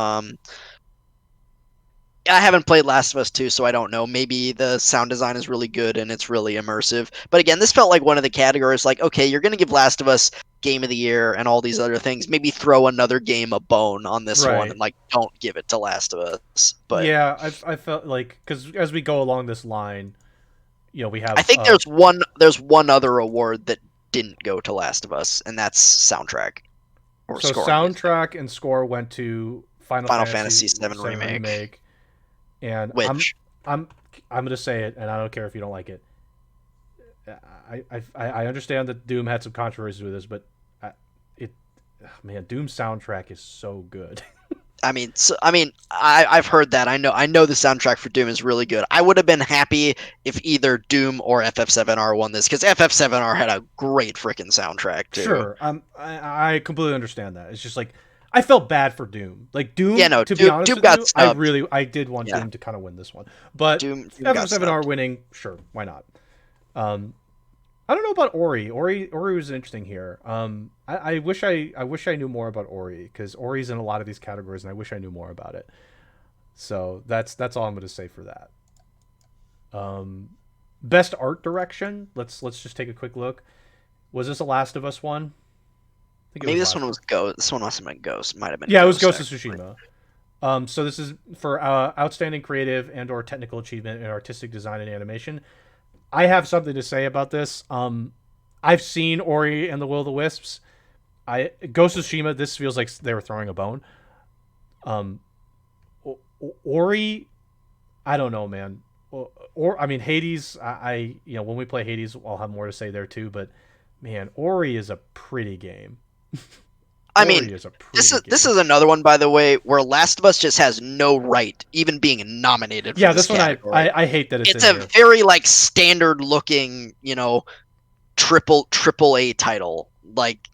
I haven't played Last of Us 2, so I don't know. Maybe the sound design is really good and it's really immersive. But again, this felt like one of the categories like, okay, you're going to give Last of Us Game of the Year and all these other things, maybe throw another game a bone on this one
Right.
and like don't give it to Last of Us. But
Yeah, I felt like because as we go along this line, we
I
have
think there's one other award that didn't go to Last of Us, and that's soundtrack or
so
score music.
soundtrack and score went to Final
Final
Fantasy
Fantasy VII
VII
Remake,
remake, and
which
I'm I'm gonna say it, and I don't care if you don't like it. I understand that Doom had some controversies with this, but it man, Doom's soundtrack is so good.
I've heard that. I know the soundtrack for Doom is really good. I would have been happy if either Doom or FF7R won this because FF7R had a great freaking soundtrack too.
Sure, I completely understand that. It's just like I felt bad for Doom. Like
Yeah,
Doom,
no,
to be honest
Doom
with
got
you,
snubbed.
I did want
Yeah,
Doom to kind of win this one, but
Doom got
FF7R
snubbed.
winning, sure, why not? Um, I don't know about Ori. Ori was interesting here. I wish I knew more about Ori because Ori's in a lot of these categories, and I wish I knew more about it. So that's all I'm going to say for that. Best art direction. Let's just take a quick look. Was this a Last of Us one? I think it
Maybe
was
this one
Last.
was Ghost. This one must have been Ghost. Might have been
Yeah, it was
Ghost
Ghost of
actually.
Tsushima. So this is for outstanding creative and/or technical achievement in artistic design and animation. I have something to say about this. I've seen Ori and the Will of the Wisps. Ghost of Tsushima. This feels like they were throwing a bone. Um, Ori, I don't know, man. Or I mean, Hades. When we play Hades, I'll have more to say there too. But man, Ori is a pretty game.
I mean,
Ori is a
this
pretty
is this
game.
is another one, by the way, where Last of Us just has no right even being nominated for
Yeah,
this
this one
category.
I hate that it's
It's
in
a
here.
very like standard looking, triple A title. Like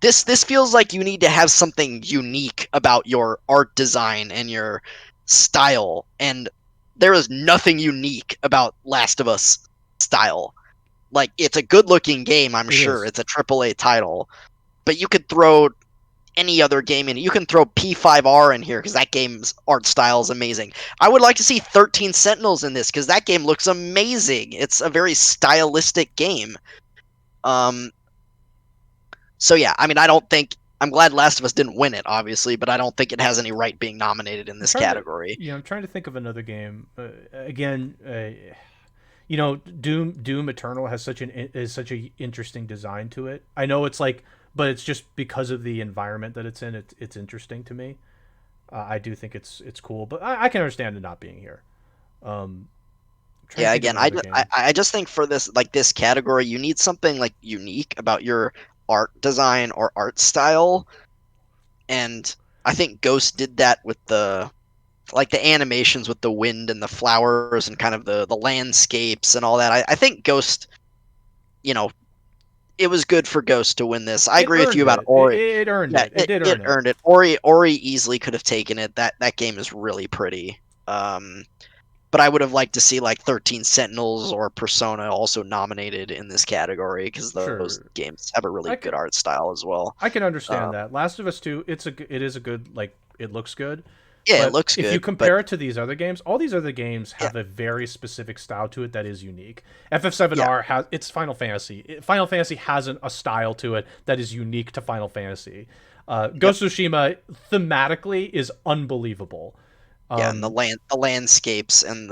this feels like you need to have something unique about your art design and your style, and there is nothing unique about Last of Us style. Like it's a good looking game, I'm
It
sure.
is.
It's a triple A title, but you could throw any other game in it. You can throw P5R in here because that game's art style is amazing. I would like to see 13 Sentinels in this because that game looks amazing. It's a very stylistic game. Um, so yeah, I mean, I don't think I'm glad Last of Us didn't win it, obviously, but I don't think it has any right being nominated in
I'm
this
trying to.
category.
Yeah, I'm trying to think of another game. Again, Doom Eternal has such a interesting design to it. I know it's like, but it's just because of the environment that it's in. It's interesting to me. I do think it's cool, but I can understand it not being here. I'm trying to
Yeah,
think of
again, I
another
just, I,
game.
I just think for this category, you need something like unique about your art design or art style, and I think Ghost did that with the animations with the wind and the flowers and kind of the landscapes and all that. I think Ghost, you know, it was good for Ghost to win this. I
It
agree with you
earned
about
it.
Ori.
It earned
Yeah,
it. It
it,
did
it
earn it.
earned it. Ori easily could have taken it. That game is really pretty. Um, but I would have liked to see like 13 Sentinels or Persona also nominated in this category because those
Sure,
games have a really
I
good
can
art style as well.
I can
Uh,
understand that. Last of Us 2, it is a good, like, it looks good.
yeah, it
But
looks
if you
good, but
compare it to these other games, all these other games
yeah,
have a very specific style to it that is unique.
yeah,
FF7R has it's Final Fantasy. Final Fantasy has a style to it that is unique to Final Fantasy.
yep.
Ghost of Tsushima thematically is unbelievable.
Yeah, and the
Um,
landscapes and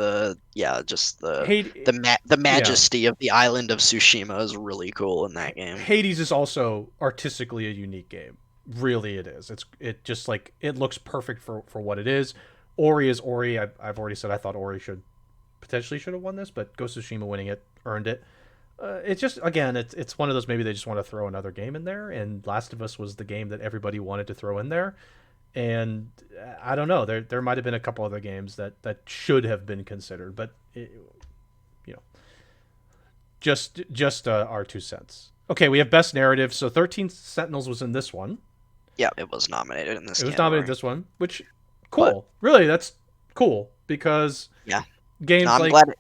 just
Hades,
the
yeah,
majesty of the island of Tsushima is really cool in that game.
Hades is also artistically a unique game. Really, it is. It just like it looks perfect for what it is. Ori is Ori. I've already said I thought Ori should have won this, but Ghost of Tsushima winning it earned it. It's just again, it's one of those maybe they just want to throw another game in there, and Last of Us was the game that everybody wanted to throw in there, and I don't know, there might have been a couple other games that should have been considered, but you know, just our 2 cents. Okay, we have best narrative. So 13 Sentinels was in this one.
Yeah, it was nominated in this
It was nominated
category.
this one, which
But
cool. Really, that's cool because
yeah, no,
games
I'm
like
glad.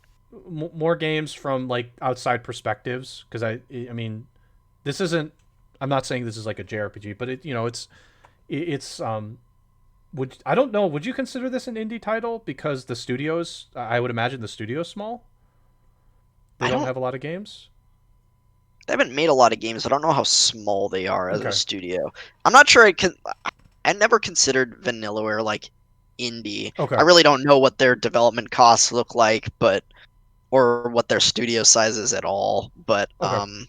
more games from like outside perspectives because I mean this isn't I'm not saying this is like a JRPG but it's would I don't know, would you consider this an indie title because the studios, I would imagine the studio's small, they
I
don't
don't
have a lot of games.
They haven't made a lot of games. I don't know how small they are as a
Okay.
studio. I'm not sure I never considered Vanillaware like indie. I
Okay.
really don't know what their development costs look like, but or what their studio size is at all. But
Okay.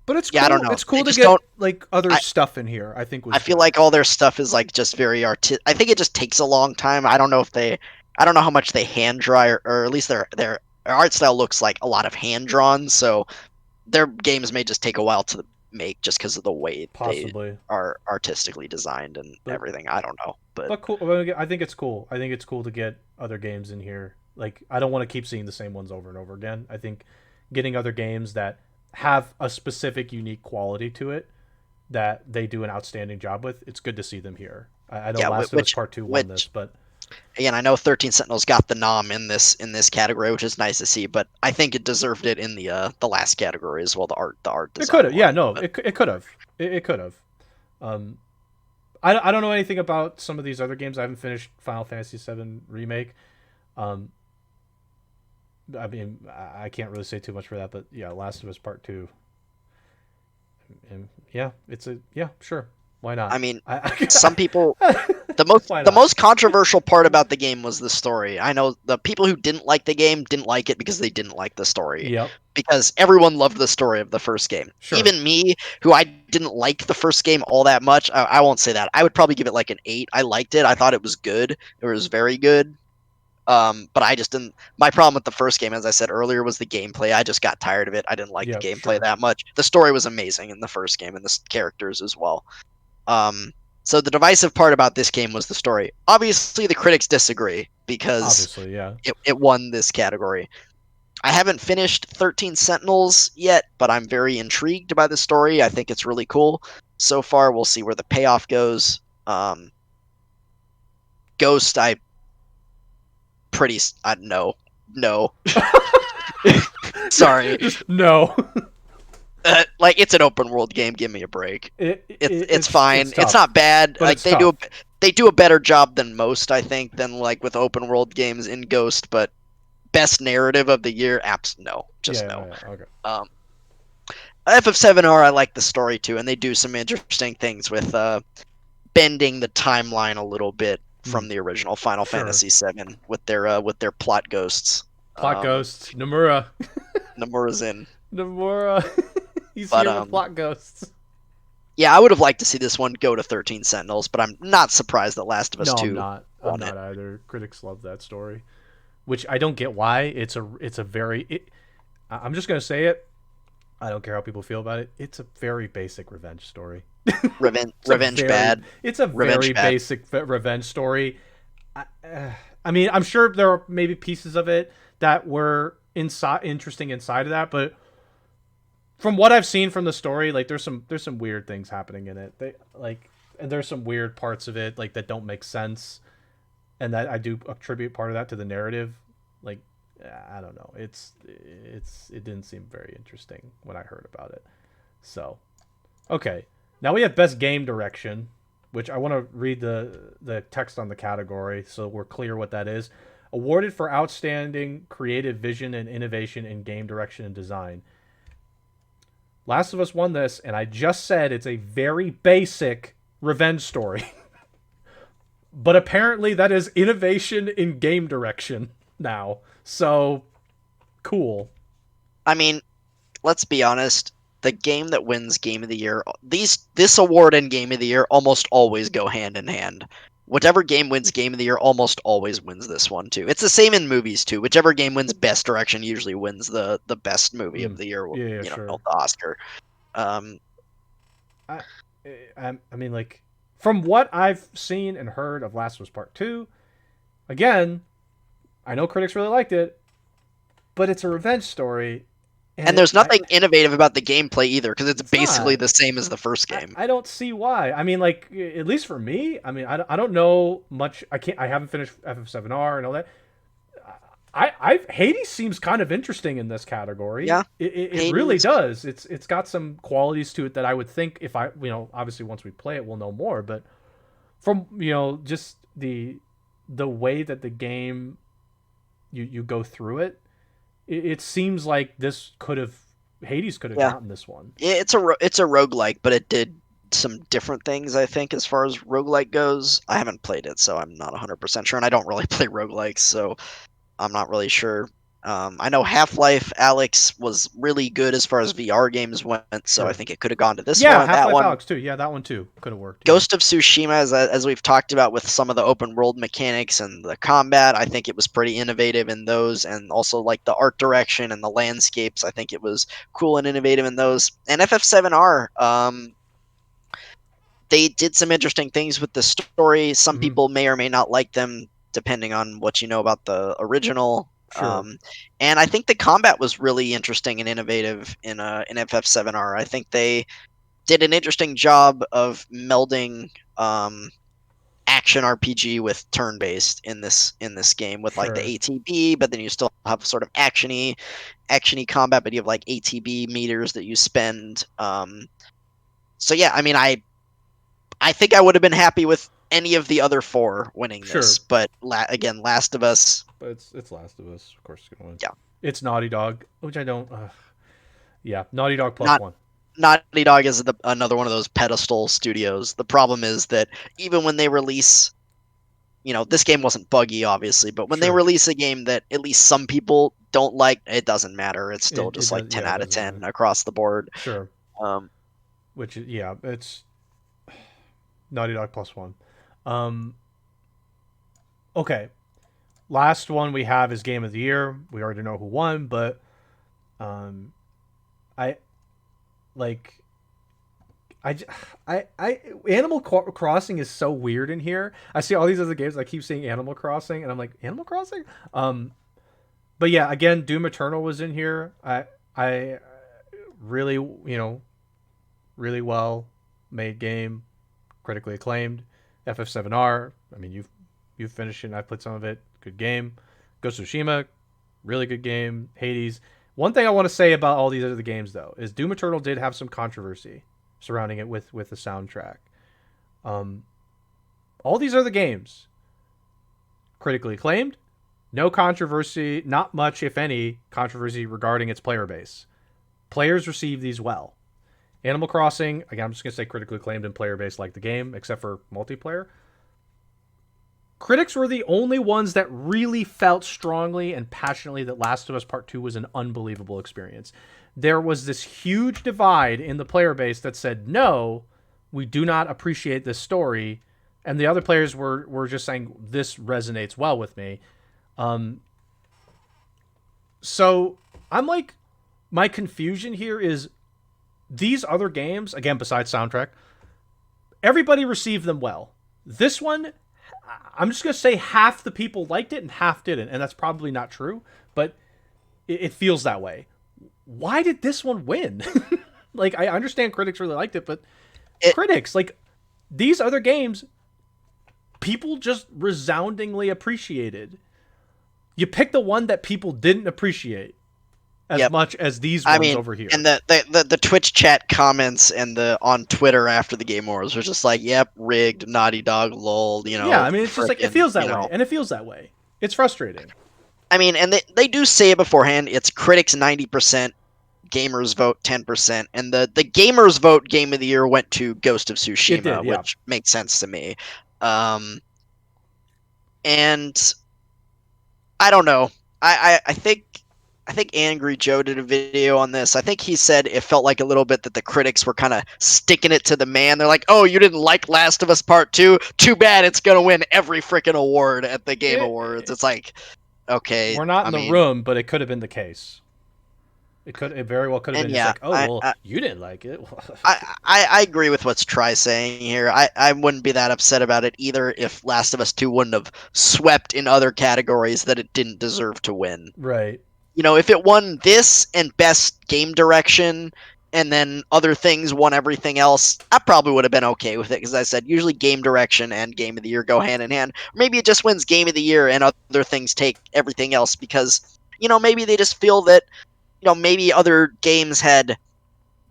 But it's
yeah, I don't
cool.
know.
It's
They
cool to
just don't.
get like other
I
stuff in here. I think
I
was
feel
good.
like all their stuff is like just very I think it just takes a long time. I don't know if they. I don't know how much they hand draw, or at least their art style looks like a lot of hand drawn. So their games may just take a while to make just because of the way they
Possibly.
are artistically designed and
But
everything. I don't know, but
cool. I think it's cool. I think it's cool to get other games in here. Like I don't want to keep seeing the same ones over and over again. I think getting other games that have a specific unique quality to it that they do an outstanding job with. It's good to see them here. I know
yeah,
Last of Us Part Two won this,
which
but
again, I know 13 Sentinels got the nom in this category, which is nice to see. But I think it deserved it in the last category as well, the art
it could
design
have. Yeah,
one.
no,
But
it could have. It could have. Um, I don't know anything about some of these other games. I haven't finished Final Fantasy VII Remake. Um, I mean, I can't really say too much for that, but yeah, Last of Us Part Two. And yeah, it's a yeah, sure, why not?
I mean,
I
some people the most
why
the
not?
most controversial part about the game was the story. I know the people who didn't like the game didn't like it because they didn't like the story.
Yep,
Because everyone loved the story of the first game.
sure.
Even me, who I didn't like the first game all that much, I won't say that. I would probably give it like an 8. I liked it. I thought it was good. It was very good. But I just didn't. My problem with the first game, as I said earlier, was the gameplay. I just got tired of it. I didn't like the
Yep,
gameplay
sure.
that much. The story was amazing in the first game, and the characters as well. Um, so the divisive part about this game was the story. Obviously, the critics disagree because
Obviously, yeah.
it won this category. I haven't finished 13 Sentinels yet, but I'm very intrigued by the story. I think it's really cool. So far, we'll see where the payoff goes. Ghost, I pretty no, no. Sorry,
Just no.
like it's an open world game. Give me a break. It's fine.
It's
It's
tough,
not bad.
but
Like
it's tough.
they do a better job than most, I think, than like with open world games in Ghost. But best narrative of the year, apps no, just
Yeah,
no.
yeah, yeah, okay.
FF7R, I like the story too, and they do some interesting things with bending the timeline a little bit
Hmm.
from the original Final
Sure.
Fantasy VII with their plot ghosts.
Plot
Um,
ghosts. Nomura.
Nomura's in,
Nomura. He's
but
here with plot ghosts.
yeah, I would have liked to see this one go to 13 Sentinels, but I'm not surprised that Last of Us
No, I'm
2
not. I'm
won it.
not either. Critics love that story, which I don't get why. It's a very. I'm just gonna say it. I don't care how people feel about it. It's a very basic revenge story. It's a
Revenge
very
bad,
it's a very
revenge bad.
basic revenge story. I, I mean, I'm sure there are maybe pieces of it that were interesting inside of that, but from what I've seen from the story, like there's some weird things happening in it. They like and there's some weird parts of it like that don't make sense, and that I do attribute part of that to the narrative. Like I don't know, it didn't seem very interesting when I heard about it. So okay, now we have best game direction, which I want to read the text on the category so we're clear what that is. Awarded for outstanding creative vision and innovation in game direction and design. Last of Us won this, and I just said it's a very basic revenge story. But apparently that is innovation in game direction now. So cool.
I mean, let's be honest. The game that wins Game of the Year, this award and Game of the Year almost always go hand in hand. Whichever game wins Game of the Year almost always wins this one too. It's the same in movies too. Whichever game wins Best Direction usually wins the best movie of
Mm.
the year.
Yeah, yeah,
The
sure.
Oscar. Um,
I, I mean, like, from what I've seen and heard of Last of Us Part 2, again, I know critics really liked it, but it's a revenge story, and
and there's
I
nothing innovative about the gameplay either because it's
it's
basically
not.
the same as the first game.
I don't see why. I mean, like, at least for me, I mean, I don't know much. I haven't finished FF7R and all that. Hades seems kind of interesting in this category.
Yeah,
It really
Hades.
does. It's got some qualities to it that I would think if I obviously once we play it we'll know more. But from just the way that the game you go through it, it seems like this could have Hades could have
Yeah.
gotten this one.
It's a roguelike, but it did some different things, I think, as far as roguelike goes. I haven't played it, so I'm not 100% sure, and I don't really play roguelikes, so I'm not really sure. I know Half-Life Alex was really good as far as VR games went, so I
Sure.
think it could have gone to this
Yeah,
one. That
Half-Life
one,
Alyx too. Yeah, that one too could have worked. Yeah.
Ghost of Tsushima, as we've talked about with some of the open world mechanics and the combat, I think it was pretty innovative in those, and also like the art direction and the landscapes. I think it was cool and innovative in those. And FF7R, they did some interesting things with the story. Some
Hmm.
people may or may not like them, depending on what you know about the original.
Sure.
And I think the combat was really interesting and innovative in FF7R. I think they did an interesting job of melding action RPG with turn based in this game with like the
Sure.
ATB, but then you still have sort of actiony combat, but you have like ATB meters that you spend. So yeah, I mean, I think I would have been happy with any of the other four winning this,
Sure.
but again, Last of Us,
But it's Last of Us, of course, it's gonna win.
yeah,
It's Naughty Dog, which I don't. Yeah, Naughty Dog plus
not
one.
Naughty Dog is another one of those pedestal studios. The problem is that even when they release, this game wasn't buggy, obviously, but when they
Sure.
release a game that at least some people don't like, it doesn't matter. It's still
It
just like
does.
10
Yeah, it
out of
doesn't
10
matter.
across the board.
Sure.
Um,
Which yeah, it's Naughty Dog plus one. Um. Okay. Last one we have is Game of the Year. We already know who won, but um, I like Animal Crossing is so weird in here. I see all these other games. I keep seeing Animal Crossing, and I'm like, Animal Crossing. But yeah, again, Doom Eternal was in here. I really really well made game, critically acclaimed. FF7R. I mean, you've finished it. And I've played some of it. Good game. Ghost of Tsushima, really good game. Hades. One thing I want to say about all these other games though is Doom Eternal did have some controversy surrounding it with the soundtrack. Um, all these other games, critically acclaimed, no controversy, not much if any controversy regarding its player base. Players receive these well. Animal Crossing, again, I'm just gonna say critically acclaimed and player base like the game, except for multiplayer. Critics were the only ones that really felt strongly and passionately that Last of Us Part 2 was an unbelievable experience. There was this huge divide in the player base that said, no, we do not appreciate this story. And the other players were just saying, this resonates well with me. So I'm like, my confusion here is these other games, again, besides soundtrack, everybody received them well. This one, I'm just going to say half the people liked it and half didn't. And that's probably not true, but it feels that way. Why did this one win? Like, I understand critics really liked it, but critics, like, these other games, people just resoundingly appreciated. You pick the one that people didn't appreciate as much as these ones over here.
And the Twitch chat comments and the on Twitter after the Game Awards was just like, "Yep, rigged, Naughty Dog, lol."
Yeah, I mean, it's just like it feels that way, and it feels that way. It's frustrating.
I mean, and they do say it beforehand. It's critics 90%, gamers vote 10%, and the gamers vote Game of the Year went to Ghost of Tsushima, which makes sense to me. And I don't know. I think Angry Joe did a video on this. I think he said it felt like a little bit that the critics were kind of sticking it to the man. They're like, "Oh, you didn't like Last of Us Part 2? Too bad it's going to win every freaking award at the Game Awards." It's like, okay.
We're not in the room, but it could have been the case. It very well could have been just like, "Oh, well, you didn't like it."
I agree with what's Try saying here. I wouldn't be that upset about it either if Last of Us 2 wouldn't have swept in other categories that it didn't deserve to win.
Right.
If it won this and best game direction and then other things won everything else, I probably would have been okay with it because I said usually game direction and game of the year go hand in hand. Or maybe it just wins game of the year and other things take everything else because, maybe they just feel that, maybe other games had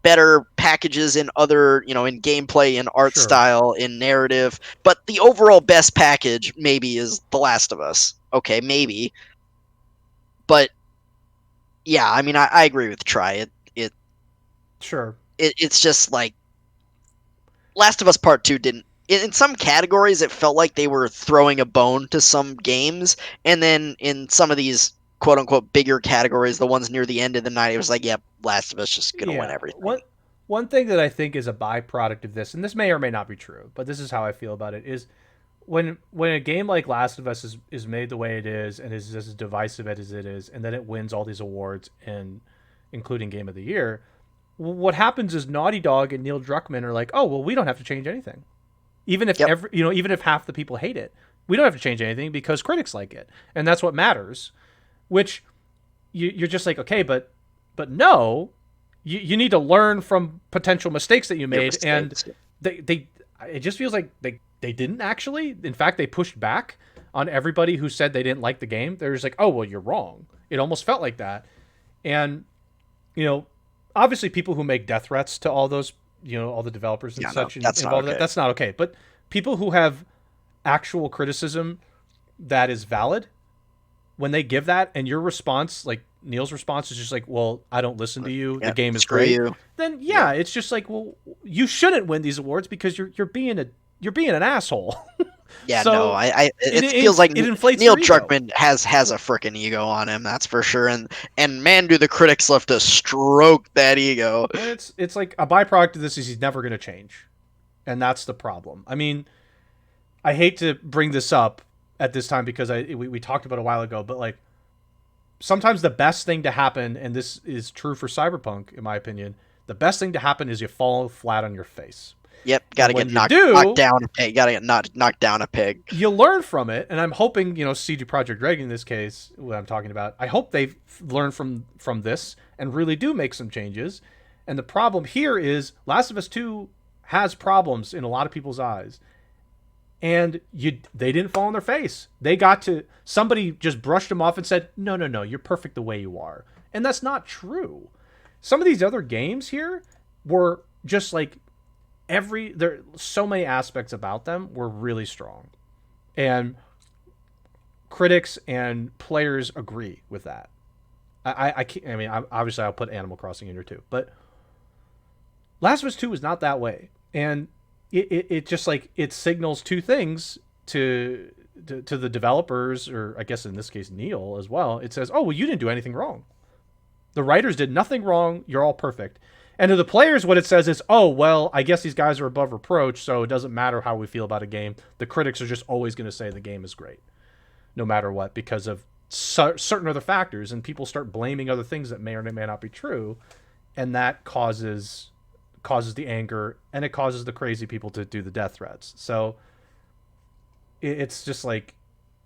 better packages in other, in gameplay, in art style, in narrative. But the overall best package maybe is The Last of Us. Okay, maybe. But yeah, I mean, I agree with Try.
Sure.
It's just like Last of Us Part 2 didn't. In some categories, it felt like they were throwing a bone to some games, and then in some of these quote unquote bigger categories, the ones near the end of the night, it was like, yep, Last of Us just gonna win
Yeah.
everything.
One thing that I think is a byproduct of this, and this may or may not be true, but this is how I feel about it, is when a game like Last of Us is made the way it is and is as divisive as it is, and then it wins all these awards and including Game of the Year, what happens is Naughty Dog and Neil Druckmann are like, oh well, we don't have to change anything, even if
Yep.
even if half the people hate it, we don't have to change anything because critics like it, and that's what matters. Which you're just like, okay, but no, you need to learn from potential mistakes that you
Your
made, and
mistakes.
they it just feels like they didn't actually. In fact, they pushed back on everybody who said they didn't like the game. They're just like, oh well, you're wrong. It almost felt like that, and you know, obviously people who make death threats to all those, all the developers and
Yeah, no,
such
that's not
involved in
okay.
that, that's not okay. But people who have actual criticism that is valid, when they give that and your response, like Neil's response is just like, well, I don't listen to you, the
Yep,
game is
screw
great,
you.
then
Yeah.
yeah, it's just like, well, you shouldn't win these awards because you're being an asshole.
Yeah, no,
So
it feels like
it inflates
Neil
your ego.
Druckmann has a freaking ego on him, that's for sure. And man, do the critics love to stroke that ego.
And it's like a byproduct of this is he's never going to change, and that's the problem. I mean, I hate to bring this up at this time because we talked about it a while ago, but like sometimes the best thing to happen, and this is true for Cyberpunk, in my opinion, the best thing to happen is you fall flat on your face.
Yep,
And
gotta
when
get
you
knocked
do,
down a peg. Gotta get knocked down a peg.
you learn from it. And I'm hoping, CD Projekt Red in this case, what I'm talking about, I hope they've learned from this and really do make some changes. And the problem here is Last of Us 2 has problems in a lot of people's eyes. And they didn't fall on their face. They got to somebody just brushed them off and said, "No, no, no, you're perfect the way you are." And that's not true. Some of these other games here were just like there so many aspects about them were really strong. And critics and players agree with that. I can't, I mean, obviously I'll put Animal Crossing in here too, but Last of Us 2 is not that way. And it just like it signals two things to the developers, or I guess in this case Neil as well. It says, "Oh well, you didn't do anything wrong. The writers did nothing wrong. You're all perfect." And to the players, what it says is, "Oh well, I guess these guys are above reproach, so it doesn't matter how we feel about a game. The critics are just always going to say the game is great, no matter what, because of certain other factors." And people start blaming other things that may or may not be true, and that causes the anger, and it causes the crazy people to do the death threats. So it's just like,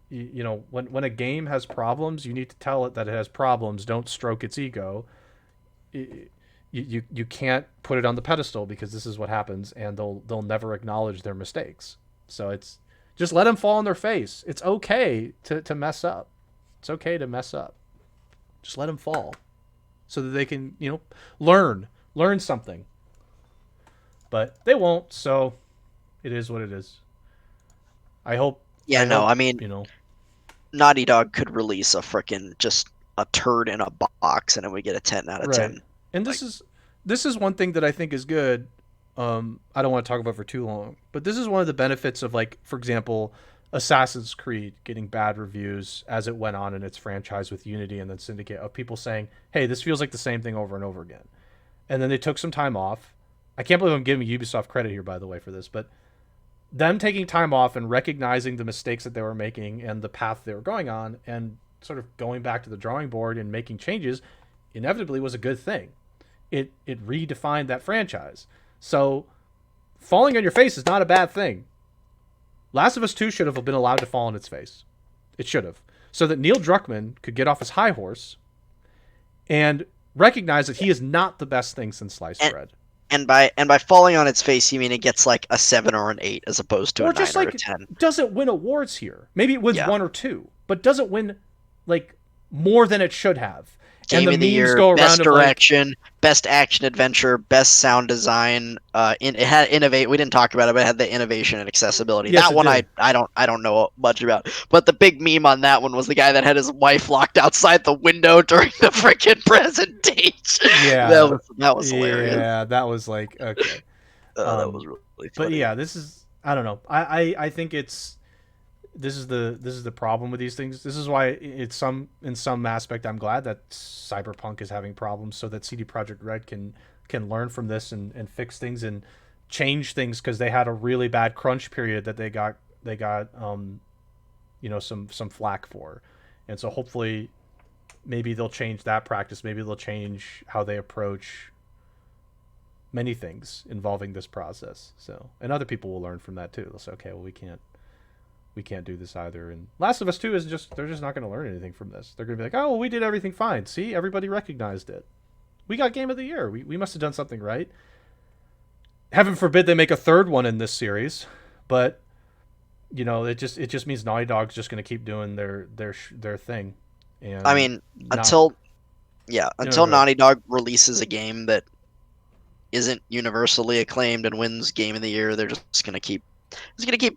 when a game has problems, you need to tell it that it has problems. Don't stroke its ego. You can't put it on the pedestal because this is what happens, and they'll never acknowledge their mistakes. So it's just let them fall on their face. It's okay to mess up. It's okay to mess up. Just let them fall, so that they can learn something. But they won't, so it is what it is. I hope.
Yeah,
I
no,
hope
I mean, Naughty Dog could release a freaking just a turd in a box, and then we get a 10 out of
right.
10.
And
Like,
this is one thing that I think is good. I don't want to talk about it for too long, but this is one of the benefits of, like, for example, Assassin's Creed getting bad reviews as it went on in its franchise with Unity and then Syndicate, of people saying, "Hey, this feels like the same thing over and over again." And then they took some time off. I can't believe I'm giving Ubisoft credit here, by the way, for this, but them taking time off and recognizing the mistakes that they were making and the path they were going on, and sort of going back to the drawing board and making changes, inevitably was a good thing. It redefined that franchise. So falling on your face is not a bad thing. Last of Us 2 should have been allowed to fall on its face. It should have. So that Neil Druckmann could get off his high horse and recognize that he is not the best thing since sliced bread.
and by falling on its face, you mean it gets like a 7 or an 8 as opposed to a 9
just
or
like
a 10.
doesn't win awards here. Maybe it wins
Yeah.
one or two, but doesn't win like more than it should have. And
Game
the
of the
memes
year,
go around
best
of like,
direction, best action adventure, best sound design. It had innovate. We didn't talk about it, but it had the innovation and accessibility.
yes,
That
it
one
did.
I don't know much about. But the big meme on that one was the guy that had his wife locked outside the window during the freaking presentation.
Yeah,
That was hilarious.
yeah, that was like okay.
That was really
But
funny.
yeah, this is I don't know. I think it's this is the problem with these things. This is why it's some in some aspect I'm glad that Cyberpunk is having problems so that CD Projekt Red can learn from this and fix things and change things because they had a really bad crunch period that they got some flack for. And so hopefully maybe they'll change that practice. Maybe they'll change how they approach many things involving this process. So, and other people will learn from that too. They'll say, okay, well, we can't do this either. And Last of Us 2 is just they're just not going to learn anything from this. They're going to be like, oh, well, we did everything fine. See, everybody recognized it. We got Game of the Year. We must have done something right. Heaven forbid they make a third one in this series, but it just means Naughty Dog's just going to keep doing their thing.
I
And
mean,
not
until
go ahead.
Naughty Dog releases a game that isn't universally acclaimed and wins Game of the Year, they're just gonna keep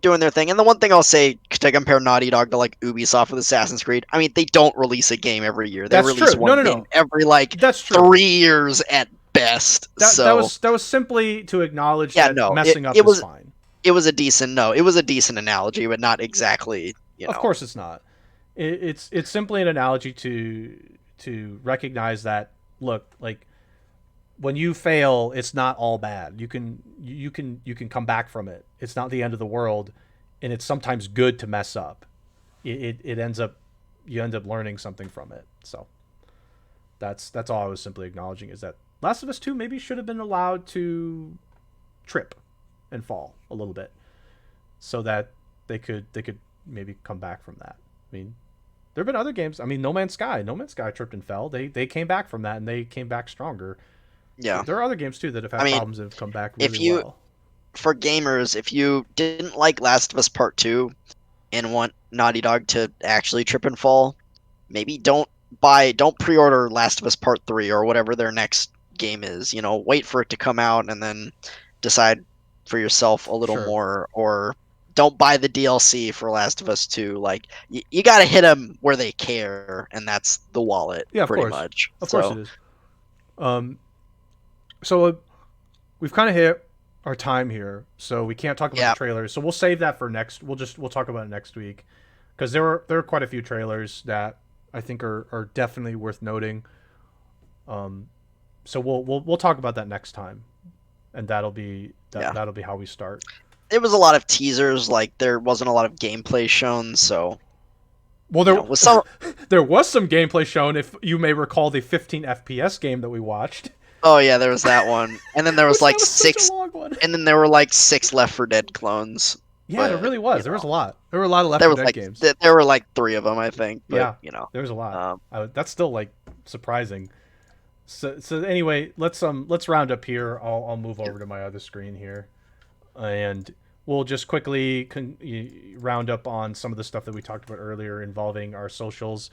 doing their thing. And the one thing I'll say to compare Naughty Dog to like Ubisoft with Assassin's Creed, I mean, they don't release a game every year. They
That's
release
true. No,
one
no,
game
no.
every like
That's true.
3 years at best.
That
So
was simply to acknowledge
yeah,
that
no,
messing up is fine.
it was a decent it was a decent analogy, but not exactly.
Of course, it's not. It's simply an analogy to recognize that look, like when you fail, it's not all bad. You can come back from it. It's not the end of the world, and it's sometimes good to mess up. It ends up you end up learning something from it. So that's all I was simply acknowledging is that Last of Us 2 maybe should have been allowed to trip and fall a little bit so that they could maybe come back from that. I mean, there have been other games. I mean, No Man's Sky tripped and fell. They came back from that and they came back stronger.
Yeah,
There are other games too that have
I
had
mean,
problems and have come back
if
really
you
well.
for gamers, if you didn't like Last of Us Part Two and want Naughty Dog to actually trip and fall, maybe don't pre-order Last of Us Part 3 or whatever their next game is. Wait for it to come out and then decide for yourself a little
Sure.
more, or don't buy the DLC for Last of Us 2. Like you got to hit them where they care, and that's the wallet
Yeah, of
pretty
course.
much.
Of course it
So,
is. Um, so we've kind of hit our time here, so we can't talk about the
yeah.
trailers. So we'll save that for next. We'll talk about it next week because there are quite a few trailers that I think are definitely worth noting. Um, so we'll talk about that next time, and
Yeah.
that'll be how we start.
There was a lot of teasers, like there wasn't a lot of gameplay shown, so
Well, there
with some
there was some gameplay shown, if you may recall the 15 FPS game that we watched.
oh yeah, there was that one. And then there was
That
like
was such a
6
long one.
and then there were like 6 Left 4 Dead clones.
Yeah, there
But,
really was. There was a lot. There were a lot of Left
there
4
was
Dead
like
games.
there were like 3 of them, I think, but
Yeah, there was a lot.
um
That's still like surprising. So anyway, let's round up here. I'll move over to my other screen here, and we'll just quickly round up on some of the stuff that we talked about earlier involving our socials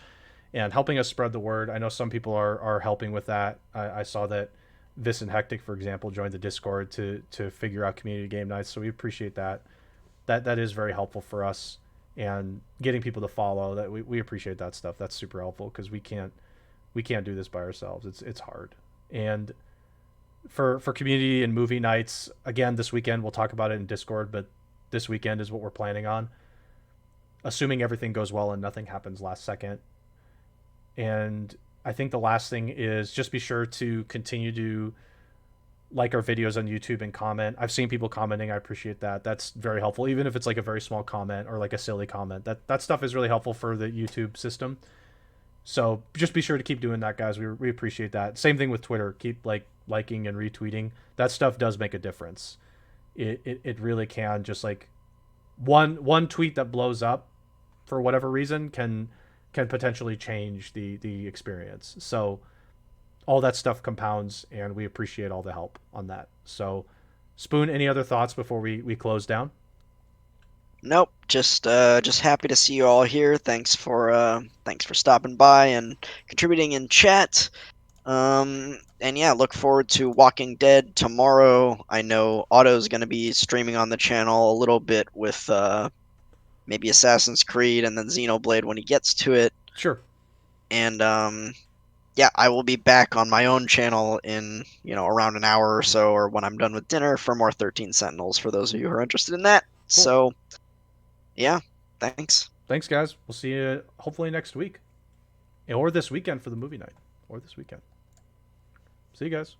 and helping us spread the word. I know some people are helping with that. I saw that Vis and Hectic, for example, joined the Discord to figure out community game nights. So we appreciate that. That is very helpful for us, and getting people to follow that we appreciate that stuff. That's super helpful because we can't do this by ourselves. It's hard. And for community and movie nights, again, this weekend we'll talk about it in Discord, but this weekend is what we're planning on, assuming everything goes well and nothing happens last second. And I think the last thing is just be sure to continue to like our videos on YouTube and comment. I've seen people commenting. I appreciate that. That's very helpful, even if it's like a very small comment or like a silly comment. That stuff is really helpful for the YouTube system. So just be sure to keep doing that, guys. We appreciate that. Same thing with Twitter. Keep liking and retweeting. That stuff does make a difference. It really can. Just like one tweet that blows up for whatever reason can potentially change the experience. So all that stuff compounds, and we appreciate all the help on that. So, Spoon, any other thoughts before we close down?
Nope, just happy to see you all here. Thanks for stopping by and contributing in chat. And yeah, look forward to Walking Dead tomorrow. I know Otto's gonna be streaming on the channel a little bit with maybe Assassin's Creed and then Xenoblade when he gets to it.
Sure.
And yeah, I will be back on my own channel in, around an hour or so, or when I'm done with dinner for more 13 Sentinels for those of you who are interested in that.
Cool.
So, yeah, thanks.
Thanks, guys. We'll see you hopefully next week. Or this weekend for the movie night. Or this weekend. See you guys.